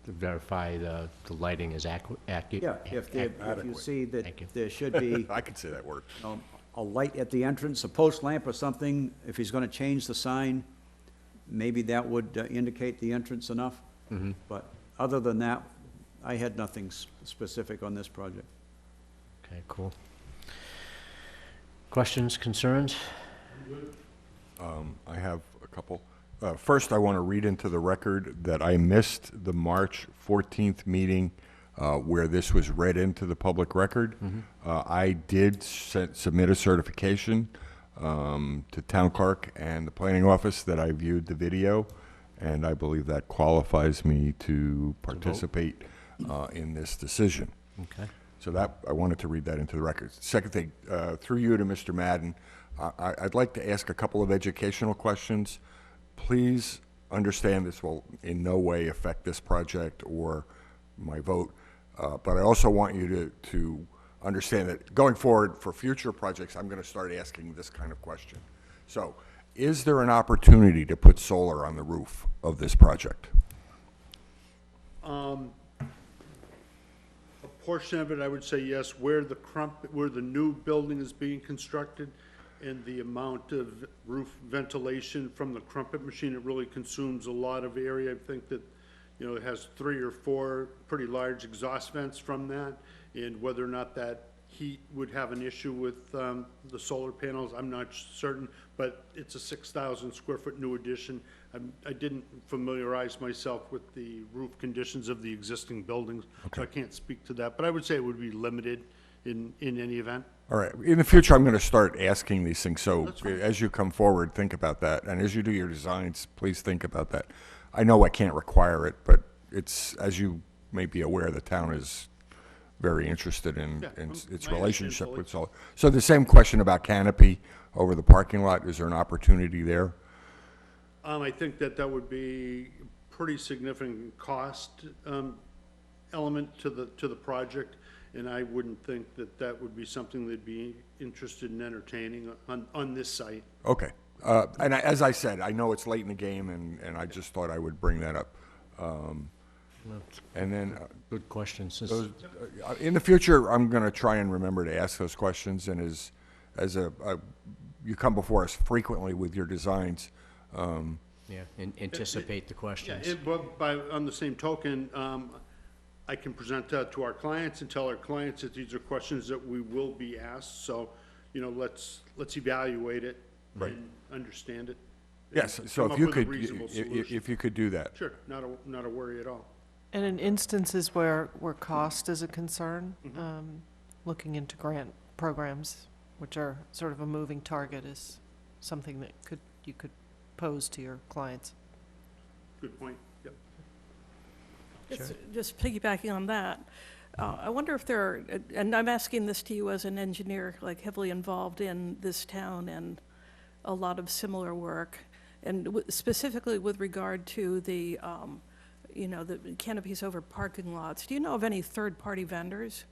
To verify the lighting is accurate. Yeah, if you see that Thank you. there should be I could say that word. a light at the entrance, a post lamp or something, if he's gonna change the sign, maybe that would indicate the entrance enough. But other than that, I had nothing specific on this project. Okay, cool. Questions, concerns? I have a couple. First, I want to read into the record that I missed the March 14th meeting where this was read into the public record. I did submit a certification to Town Clerk and the Planning Office that I viewed the video, and I believe that qualifies me to participate in this decision. Okay. So that, I wanted to read that into the record. Second thing, through you to Mr. Madden, I'd like to ask a couple of educational questions. Please understand this will in no way affect this project or my vote, but I also want you to understand that going forward for future projects, I'm going to start asking this kind of question. So, is there an opportunity to put solar on the roof of this project? A portion of it, I would say yes, where the new building is being constructed and the amount of roof ventilation from the crumpet machine, it really consumes a lot of area. I think that, you know, it has 3 or 4 pretty large exhaust vents from that, and whether or not that heat would have an issue with the solar panels, I'm not certain, but it's a 6,000 square foot new addition. I didn't familiarize myself with the roof conditions of the existing buildings, so I can't speak to that, but I would say it would be limited in any event. All right, in the future, I'm going to start asking these things, so as you come forward, think about that, and as you do your designs, please think about that. I know I can't require it, but it's, as you may be aware, the town is very interested in its relationship with solar. So the same question about canopy over the parking lot, is there an opportunity there? I think that would be pretty significant cost element to the project, and I wouldn't think that would be something they'd be interested in entertaining on this site. Okay. And as I said, I know it's late in the game, and I just thought I would bring that up. And then, Good questions. in the future, I'm going to try and remember to ask those questions, and as you come before us frequently with your designs. Yeah, anticipate the questions. On the same token, I can present that to our clients and tell our clients that these are questions that we will be asked, so, you know, let's evaluate it and understand it. Yes, and so come if up you with a could, reasonable solution. if you could do that. Sure, not a worry at all. And in instances where cost is a concern, looking into grant programs, which are sort of a moving target, is something that you could pose to your clients. Good point, yep. Just piggybacking on that, I wonder if there are, and I'm asking this to you as an engineer, like heavily involved in this town and a lot of similar work, and specifically with regard to the, you know, the canopies over parking lots. Do you know of any third-party vendors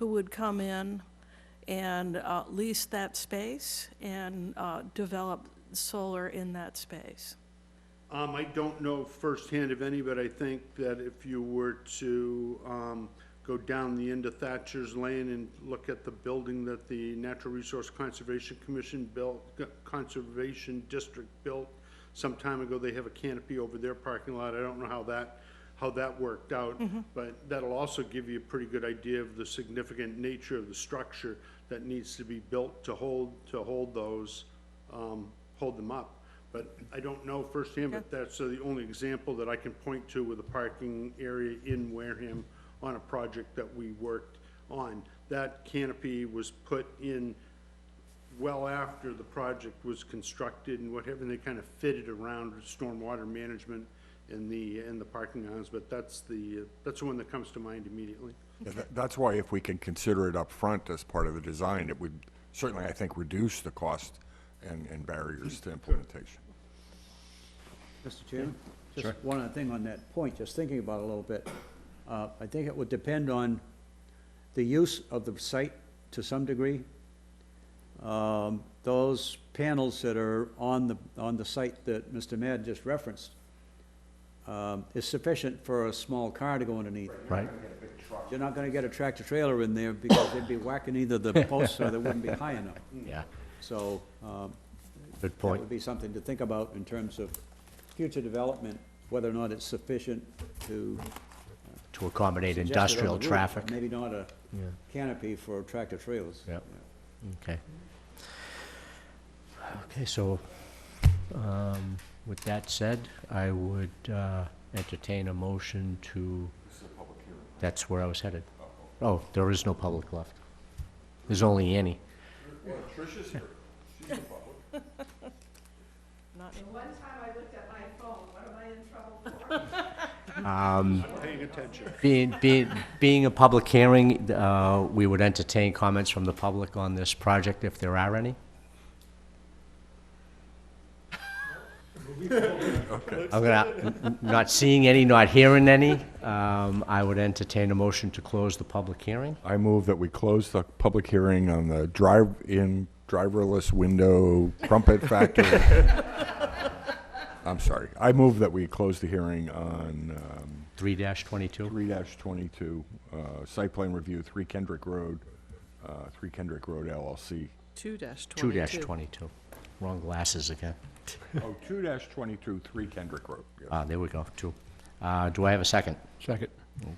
who would come in and lease that space and develop solar in that space. I don't know firsthand of any, but I think that if you were to go down the end of Thatcher's Lane and look at the building that the Natural Resource Conservation Commission built, Conservation District built some time ago, they have a canopy over their parking lot. I don't know how that worked out, but that'll also give you a pretty good idea of the significant nature of the structure that needs to be built to hold those, hold them up. But I don't know firsthand, but that's the only example that I can point to with a parking area in Wareham on a project that we worked on. That canopy was put in well after the project was constructed and whatever, and they kind of fitted around stormwater management in the parking lots, but that's the one that comes to mind immediately. Yeah, that's why if we can consider it up front as part of the design, it would certainly, I think, reduce the cost and barriers to implementation. Mr. Chairman? Sure. Just one other thing on that point, just thinking about it a little bit. I think it would depend on the use of the site to some degree. Those panels that are on the site that Mr. Mad just referenced is sufficient for a small car to go underneath. Right. You're not gonna get a tractor trailer in there because they'd be whacking either the posts or they wouldn't be high enough. Yeah, So, good that point. would be something to think about in terms of future development, whether or not it's sufficient to To accommodate suggest it on industrial the roof, traffic. Maybe not a Yeah. canopy for tractor trailers. Yep. Okay. Okay, so, with that said, I would entertain a motion to... That's where I was headed. Oh, there is no public left. There's only Annie. Well, Tricia's here. She's the public. One time I looked at my phone, what am I in trouble for? Paying attention. Being a public hearing, we would entertain comments from the public on this project if there are any. Not seeing any, not hearing any, I would entertain a motion to close the public hearing. I move that we close the public hearing on the drive-in driverless window crumpet factory. I'm sorry. I move that we close the hearing on 3-22. 3-22, site plan review, 3 Kendrick Road LLC. 2-22. 2-22. Wrong glasses again. Oh, 2-22, 3 Kendrick Road. Yes. There we go, 2. Do I have a second? Second.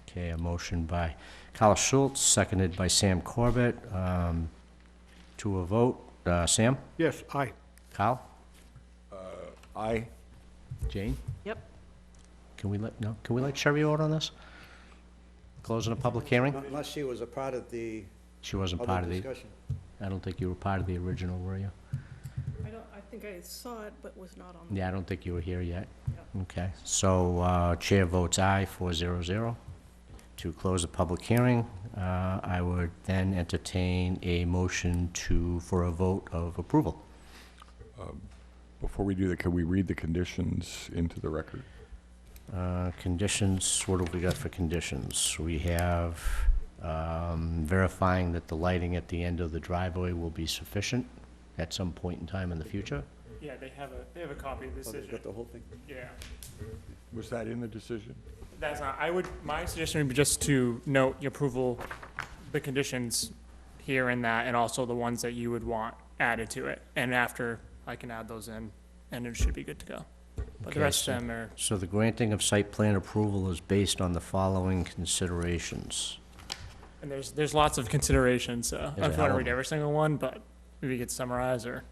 Okay, a motion by Carl Schultz, seconded by Sam Corbett. To a vote, Sam? Yes, aye. Carl? Aye. Jane? Yep. Can we let Sherry vote on this? Closing a public hearing? Unless she was a part of the She wasn't other part of the, discussion. I don't think you were part of the original, were you? I think I saw it, but was not on. Yeah, I don't think you were here yet. Okay, so, chair votes aye, 4-0. To close the public hearing, I would then entertain a motion for a vote of approval. Before we do that, can we read the conditions into the record? Conditions, what have we got for conditions? We have verifying that the lighting at the end of the driveway will be sufficient at some point in time in the future. Yeah, they have a copy of the Oh, they've decision. got the whole thing? Yeah. Was that in the decision? That's not, my suggestion would be just to note your approval, the conditions here and that, and also the ones that you would want added to it. And after, I can add those in, and it should be good to go. But Okay, the rest so- of them are, So the granting of site plan approval is based on the following considerations. and there's lots of considerations, so I There's a don't want hell to of read a- every single one, but maybe you could summarize or,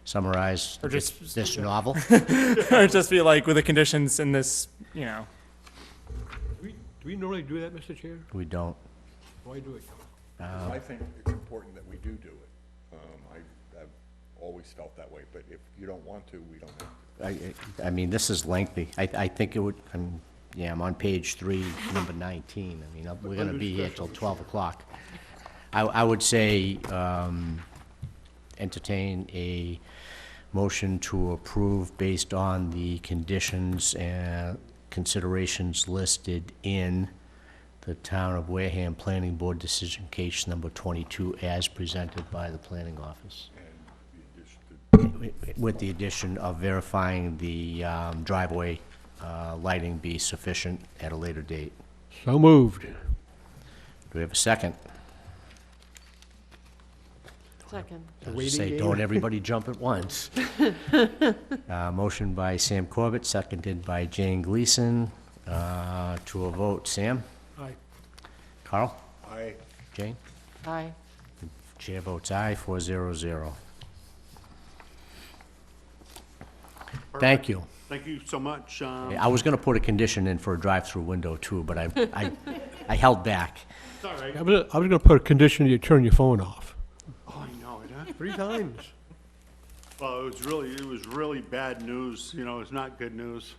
Summarize Or just- this novel. or just be like with the conditions in this, you know. Do we normally do that, Mr. Chair? We don't. Why do it? I think it's important that we do it. I've always felt that way, but if you don't want to, we don't have to. I mean, this is lengthy. I think it would, I'm on page 3, number 19. I mean, we're gonna be here till 12 o'clock. I would say, entertain a motion to approve based on the conditions and considerations listed in the Town of Wareham Planning Board decision case number 22 as presented by the planning office. With the addition of verifying the driveway lighting be sufficient at a later date. So moved. Do we have a second? Second. I was gonna say, don't everybody jump at once. Motion by Sam Corbett, seconded by Jane Gleason. To a vote, Sam? Aye. Carl? Aye. Jane? Aye. Chair votes aye, 400. Thank you. Thank you so much. I was gonna put a condition in for a drive-through window too, but I held back. It's all right. I was gonna put a condition you turn your phone off. Oh, I know it, huh? 3 times. Well, it was really bad news, you know, it's not good news.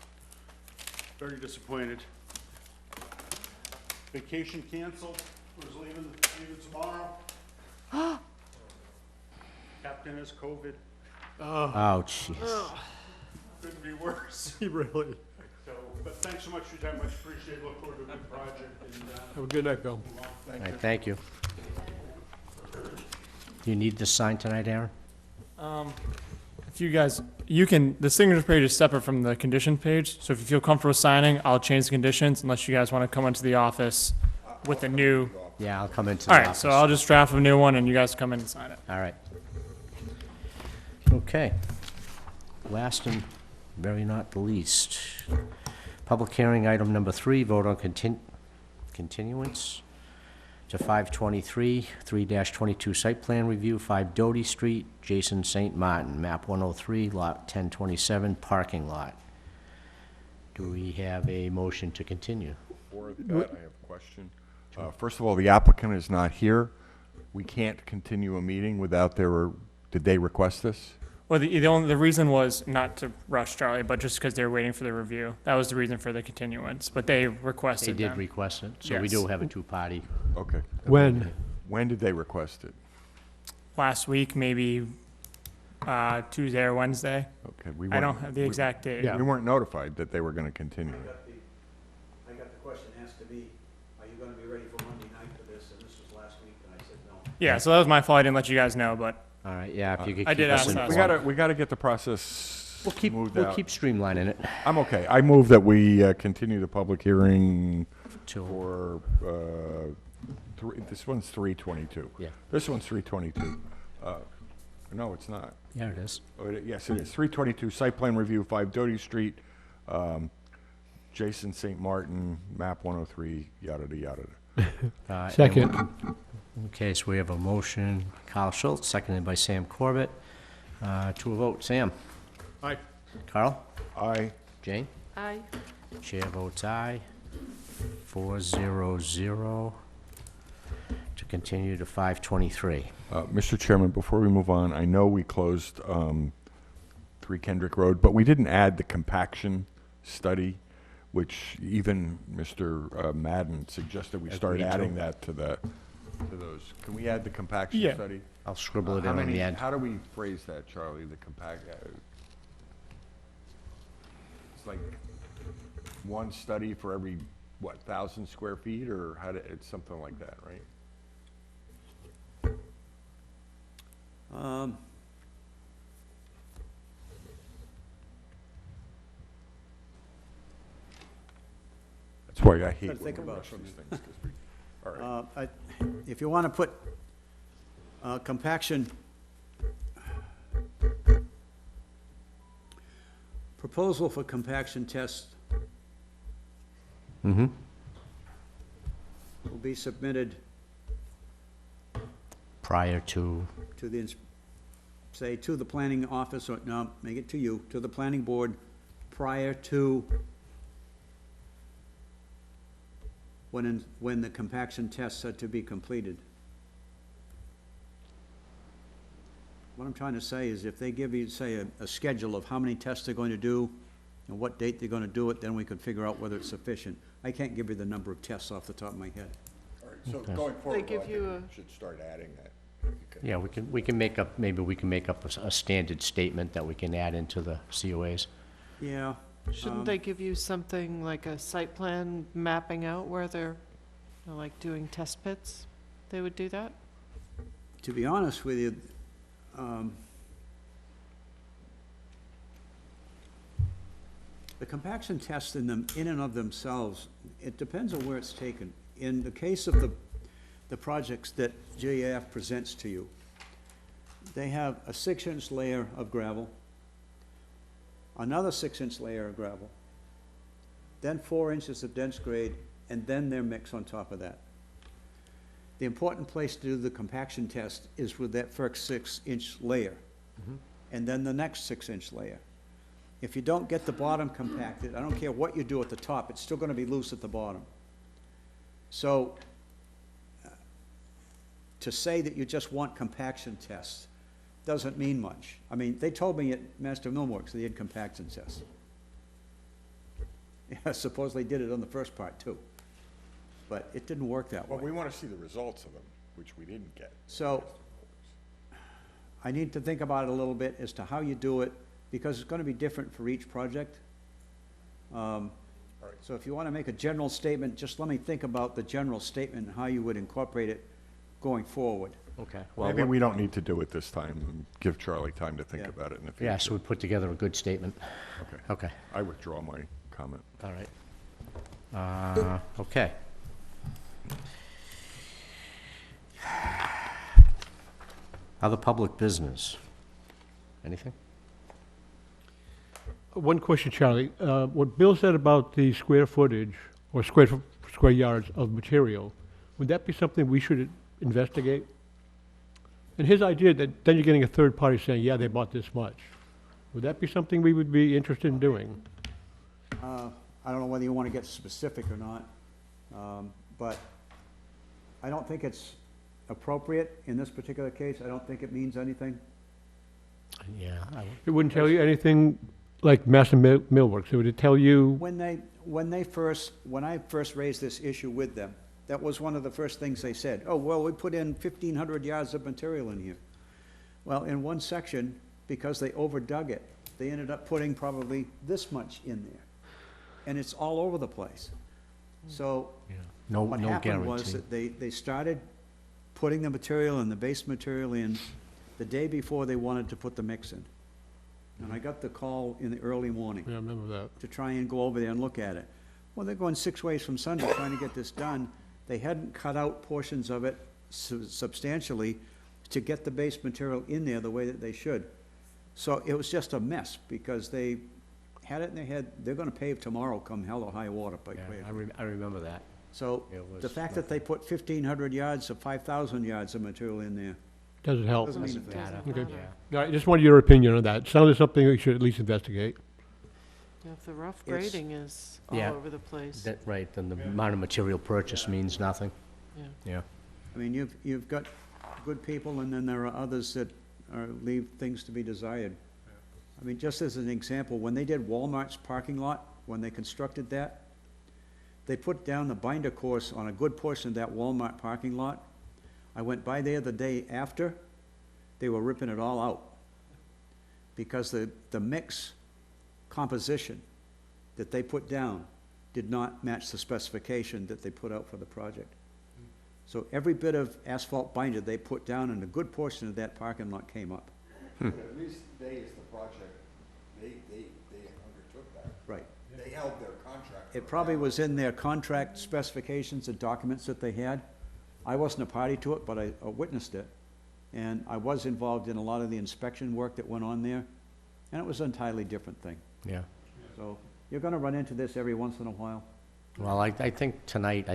Very disappointed. Vacation canceled, was leaving tomorrow. Captain has COVID, Oh, jeez. couldn't be worse, really. So, but thanks so much for your time, much appreciated, look forward to a good project, and, Have a good night, Bill. All right, thank you. Do you need this signed tonight, Aaron? If you guys, you can, the signature page is separate from the condition page, so if you feel comfortable signing, I'll change the conditions unless you guys want to come into the office with a new. Yeah, I'll come into the All office. right, so I'll just draft a new one and you guys come in and sign it. All right. Okay. Last and very not the least, public hearing item number 3, vote on continuance to 523, 3-22 site plan review, 5 Doty Street, Jason St. Martin, map 103, lot 1027, parking lot. Do we have a motion to continue? Before that, I have a question. First of all, the applicant is not here. We can't continue a meeting without did they request this? Well, the reason was not to rush Charlie, but just because they were waiting for the review. That was the reason for the continuance, but they They requested did them. request it, so we Yes. do have a 2-party. Okay. When? When did they request it? Last week, maybe Tuesday or Wednesday. Okay. We I don't weren't- have the exact date. We weren't notified that they were going to continue. I got the question asked to me, are you gonna be ready for Monday night for this? And this was last week, and I said no. Yeah, so that was my fault. I didn't let you guys know, but All right, yeah, if you could I keep did us ask that. informed. We gotta get the process moved We'll out. keep streamlining it I'm okay. I move that we continue the public hearing till, for, this one's 322. Yeah. This one's 322. No, it's not. yeah, it is. Oh, yes, it is. 322, site plan review, 5 Doty Street, Jason St. Martin, map 103, yada, yada, yada. Second. Okay, so we have a motion, Carl Schultz, seconded by Sam Corbett. To a vote, Sam? Aye. Carl? Aye. Jane? Aye. Chair votes aye, 400, to continue to 523. Mr. Chairman, before we move on, I know we closed 3 Kendrick Road, but we didn't add the compaction study, which even Mr. Madden suggested we start Agreed to. adding that to those. Can we add the compaction Yeah. study? I'll scribble it How in on many- the end. How do we phrase that, Charlie, the compact? It's like one study for every, 1,000 square feet, or it's something like that, right? That's why I hate Gotta think when we about rush it. these things, 'cause we- all right. If you want to put compaction, proposal for compaction test Mm-hmm. will be submitted Prior to, to the, say, to the planning office, or, no, make it to you, to the planning board prior to when the compaction tests are to be completed. What I'm trying to say is if they give you, say, a schedule of how many tests they're going to do and what date they're gonna do it, then we could figure out whether it's sufficient. I can't give you the number of tests off the top of my head. All right, so Okay. going forward, give I think you we a- should start adding that. yeah, we can make up, maybe we can make up a standard statement that we can add into the COAs. Yeah. Shouldn't they give you something like a site plan mapping out where they're Like doing test pits, they would do that? To be honest with you, the compaction tests in and of themselves, it depends on where it's taken. In the case of the projects that JAF presents to you, they have a 6-inch layer of gravel, another 6-inch layer of gravel, then 4 inches of dense grade, and then their mix on top of that. The important place to do the compaction test is with that first 6-inch layer, and then the next 6-inch layer. If you don't get the bottom compacted, I don't care what you do at the top, it's still gonna be loose at the bottom. So, to say that you just want compaction tests doesn't mean much. I mean, they told me at Master Millworks they had compaction tests. Yeah, suppose they did it on the first part too. But it didn't work that way. Well, we want to see the results of them, which we didn't get. So, I need to think about it a little bit as to how you do it, because it's gonna be different for each project. So if you wanna make a general statement, just let me think about the general statement and how you would incorporate it going forward. Okay. Maybe we don't need to do it this time, and give Charlie time to think about it in the future. Yeah, so we put together a good statement. Okay. Okay, I withdraw my comment. all right. Okay. Other public business? Anything? One question, Charlie. What Bill said about the square footage or square yards of material, would that be something we should investigate? And his idea that then you're getting a third party saying, yeah, they bought this much. Would that be something we would be interested in doing? I don't know whether you wanna get specific or not, but I don't think it's appropriate in this particular case. I don't think it means anything. Yeah. It wouldn't tell you anything like Master Millworks. It would tell you, When I first raised this issue with them, that was one of the first things they said. Oh, well, we put in 1,500 yards of material in here. Well, in one section, because they overdug it, they ended up putting probably this much in there. And it's all over the place. So, No, what no happened was guarantee. that they started putting the material and the base material in the day before they wanted to put the mix in. And I got the call in the early morning yeah, I remember that. to try and go over there and look at it. Well, they're going 6 ways from Sunday trying to get this done. They hadn't cut out portions of it substantially to get the base material in there the way that they should. So it was just a mess, because they had it in their head, they're gonna pave tomorrow come hell or high water. Yeah, I remember that. So It was the fact that they put 1,500 yards or 5,000 yards of material in there Doesn't help. doesn't mean a Doesn't thing. matter. Okay. Yeah. No, I just wanted your opinion on that. Sounded something we should at least investigate. Yeah, if the rough It's- grading is all Yeah. over the place. That, right, then the amount of material purchased means nothing. Yeah. Yeah. I mean, you've got good people, and then there are others that leave things to be desired. I mean, just as an example, when they did Walmart's parking lot, when they constructed that, they put down the binder course on a good portion of that Walmart parking lot. I went by there the day after, they were ripping it all out. Because the mix composition that they put down did not match the specification that they put out for the project. So every bit of asphalt binder they put down in a good portion of that parking lot came up. But at least they, as the project, they undertook that. Right. They held their contract. It probably was in their contract specifications and documents that they had. I wasn't a party to it, but I witnessed it. And I was involved in a lot of the inspection work that went on there, and it was an entirely different thing. Yeah. So you're gonna run into this every once in a while. Well, I think tonight,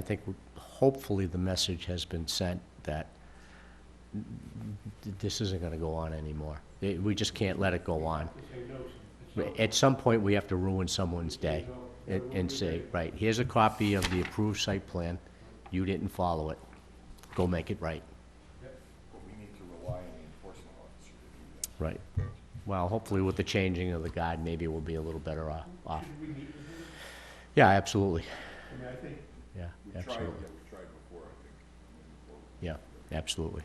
hopefully the message has been sent that this isn't gonna go on anymore. We just can't let it go on. At some point, we have to ruin someone's day and say, right, here's a copy of the approved site plan. You didn't follow it. Go make it right. But we need to rely on the enforcement officer to do that. Right. Well, hopefully with the changing of the guide, maybe we'll be a little better off. Yeah, absolutely. Yeah, absolutely. We tried before, I think. Yeah, absolutely.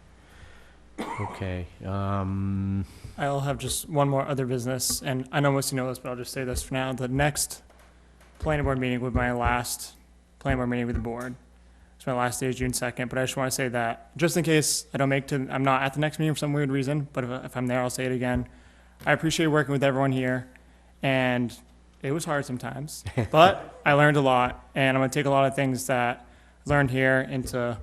Okay, I'll have just one more other business, and I know most of you know this, but I'll just say this for now. The next planning board meeting will be my last planning board meeting with the board. It's my last day is June 2nd, but I just want to say that, just in case I'm not at the next meeting for some weird reason, but if I'm there, I'll say it again. I appreciate working with everyone here, and it was hard sometimes, but I learned a lot, and I'm going to take a lot of things that I learned here into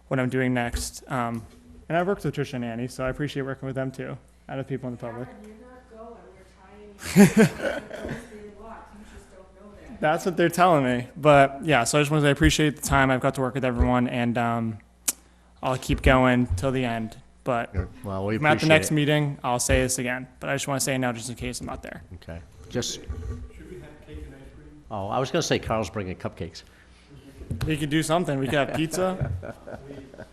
what I'm doing next. And I've worked with Tricia and Annie, so I appreciate working with them too, other people in the public. That's what they're telling me. But yeah, so I just want to say I appreciate the time I've got to work with everyone, and I'll keep going till the end. But Well, we if I'm at the appreciate next it. meeting, I'll say this again. But I just want to say it now just in case I'm not there. Okay, just. Oh, I was gonna say Carl's bringing cupcakes. We could do something. We could have pizza.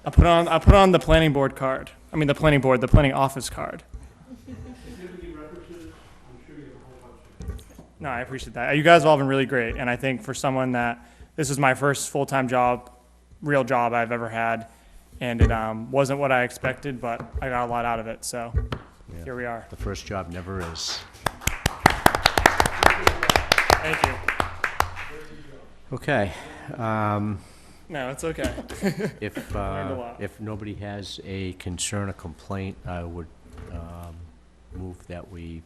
I'll put on the planning board card. I mean, the planning office card. No, I appreciate that. You guys have all been really great, and I think for someone that, this is my first full-time job, real job I've ever had, and it wasn't what I expected, but I got a lot out of it, so Yeah. here we are. The first job never is. Thank you. Okay. No, it's okay. If, Learned a lot. if nobody has a concern or complaint, I would move that we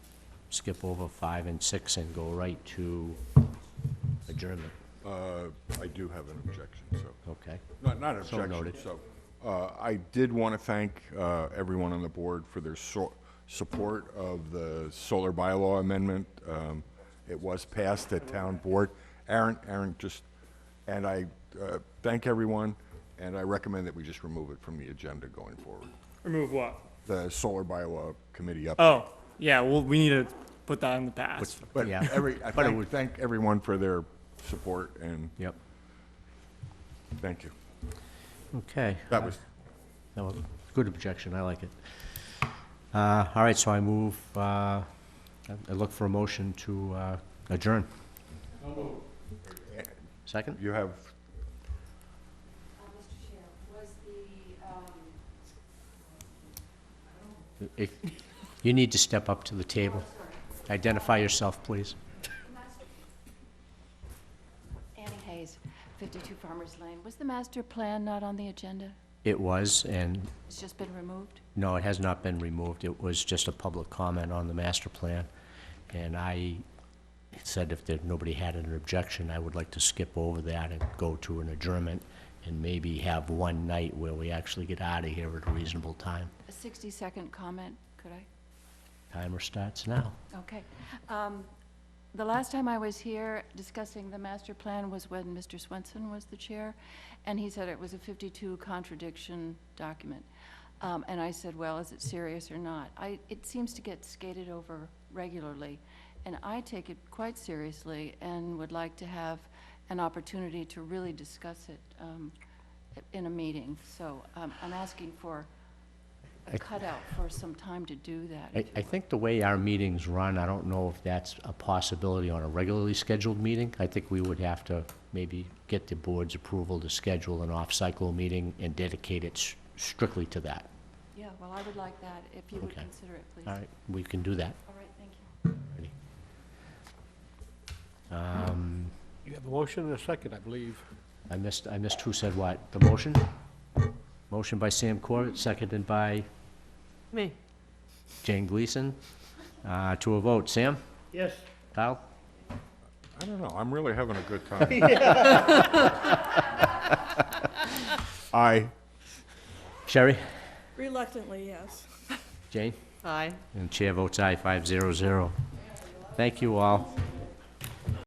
skip over 5 and 6 and go right to adjournment. I do have an objection, so. Okay. Not an So objection, noted. so. I did want to thank everyone on the board for their support of the solar bylaw amendment. It was passed at town board. Aaron and I thank everyone, and I recommend that we just remove it from the agenda going forward. Remove what? The solar bylaw committee update. Oh, yeah, well, we need to put that in the past. But Yeah. I thank everyone for their support, and Yep. thank you. Okay. That was, Good objection, I like it. All right, so I move, I look for a motion to adjourn. Second? you have, Mr. Chair, was the, If, you need to step up to the table. Identify yourself, please. Annie Hayes, 52 Farmers Lane, was the master plan not on the agenda? It was, and It's just been removed? no, it has not been removed. It was just a public comment on the master plan. And I said if nobody had an objection, I would like to skip over that and go to an adjournment and maybe have one night where we actually get out of here at a reasonable time. A 60-second comment, could I? Timer starts now. Okay. The last time I was here discussing the master plan was when Mr. Swenson was the chair, and he said it was a 52 contradiction document. And I said, well, is it serious or not? It seems to get skated over regularly, and I take it quite seriously and would like to have an opportunity to really discuss it in a meeting. So I'm asking for a cutout for some time to do that. I think the way our meetings run, I don't know if that's a possibility on a regularly scheduled meeting. I think we would have to maybe get the board's approval to schedule an off-cycle meeting and dedicate it strictly to that. Yeah, well, I would like that, if you would Okay. consider it, please. All right, we can do that. All right, thank you. You have a motion and a second, I believe. I missed who said what? The motion? Motion by Sam Corbett, seconded by Me. Jane Gleason. To a vote. Sam? Yes. Kyle? I don't know, I'm really having a good time. Aye. Sherry? Reluctantly, yes. Jane? Aye. And chair votes aye, 5-0-0. Thank you all.